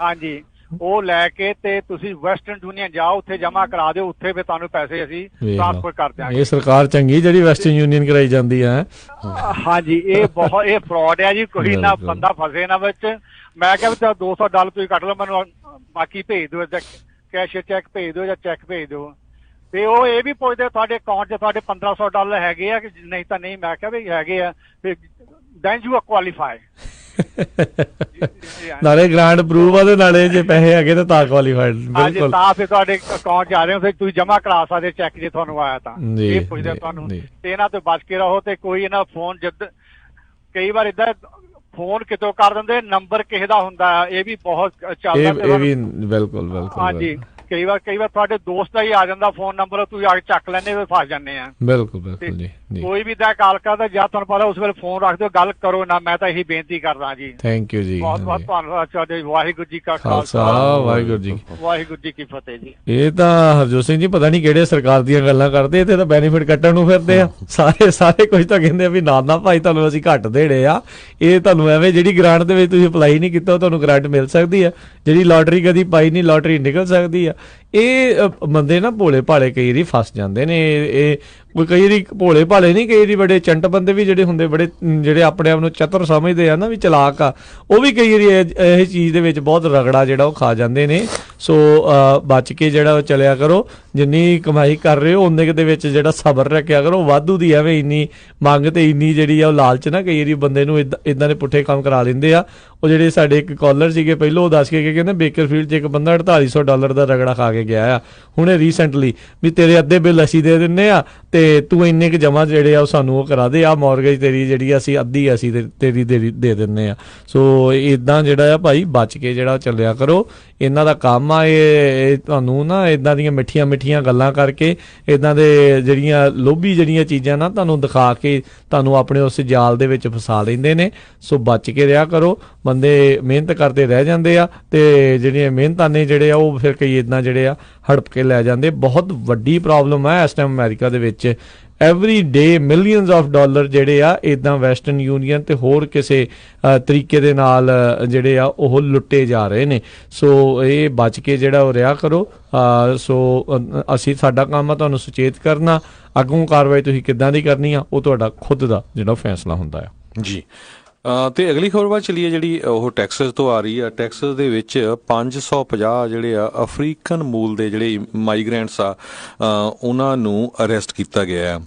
ਹਾਂਜੀ ਉਹ ਲੈ ਕੇ ਤੇ ਤੁਸੀਂ ਵੈਸਟਰਨ ਯੂਨੀਅਨ ਜਾਓ, ਉੱਥੇ ਜਮਾ ਕਰਾ ਦਿਓ, ਉੱਥੇ ਵੀ ਤੁਹਾਨੂੰ ਪੈਸੇ ਅਸੀਂ ਟ੍ਰਾਂਸਫਰ ਕਰ ਦਿਆਂਗੇ। ਇਹ ਸਰਕਾਰ ਚੰਗੀ ਜਿਹੜੀ ਵੈਸਟਰਨ ਯੂਨੀਅਨ ਕਰਾਈ ਜਾਂਦੀ ਹੈ। ਹਾਂਜੀ ਇਹ ਫਰਾਡ ਹੈ ਜੀ, ਕੋਈ ਨਾ ਬੰਦਾ ਫਸੇ ਨਾ ਵਿੱਚ। ਮੈਂ ਕਿਹਾ ਵੀ $200 ਤੁਸੀਂ ਕੱਟ ਲਓ, ਮੈਨੂੰ ਬਾਕੀ ਭੇਜ ਦਿਓ, ਕੈਸ਼ ਚੈੱਕ ਭੇਜ ਦਿਓ ਜਾਂ ਚੈੱਕ ਭੇਜ ਦਿਓ। ਤੇ ਉਹ ਇਹ ਵੀ ਪੁੱਛਦੇ ਤੁਹਾਡੇ ਅਕਾਊਂਟ 'ਚ ਤੁਹਾਡੇ $1,500 ਹੈਗੇ ਆ ਕਿ ਨਹੀਂ ਤਾਂ ਨਹੀਂ। ਮੈਂ ਕਿਹਾ ਵੀ ਹੈਗੇ ਆ, ਦੈਨ ਯੂ ਆਰ ਕੁਆਲੀਫਾਈ। ਨਾਲੇ ਗ੍ਰਾਂਟ ਅਪਰੂਵ ਆ ਤੇ ਨਾਲੇ ਜੇ ਪੈਸੇ ਹੈਗੇ ਤਾਂ ਕੁਆਲੀਫਾਈਡ। ਬਿਲਕੁਲ ਤਾਂ ਫਿਰ ਤੁਹਾਡੇ ਅਕਾਊਂਟ 'ਚ ਆ ਰਹੇ ਹੋ, ਫਿਰ ਤੁਸੀਂ ਜਮਾ ਕਰਾ ਸਕਦੇ ਚੈੱਕ ਜੇ ਤੁਹਾਨੂੰ ਆਇਆ ਤਾਂ। ਇਹ ਪੁੱਛਦੇ ਤੁਹਾਨੂੰ, ਤੇ ਇਹਨਾਂ ਤੋਂ ਬਚ ਕੇ ਰਹੋ। ਤੇ ਕੋਈ ਇਹਨਾਂ ਫੋਨ ਕਈ ਵਾਰ ਏਦਾਂ ਫੋਨ ਕਿਤੋਂ ਕਰ ਦਿੰਦੇ, ਨੰਬਰ ਕਿਸੇ ਦਾ ਹੁੰਦਾ, ਇਹ ਵੀ ਬਹੁਤ ਚੱਲਦਾ। ਇਹ ਵੀ ਬਿਲਕੁਲ ਹਾਂਜੀ ਕਈ ਵਾਰ ਤੁਹਾਡੇ ਦੋਸਤ ਦਾ ਹੀ ਆ ਜਾਂਦਾ ਫੋਨ ਨੰਬਰ, ਤੁਸੀਂ ਆ ਕੇ ਚੱਕ ਲੈਂਦੇ, ਫਸ ਜਾਂਦੇ ਆ। ਬਿਲਕੁਲ ਜੀ। ਕੋਈ ਵੀ ਦਾ ਕਾਲ ਕਰਦਾ ਜਾਂ ਤੁਹਾਨੂੰ ਪਤਾ ਉਸ ਵੇਲੇ ਫੋਨ ਰੱਖ ਦਿਓ, ਗੱਲ ਕਰੋ ਨਾ। ਮੈਂ ਤਾਂ ਇਹੀ ਬੇਨਤੀ ਕਰਦਾ ਜੀ। ਥੈਂਕ ਯੂ ਜੀ, ਬਹੁਤ ਬਹੁਤ ਧੰਨਵਾਦ ਤੁਹਾਡੇ। ਵਾਹਿਗੁਰੂ ਜੀ ਕਾ ਖਾਲਸਾ, ਵਾਹਿਗੁਰੂ ਜੀ ਕੀ ਫਤਿਹ ਜੀ। ਇਹ ਤਾਂ ਹਰਜੋਤ ਸਿੰਘ ਜੀ ਪਤਾ ਨਹੀਂ ਕਿਹੜੇ ਸਰਕਾਰ ਦੀਆਂ ਗੱਲਾਂ ਕਰਦੇ, ਇੱਥੇ ਤਾਂ ਬੈਨੀਫਿਟ ਕੱਟਣ ਨੂੰ ਫਿਰਦੇ ਆ ਸਾਰੇ ਕੁਝ ਤਾਂ ਕਹਿੰਦੇ ਆ ਵੀ ਨਾ ਭਾਈ ਤੁਹਾਨੂੰ ਅਸੀਂ ਘੱਟ ਦੇਣੇ ਆ। ਇਹ ਤੁਹਾਨੂੰ ਐਵੇਂ ਜਿਹੜੀ ਗ੍ਰਾਂਟ ਦੇ ਵਿੱਚ ਤੁਸੀਂ ਅਪਲਾਈ ਨਹੀਂ ਕੀਤਾ ਉਹ ਤੁਹਾਨੂੰ ਗ੍ਰਾਂਟ ਮਿਲ ਸਕਦੀ ਆ, ਜਿਹੜੀ ਲਾਟਰੀ ਕਦੀ ਪਾਈ ਨਹੀਂ ਲਾਟਰੀ ਨਿਕਲ ਸਕਦੀ ਆ। ਇਹ ਬੰਦੇ ਨਾ ਭੋਲੇ ਭਾਲੇ ਕਈ ਵਾਰੀ ਫਸ ਜਾਂਦੇ ਨੇ। ਇਹ ਕੋਈ ਕਈ ਵਾਰੀ ਭੋਲੇ ਭਾਲੇ ਨਹੀਂ, ਕਈ ਵਾਰੀ ਬੜੇ ਚੰਟ ਬੰਦੇ ਵੀ ਜਿਹੜੇ ਹੁੰਦੇ, ਬੜੇ ਜਿਹੜੇ ਆਪਣੇ ਆਪ ਨੂੰ ਚਤੁਰ ਸਮਝਦੇ ਆ ਨਾ ਵੀ ਚਲਾਕ ਆ, ਉਹ ਵੀ ਕਈ ਵਾਰੀ ਇਹ ਚੀਜ਼ ਦੇ ਵਿੱਚ ਬਹੁਤ ਰਗੜਾ ਜਿਹੜਾ ਉਹ ਖਾ ਜਾਂਦੇ ਨੇ। ਸੋ ਬਚ ਕੇ ਜਿਹੜਾ ਉਹ ਚਲਿਆ ਕਰੋ। ਜਿੰਨੀ ਕਮਾਈ ਕਰ ਰਹੇ ਹੋ ਉਹਨੇ ਦੇ ਵਿੱਚ ਜਿਹੜਾ ਸਬਰ ਰੱਖਿਆ ਕਰੋ। ਵਾਧੂ ਦੀ ਐਵੇਂ ਇੰਨੀ ਮੰਗ ਤੇ ਇੰਨੀ ਜਿਹੜੀ ਆ ਉਹ ਲਾਲਚ ਨਾ ਕਈ ਵਾਰੀ ਬੰਦੇ ਨੂੰ ਇਦਾਂ ਦੇ ਪੁੱਠੇ ਕੰਮ ਕਰਾ ਲੈਂਦੇ ਆ। ਉਹ ਜਿਹੜੇ ਸਾਡੇ ਇੱਕ ਕਾਲਰ ਸੀਗੇ ਪਹਿਲੋਂ ਉਹ ਦੱਸ ਕੇ ਕਹਿੰਦੇ ਬੇਕਰਫੀਲਡ 'ਚ ਇੱਕ ਬੰਦਾ $4800 ਦਾ ਰਗੜਾ ਖਾ ਕੇ ਗਿਆ ਆ ਹੁਣੇ ਰੀਸੈਂਟਲੀ, ਵੀ ਤੇਰੇ ਅੱਧੇ ਬਿੱਲ ਅਸੀਂ ਦੇ ਦਿੰਦੇ ਆ ਤੇ ਤੂੰ ਇੰਨੇ ਕੁ ਜਮ੍ਹਾਂ ਜਿਹੜੇ ਆ ਉਹ ਸਾਨੂੰ ਉਹ ਕਰਾ ਦੇ, ਆ ਮੌਰਗੇਜ ਤੇਰੀ ਜਿਹੜੀ ਅਸੀਂ ਅੱਧੀ ਅਸੀਂ ਤੇਰੀ ਦੇ ਦਿੰਦੇ ਆ। ਸੋ ਇੱਦਾਂ ਜਿਹੜਾ ਆ ਭਾਈ ਬਚ ਕੇ ਜਿਹੜਾ ਚੱਲਿਆ ਕਰੋ। ਇਹਨਾਂ ਦਾ ਕੰਮ ਆ ਇਹ ਤੁਹਾਨੂੰ ਨਾ ਇੱਦਾਂ ਦੀਆਂ ਮਿੱਠੀਆਂ ਗੱਲਾਂ ਕਰਕੇ ਇੱਦਾਂ ਦੇ ਜਿਹੜੀਆਂ ਲੋਭੀ ਜਿਹੜੀਆਂ ਚੀਜ਼ਾਂ ਨਾ ਤੁਹਾਨੂੰ ਦਿਖਾ ਕੇ ਤੁਹਾਨੂੰ ਆਪਣੇ ਉਸ ਜਾਲ ਦੇ ਵਿੱਚ ਫਸਾ ਲੈਂਦੇ ਨੇ। ਸੋ ਬਚ ਕੇ ਰਿਹਾ ਕਰੋ। ਬੰਦੇ ਮਿਹਨਤ ਕਰਦੇ ਰਹਿ ਜਾਂਦੇ ਆ ਤੇ ਜਿਹੜੀਆਂ ਮਿਹਨਤਾਂ ਨੇ ਜਿਹੜੇ ਆ ਉਹ ਫਿਰ ਕਈ ਇੱਦਾਂ ਜਿਹੜੇ ਆ ਹੜਪ ਕੇ ਲੈ ਜਾਂਦੇ। ਬਹੁਤ ਵੱਡੀ ਪ੍ਰੋਬਲਮ ਹੈ ਇਸ ਟਾਈਮ ਅਮਰੀਕਾ ਦੇ ਵਿੱਚ। Every day millions of dollar ਜਿਹੜੇ ਆ ਇੱਦਾਂ ਵੈਸਟਰਨ ਯੂਨੀਅਨ ਤੇ ਹੋਰ ਕਿਸੇ ਤਰੀਕੇ ਦੇ ਨਾਲ ਜਿਹੜੇ ਆ ਉਹ ਲੁੱਟੇ ਜਾ ਰਹੇ ਨੇ। ਸੋ ਇਹ ਬਚ ਕੇ ਜਿਹੜਾ ਉਹ ਰਿਹਾ ਕਰੋ। ਸੋ ਅਸੀਂ ਸਾਡਾ ਕੰਮ ਆ ਤੁਹਾਨੂੰ ਸੁਚੇਤ ਕਰਨਾ, ਅੱਗੋਂ ਕਾਰਵਾਈ ਤੁਸੀਂ ਕਿੱਦਾਂ ਦੀ ਕਰਨੀ ਆ ਉਹ ਤੁਹਾਡਾ ਖੁਦ ਦਾ ਜਿਹੜਾ ਫੈਸਲਾ ਹੁੰਦਾ ਆ ਜੀ। ਤੇ ਅਗਲੀ ਖਬਰ ਵੱਲ ਚੱਲੀਏ ਜਿਹੜੀ ਉਹ ਟੈਕਸਸ ਤੋਂ ਆ ਰਹੀ ਆ। ਟੈਕਸਸ ਦੇ ਵਿੱਚ 550 ਜਿਹੜੇ ਆ ਅਫਰੀਕਨ ਮੂਲ ਦੇ ਜਿਹੜੇ ਮਾਈਗ੍ਰੈਂਟਸ ਆ ਉਹਨਾਂ ਨੂੰ ਅਰੈਸਟ ਕੀਤਾ ਗਿਆ ਆ।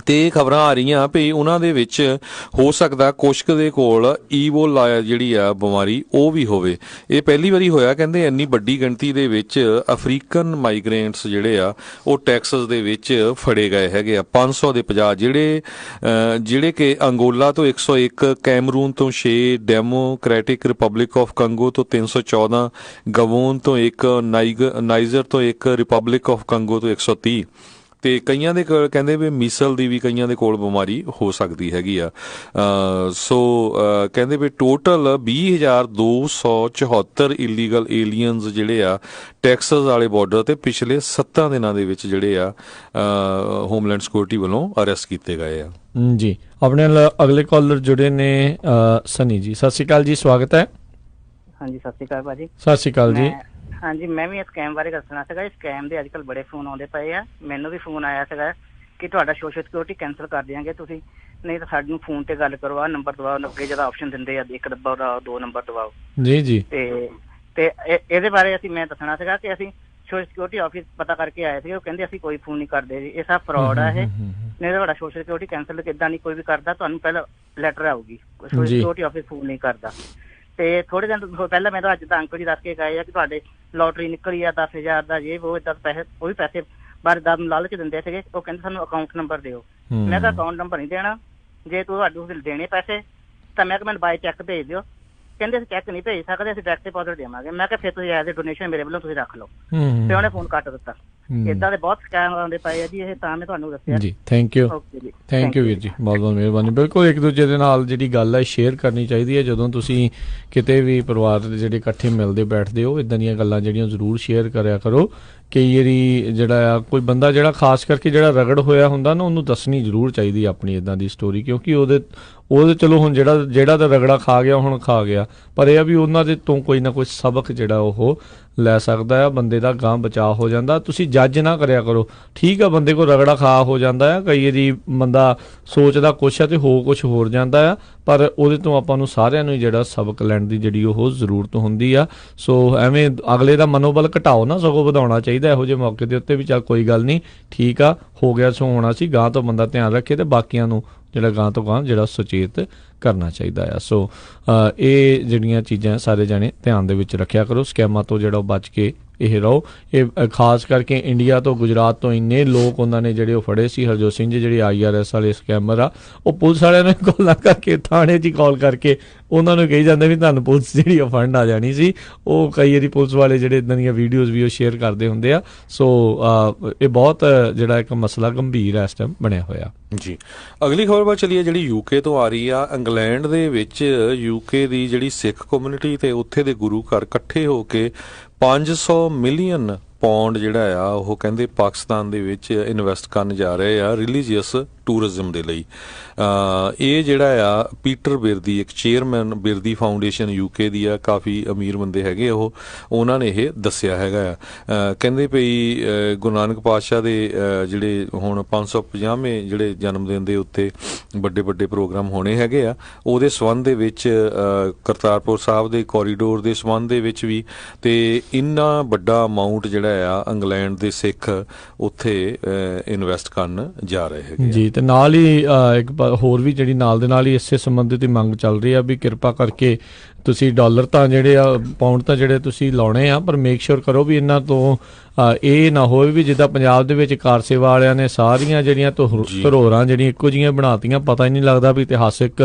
ਤੇ ਖਬਰਾਂ ਆ ਰਹੀਆਂ ਵੀ ਉਹਨਾਂ ਦੇ ਵਿੱਚ ਹੋ ਸਕਦਾ ਕੁਛ ਦੇ ਕੋਲ ਈਬੋਲਾ ਜਿਹੜੀ ਆ ਬਿਮਾਰੀ ਉਹ ਵੀ ਹੋਵੇ। ਇਹ ਪਹਿਲੀ ਵਾਰੀ ਹੋਇਆ ਕਹਿੰਦੇ ਇੰਨੀ ਵੱਡੀ ਗਿਣਤੀ ਦੇ ਵਿੱਚ ਅਫਰੀਕਨ ਮਾਈਗ੍ਰੈਂਟਸ ਜਿਹੜੇ ਆ ਉਹ ਟੈਕਸਸ ਦੇ ਵਿੱਚ ਫੜੇ ਗਏ ਹੈਗੇ ਆ। 500 ਦੇ 50 ਜਿਹੜੇ ਕਿ ਅੰਗੋਲਾ ਤੋਂ 101, ਕੈਮਰੂਨ ਤੋਂ 6, ਡੈਮੋਕ੍ਰੈਟਿਕ ਰਿਪਬਲਿਕ ਆਫ ਕੰਗੋ ਤੋਂ 314, ਗਬੋਨ ਤੋਂ 1, ਨਾਈਜਰ ਤੋਂ 1, ਰਿਪਬਲਿਕ ਆਫ ਕੰਗੋ ਤੋਂ 130। ਤੇ ਕਈਆਂ ਦੇ ਕਹਿੰਦੇ ਵੀ ਮੀਸਲ ਦੀ ਵੀ ਕਈਆਂ ਦੇ ਕੋਲ ਬਿਮਾਰੀ ਹੋ ਸਕਦੀ ਹੈਗੀ ਆ। ਸੋ ਕਹਿੰਦੇ ਵੀ ਟੋਟਲ 20,274 ਇਲੀਗਲ ਏਲੀਅਨਸ ਜਿਹੜੇ ਆ ਟੈਕਸਸ ਵਾਲੇ ਬਾਰਡਰ ਤੇ ਪਿਛਲੇ 7 ਦਿਨਾਂ ਦੇ ਵਿੱਚ ਜਿਹੜੇ ਆ ਹੋਮਲੈਂਡ ਸਿਕਿਉਰਿਟੀ ਵੱਲੋਂ ਅਰੈਸਟ ਕੀਤੇ ਗਏ ਆ ਜੀ। ਆਪਣੇ ਅਗਲੇ ਕਾਲਰ ਜੁੜੇ ਨੇ ਸਨੀ ਜੀ। ਸਤਿ ਸ਼੍ਰੀ ਅਕਾਲ ਜੀ, ਸਵਾਗਤ ਹੈ। ਹਾਂਜੀ ਸਤਿ ਸ਼੍ਰੀ ਅਕਾਲ ਭਾਜੀ। ਸਤਿ ਸ਼੍ਰੀ ਅਕਾਲ ਜੀ। ਹਾਂਜੀ ਮੈਂ ਵੀ ਸਕੈਮ ਬਾਰੇ ਦੱਸਣਾ ਸੀਗਾ। ਸਕੈਮ ਦੇ ਅੱਜ ਕੱਲ੍ਹ ਬੜੇ ਫੋਨ ਆਉਂਦੇ ਪਏ ਆ। ਮੈਨੂੰ ਵੀ ਫੋਨ ਆਇਆ ਸੀਗਾ ਕਿ ਤੁਹਾਡਾ ਸੋਸ਼ਲ ਸਿਕਿਉਰਿਟੀ ਕੈਂਸਲ ਕਰ ਦਿਆਂਗੇ ਤੁਸੀਂ, ਨਹੀਂ ਤਾਂ ਸਾਨੂੰ ਫੋਨ ਤੇ ਗੱਲ ਕਰੋ, ਆਹ ਨੰਬਰ ਦਬਾਓ, ਅੱਗੇ ਜਿਹੜਾ ਆਪਸ਼ਨ ਦਿੰਦੇ ਆ 1 ਨੰਬਰ ਦਬਾਓ 2 ਨੰਬਰ ਦਬਾਓ ਜੀ ਜੀ। ਤੇ ਇਹਦੇ ਬਾਰੇ ਮੈਂ ਦੱਸਣਾ ਸੀਗਾ ਕਿ ਅਸੀਂ ਸੋਸ਼ਲ ਸਿਕਿਉਰਿਟੀ ਆਫਿਸ ਪਤਾ ਕਰਕੇ ਆਏ ਸੀਗੇ। ਉਹ ਕਹਿੰਦੇ ਅਸੀਂ ਕੋਈ ਫੋਨ ਨਹੀਂ ਕਰਦੇ ਜੀ, ਇਹ ਸਭ ਫਰਾਡ ਆ। ਇਹ ਨਹੀਂ ਤੁਹਾਡਾ ਸੋਸ਼ਲ ਸਿਕਿਉਰਿਟੀ ਕੈਂਸਲ ਕਿੱਦਾਂ ਨਹੀਂ ਕੋਈ ਵੀ ਕਰਦਾ, ਤੁਹਾਨੂੰ ਪਹਿਲਾਂ ਲੈਟਰ ਆਊਗੀ। ਸੋਸ਼ਲ ਸਿਕਿਉਰਿਟੀ ਆਫਿਸ ਫੋਨ ਨਹੀਂ ਕਰਦਾ। ਤੇ ਥੋੜੇ ਦਿਨ ਪਹਿਲਾਂ ਮੈਂ ਤਾਂ ਅੱਜ ਤਾਂ ਅੰਕਲ ਜੀ ਦੱਸ ਕੇ ਗਏ ਆ ਕਿ ਤੁਹਾਡੇ ਲੋਟਰੀ ਨਿਕਲੀ ਆ 10,000 ਦਾ ਜੇ ਉਹ ਏਦਾਂ ਪੈਸੇ, ਉਹ ਵੀ ਪੈਸੇ ਬਾਰੇ ਦਾ ਲਾਲਚ ਦਿੰਦੇ ਸੀਗੇ। ਉਹ ਕਹਿੰਦੇ ਸਾਨੂੰ ਅਕਾਊਂਟ ਨੰਬਰ ਦਿਓ। ਮੈਂ ਕਿਹਾ ਅਕਾਊਂਟ ਨੰਬਰ ਨਹੀਂ ਦੇਣਾ, ਜੇ ਤੁਹਾਨੂੰ ਦੇਣੇ ਪੈਸੇ ਤਾਂ ਮੈਂ ਕਿਹਾ ਮੈਨੂੰ ਬਾਈ ਚੈੱਕ ਭੇਜ ਦਿਓ। ਕਹਿੰਦੇ ਅਸੀਂ ਚੈੱਕ ਨਹੀਂ ਭੇਜ ਸਕਦੇ, ਅਸੀਂ ਡਾਇਰੈਕਟ ਡਿਪੋਜ਼ਿਟ ਦੇਵਾਂਗੇ। ਮੈਂ ਕਿਹਾ ਫਿਰ ਤੁਸੀਂ ਐਜ਼ ਏ ਡੋਨੇਸ਼ਨ ਮੇਰੇ ਵੱਲੋਂ ਤੁਸੀਂ ਰੱਖ ਲਓ। ਤੇ ਉਹਨੇ ਫੋਨ ਕੱਟ ਦਿੱਤਾ। ਏਦਾਂ ਦੇ ਬਹੁਤ ਸਕੈਮ ਆਉਂਦੇ ਪਏ ਆ ਜੀ। ਇਹ ਤਾਂ ਮੈਂ ਤੁਹਾਨੂੰ ਦੱਸਿਆ ਜੀ। ਥੈਂਕ ਯੂ ਵੀਰ ਜੀ, ਬਹੁਤ ਬਹੁਤ ਮਿਹਰਬਾਨੀ। ਬਿਲਕੁਲ ਇੱਕ ਦੂਜੇ ਦੇ ਨਾਲ ਜਿਹੜੀ ਗੱਲ ਹੈ ਸ਼ੇਅਰ ਕਰਨੀ ਚਾਹੀਦੀ ਹੈ। ਜਦੋਂ ਤੁਸੀਂ ਕਿਤੇ ਵੀ ਪਰਿਵਾਰ ਦੇ ਜਿਹੜੇ ਇਕੱਠੇ ਮਿਲਦੇ ਬੈਠਦੇ ਹੋ, ਇੱਦਾਂ ਦੀਆਂ ਗੱਲਾਂ ਜਿਹੜੀਆਂ ਜ਼ਰੂਰ ਸ਼ੇਅਰ ਕਰਿਆ ਕਰੋ। ਕਈ ਵਾਰੀ ਜਿਹੜਾ ਆ ਕੋਈ ਬੰਦਾ ਜਿਹੜਾ ਖਾਸ ਕਰਕੇ ਜਿਹੜਾ ਰਗੜ ਹੋਇਆ ਹੁੰਦਾ ਨਾ ਉਹਨੂੰ ਦੱਸਣੀ ਜ਼ਰੂਰ ਚਾਹੀਦੀ ਆਪਣੀ ਇੱਦਾਂ ਦੀ ਸਟੋਰੀ, ਕਿਉਂਕਿ ਉਹਦੇ ਚਲੋ ਹੁਣ ਜਿਹੜਾ ਤਾਂ ਰਗੜਾ ਖਾ ਗਿਆ ਹੁਣ ਖਾ ਗਿਆ, ਪਰ ਇਹ ਆ ਵੀ ਉਹਨਾਂ ਦੇ ਤੋਂ ਕੋਈ ਨਾ ਕੋਈ ਸਬਕ ਜਿਹੜਾ ਉਹ ਲੈ ਸਕਦਾ ਆ, ਬੰਦੇ ਦਾ ਗਾਂਹ ਬਚਾਅ ਹੋ ਜਾਂਦਾ। ਤੁਸੀਂ ਜੱਜ ਨਾ ਕਰਿਆ ਕਰੋ। ਠੀਕ ਆ ਬੰਦੇ ਕੋਲ ਰਗੜਾ ਖਾ ਹੋ ਜਾਂਦਾ ਆ, ਕਈ ਵਾਰੀ ਬੰਦਾ ਸੋਚਦਾ ਕੁਛ ਆ ਤੇ ਹੋ ਕੁਛ ਹੋਰ ਜਾਂਦਾ ਆ, ਪਰ ਉਹਦੇ ਤੋਂ ਆਪਾਂ ਨੂੰ ਸਾਰਿਆਂ ਨੂੰ ਜਿਹੜਾ ਸਬਕ ਲੈਣ ਦੀ ਜਿਹੜੀ ਉਹ ਜ਼ਰੂਰਤ ਹੁੰਦੀ ਆ। ਸੋ ਐਵੇਂ ਅਗਲੇ ਦਾ ਮਨੋਬਲ ਘਟਾਓ ਨਾ, ਸਗੋਂ ਵਧਾਉਣਾ ਚਾਹੀਦਾ ਇਹੋ ਜਿਹੇ ਮੌਕੇ ਦੇ ਉੱਤੇ ਵੀ ਚੱਲ ਕੋਈ ਗੱਲ ਨਹੀਂ, ਠੀਕ ਆ ਹੋ ਗਿਆ ਸੋ ਹੋਣਾ ਸੀ, ਗਾਂਹ ਤੋਂ ਬੰਦਾ ਧਿਆਨ ਰੱਖੇ ਤੇ ਬਾਕੀਆਂ ਨੂੰ ਜਿਹੜਾ ਗਾਂਹ ਤੋਂ ਗਾਂਹ ਜਿਹੜਾ ਸੁਚੇਤ ਕਰਨਾ ਚਾਹੀਦਾ ਆ। ਸੋ ਇਹ ਜਿਹੜੀਆਂ ਚੀਜ਼ਾਂ ਸਾਰੇ ਜਾਣੇ ਧਿਆਨ ਦੇ ਵਿੱਚ ਰੱਖਿਆ ਕਰੋ, ਸਕੈਮਾਂ ਤੋਂ ਜਿਹੜਾ ਉਹ ਬਚ ਕੇ ਇਹ ਰਹੋ। ਇਹ ਖਾਸ ਕਰਕੇ ਇੰਡੀਆ ਤੋਂ ਗੁਜਰਾਤ ਤੋਂ ਇੰਨੇ ਲੋਕ ਉਹਨਾਂ ਨੇ ਜਿਹੜੇ ਉਹ ਫੜੇ ਸੀ। ਹਰਜੋਤ ਸਿੰਘ ਜੀ ਜਿਹੜੇ IRS ਵਾਲੇ ਸਕੈਮਰ ਆ, ਉਹ ਪੁਲਿਸ ਵਾਲਿਆਂ ਨੂੰ ਕਾਲ ਨਾ ਕਰਕੇ ਥਾਣੇ 'ਚ ਹੀ ਕਾਲ ਕਰਕੇ ਉਹਨਾਂ ਨੂੰ ਕਹੀ ਜਾਂਦੇ ਵੀ ਤੁਹਾਨੂੰ ਪੁਲਿਸ ਜਿਹੜੀ ਉਹ ਫੜਨ ਆ ਜਾਣੀ ਸੀ। ਉਹ ਕਈ ਵਾਰੀ ਪੁਲਿਸ ਵਾਲੇ ਜਿਹੜੇ ਇੱਦਾਂ ਦੀਆਂ ਵੀਡੀਓਜ਼ ਵੀ ਉਹ ਸ਼ੇਅਰ ਕਰਦੇ ਹੁੰਦੇ ਆ। ਸੋ ਇਹ ਬਹੁਤ ਜਿਹੜਾ ਇੱਕ ਮਸਲਾ ਗੰਭੀਰ ਇਸ ਟਾਈਮ ਬਣਿਆ ਹੋਇਆ ਜੀ। ਅਗਲੀ ਖਬਰ ਬਾਅਦ ਚਲੀਏ ਜਿਹੜੀ UK ਤੋਂ ਆ ਰਹੀ ਆ। ਇੰਗਲੈਂਡ ਦੇ ਵਿੱਚ UK ਦੀ ਜਿਹੜੀ ਸਿੱਖ ਕਮਿਊਨਿਟੀ ਤੇ ਉੱਥੇ ਦੇ ਗੁਰੂ ਘਰ ਇਕੱਠੇ ਹੋ ਕੇ 500 ਮਿਲੀਅਨ ਪੌਂਡ ਜਿਹੜਾ ਆ ਉਹ ਕਹਿੰਦੇ ਪਾਕਿਸਤਾਨ ਦੇ ਵਿੱਚ ਇਨਵੈਸਟ ਕਰਨ ਜਾ ਰਹੇ ਆ ਰਿਲੀਜੀਅਸ ਟੂਰਿਜ਼ਮ ਦੇ ਲਈ। ਇਹ ਜਿਹੜਾ ਆ ਪੀਟਰ ਬਿਰਦੀ, ਇੱਕ ਚੇਅਰਮੈਨ ਬਿਰਦੀ ਫਾਊਂਡੇਸ਼ਨ UK ਦੀ ਆ, ਕਾਫੀ ਅਮੀਰ ਬੰਦੇ ਹੈਗੇ ਉਹਨਾਂ ਨੇ ਇਹ ਦੱਸਿਆ ਹੈਗਾ ਆ। ਕਹਿੰਦੇ ਭਈ ਗੁਰੂ ਨਾਨਕ ਪਾਤਸ਼ਾਹ ਦੇ ਜਿਹੜੇ ਹੁਣ 550ਵੇਂ ਜਿਹੜੇ ਜਨਮ ਦਿਨ ਦੇ ਉੱਤੇ ਵੱਡੇ ਵੱਡੇ ਪ੍ਰੋਗਰਾਮ ਹੋਣੇ ਹੈਗੇ ਆ, ਉਹਦੇ ਸੰਬੰਧ ਦੇ ਵਿੱਚ ਕਰਤਾਰਪੁਰ ਸਾਹਿਬ ਦੇ ਕੋਰੀਡੋਰ ਦੇ ਸੰਬੰਧ ਦੇ ਵਿੱਚ ਵੀ, ਤੇ ਇੰਨਾ ਵੱਡਾ ਅਮਾਊਂਟ ਜਿਹੜਾ ਆ ਇੰਗਲੈਂਡ ਦੇ ਸਿੱਖ ਉੱਥੇ ਇਨਵੈਸਟ ਕਰਨ ਜਾ ਰਹੇ ਹੈਗੇ ਜੀ। ਤੇ ਨਾਲ ਹੀ ਇੱਕ ਹੋਰ ਵੀ ਜਿਹੜੀ ਨਾਲ ਦੇ ਨਾਲ ਹੀ ਇਸੇ ਸੰਬੰਧਿਤ ਹੀ ਮੰਗ ਚੱਲ ਰਹੀ ਆ ਵੀ ਕਿਰਪਾ ਕਰਕੇ ਤੁਸੀਂ ਡਾਲਰ ਤਾਂ ਜਿਹੜੇ ਆ, ਪਾਉਂਡ ਤਾਂ ਜਿਹੜੇ ਤੁਸੀਂ ਲਾਉਣੇ ਆ, ਪਰ ਮੇਕ ਸ਼ੋਰ ਕਰੋ ਵੀ ਇਹਨਾਂ ਤੋਂ ਇਹ ਨਾ ਹੋਵੇ ਵੀ ਜਿੱਦਾਂ ਪੰਜਾਬ ਦੇ ਵਿੱਚ ਕਾਰ ਸੇਵਾ ਵਾਲਿਆਂ ਨੇ ਸਾਰੀਆਂ ਜਿਹੜੀਆਂ ਧਰੋਹਰਾਂ ਜਿਹੜੀਆਂ ਇੱਕੋ ਜਿਹੀਆਂ ਬਣਾਤੀਆਂ, ਪਤਾ ਹੀ ਨਹੀਂ ਲੱਗਦਾ ਵੀ ਇਤਿਹਾਸਿਕ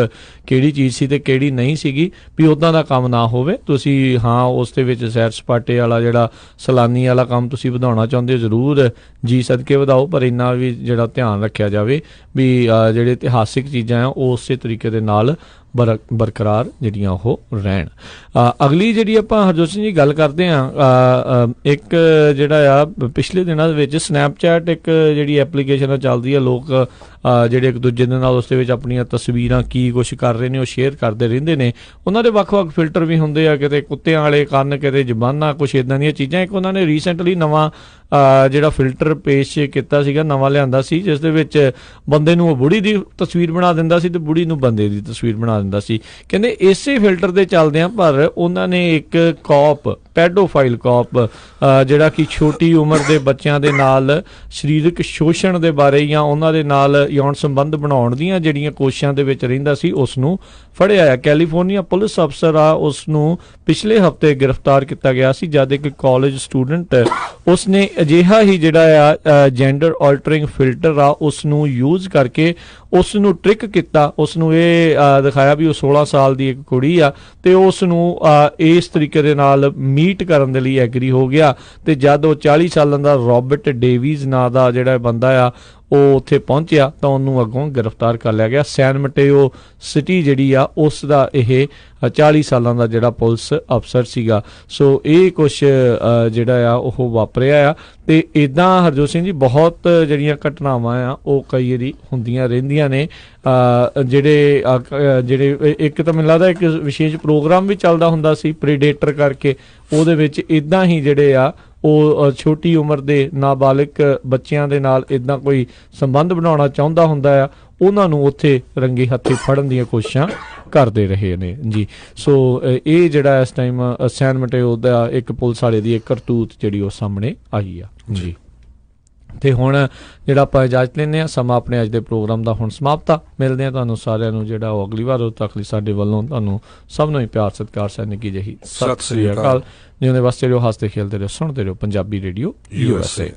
ਕਿਹੜੀ ਚੀਜ਼ ਸੀ ਤੇ ਕਿਹੜੀ ਨਹੀਂ ਸੀਗੀ, ਵੀ ਉੱਦਾਂ ਦਾ ਕੰਮ ਨਾ ਹੋਵੇ। ਤੁਸੀਂ ਹਾਂ ਉਸ ਦੇ ਵਿੱਚ ਸੈਰ ਸਪਾਟੇ ਵਾਲਾ ਜਿਹੜਾ ਸੈਲਾਨੀ ਵਾਲਾ ਕੰਮ ਤੁਸੀਂ ਵਧਾਉਣਾ ਚਾਹੁੰਦੇ ਹੋ, ਜ਼ਰੂਰ ਜੀ ਸਦਕੇ ਵਧਾਓ, ਪਰ ਇੰਨਾ ਵੀ ਜਿਹੜਾ ਧਿਆਨ ਰੱਖਿਆ ਜਾਵੇ ਵੀ ਜਿਹੜੇ ਇਤਿਹਾਸਿਕ ਚੀਜ਼ਾਂ ਆ ਉਹ ਉਸੇ ਤਰੀਕੇ ਦੇ ਨਾਲ ਬਰਕਰਾਰ ਜਿਹੜੀਆਂ ਉਹ ਰਹਿਣ। ਅਗਲੀ ਜਿਹੜੀ ਆਪਾਂ ਹਰਜੋਤ ਸਿੰਘ ਜੀ ਗੱਲ ਕਰਦੇ ਹਾਂ, ਇੱਕ ਜਿਹੜਾ ਆ ਪਿਛਲੇ ਦਿਨਾਂ ਦੇ ਵਿੱਚ ਸਨੈਪਚੈਟ ਇੱਕ ਜਿਹੜੀ ਐਪਲੀਕੇਸ਼ਨ ਚੱਲਦੀ ਆ, ਲੋਕ ਜਿਹੜੇ ਇੱਕ ਦੂਜੇ ਦੇ ਨਾਲ ਉਸ ਦੇ ਵਿੱਚ ਆਪਣੀਆਂ ਤਸਵੀਰਾਂ ਕੀ ਕੁਛ ਕਰ ਰਹੇ ਨੇ ਉਹ ਸ਼ੇਅਰ ਕਰਦੇ ਰਹਿੰਦੇ ਨੇ। ਉਹਨਾਂ ਦੇ ਵੱਖ-ਵੱਖ ਫਿਲਟਰ ਵੀ ਹੁੰਦੇ ਆ, ਕਿਤੇ ਕੁੱਤਿਆਂ ਵਾਲੇ ਕੰਨ, ਕਿਤੇ ਜ਼ਬਾਨਾਂ, ਕੁਛ ਇੱਦਾਂ ਦੀਆਂ ਚੀਜ਼ਾਂ। ਇੱਕ ਉਹਨਾਂ ਨੇ ਰੀਸੈਂਟਲੀ ਨਵਾਂ ਜਿਹੜਾ ਫਿਲਟਰ ਪੇਸ਼ ਕੀਤਾ ਸੀਗਾ, ਨਵਾਂ ਲਿਆਂਦਾ ਸੀ, ਜਿਸ ਦੇ ਵਿੱਚ ਬੰਦੇ ਨੂੰ ਉਹ ਬੁੜੀ ਦੀ ਤਸਵੀਰ ਬਣਾ ਦਿੰਦਾ ਸੀ ਤੇ ਬੁੜੀ ਨੂੰ ਬੰਦੇ ਦੀ ਤਸਵੀਰ ਬਣਾ ਦਿੰਦਾ ਸੀ। ਕਹਿੰਦੇ ਇਸੇ ਫਿਲਟਰ ਦੇ ਚੱਲਦਿਆਂ ਪਰ ਉਹਨਾਂ ਨੇ ਇੱਕ ਪੈਡੋਫਾਈਲ ਕੌਪ ਜਿਹੜਾ ਕਿ ਛੋਟੀ ਉਮਰ ਦੇ ਬੱਚਿਆਂ ਦੇ ਨਾਲ ਸਰੀਰਕ ਸ਼ੋਸ਼ਣ ਦੇ ਬਾਰੇ ਜਾਂ ਉਹਨਾਂ ਦੇ ਨਾਲ ਯੌਨ ਸੰਬੰਧ ਬਣਾਉਣ ਦੀਆਂ ਜਿਹੜੀਆਂ ਕੋਸ਼ਿਸ਼ਾਂ ਦੇ ਵਿੱਚ ਰਹਿੰਦਾ ਸੀ, ਉਸ ਨੂੰ ਫੜਿਆ ਹੈ। ਕੈਲੀਫੋਰਨੀਆ ਪੁਲਿਸ ਅਫਸਰ ਆ, ਉਸ ਨੂੰ ਪਿਛਲੇ ਹਫ਼ਤੇ ਗ੍ਰਿਫਤਾਰ ਕੀਤਾ ਗਿਆ ਸੀ ਜਦ ਇੱਕ ਕਾਲਜ ਸਟੂਡੈਂਟ ਉਸਨੇ ਅਜਿਹਾ ਹੀ ਜਿਹੜਾ ਆ ਜੈਂਡਰ ਆਲਟਰਿੰਗ ਫਿਲਟਰ ਆ ਉਸ ਨੂੰ ਯੂਜ਼ ਕਰਕੇ ਉਸ ਨੂੰ ਟ੍ਰਿਕ ਕੀਤਾ। ਉਸ ਨੂੰ ਇਹ ਦਿਖਾਇਆ ਵੀ ਉਹ 16 ਸਾਲ ਦੀ ਇੱਕ ਕੁੜੀ ਆ ਤੇ ਉਸ ਨੂੰ ਇਸ ਤਰੀਕੇ ਦੇ ਨਾਲ ਮੀਟ ਕਰਨ ਦੇ ਲਈ ਐਗਰੀ ਹੋ ਗਿਆ। ਤੇ ਜਦ ਉਹ 40 ਸਾਲਾਂ ਦਾ ਰੋਬਰਟ ਡੇਵੀਜ਼ ਨਾਂ ਦਾ ਜਿਹੜਾ ਬੰਦਾ ਆ ਉਹ ਉੱਥੇ ਪਹੁੰਚਿਆ ਤਾਂ ਉਹਨੂੰ ਅੱਗੋਂ ਗ੍ਰਿਫਤਾਰ ਕਰ ਲਿਆ ਗਿਆ। ਸੈਨ ਮਟੇਓ ਸਿਟੀ ਜਿਹੜੀ ਆ ਉਸ ਦਾ ਇਹ 40 ਸਾਲਾਂ ਦਾ ਜਿਹੜਾ ਪੁਲਿਸ ਅਫਸਰ ਸੀਗਾ। ਸੋ ਇਹ ਕੁਛ ਜਿਹੜਾ ਆ ਉਹ ਵਾਪਰਿਆ ਆ। ਤੇ ਇੱਦਾਂ ਹਰਜੋਤ ਸਿੰਘ ਜੀ ਬਹੁਤ ਜਿਹੜੀਆਂ ਘਟਨਾਵਾਂ ਆ ਉਹ ਕਈ ਵਾਰੀ ਹੁੰਦੀਆਂ ਰਹਿੰਦੀਆਂ ਨੇ। ਜਿਹੜੇ ਇੱਕ ਤਾਂ ਮੈਨੂੰ ਲੱਗਦਾ ਇੱਕ ਵਿਸ਼ੇਸ਼ ਪ੍ਰੋਗਰਾਮ ਵੀ ਚੱਲਦਾ ਹੁੰਦਾ ਸੀ ਪ੍ਰੀਡੇਟਰ ਕਰਕੇ, ਉਹਦੇ ਵਿੱਚ ਇੱਦਾਂ ਹੀ ਜਿਹੜੇ ਆ ਉਹ ਛੋਟੀ ਉਮਰ ਦੇ ਨਾਬਾਲਿਗ ਬੱਚਿਆਂ ਦੇ ਨਾਲ ਇੱਦਾਂ ਕੋਈ ਸੰਬੰਧ ਬਣਾਉਣਾ ਚਾਹੁੰਦਾ ਹੁੰਦਾ ਆ, ਉਹਨਾਂ ਨੂੰ ਉੱਥੇ ਰੰਗੇ ਹੱਥੀਂ ਫੜਨ ਦੀਆਂ ਕੋਸ਼ਿਸ਼ਾਂ ਕਰਦੇ ਰਹੇ ਨੇ ਜੀ। ਸੋ ਇਹ ਜਿਹੜਾ ਇਸ ਟਾਈਮ ਸੈਨ ਮਟੇਓ ਦਾ ਇੱਕ ਪੁਲਿਸ ਵਾਲੇ ਦੀ ਇੱਕ ਕਰਤੂਤ ਜਿਹੜੀ ਉਹ ਸਾਹਮਣੇ ਆਈ ਆ ਜੀ। ਤੇ ਹੁਣ ਜਿਹੜਾ ਆਪਾਂ ਇਜਾਜ਼ਤ ਲੈਂਦੇ ਹਾਂ, ਸਮਾਂ ਆਪਣੇ ਅੱਜ ਦੇ ਪ੍ਰੋਗਰਾਮ ਦਾ ਹੁਣ ਸਮਾਪਤ ਆ। ਮਿਲਦੇ ਹਾਂ ਤੁਹਾਨੂੰ ਸਾਰਿਆਂ ਨੂੰ ਜਿਹੜਾ ਉਹ ਅਗਲੀ ਵਾਰ। ਉਦੋਂ ਤੱਕ ਲਈ ਸਾਡੇ ਵੱਲੋਂ ਤੁਹਾਨੂੰ ਸਭ ਨੂੰ ਹੀ ਪਿਆਰ ਸਤਿਕਾਰ ਸੈਨਿਕੀ ਜਿਹੀ ਸਤਿ ਸ੍ਰੀ ਅਕਾਲ। ਜਿਉਂਦੇ ਵਸਦੇ ਰਹੋ, ਹੱਸਦੇ ਖੇਲਦੇ ਰਹੋ, ਸੁਣਦੇ ਰਹੋ ਪੰਜਾਬੀ ਰੇਡੀਓ USA।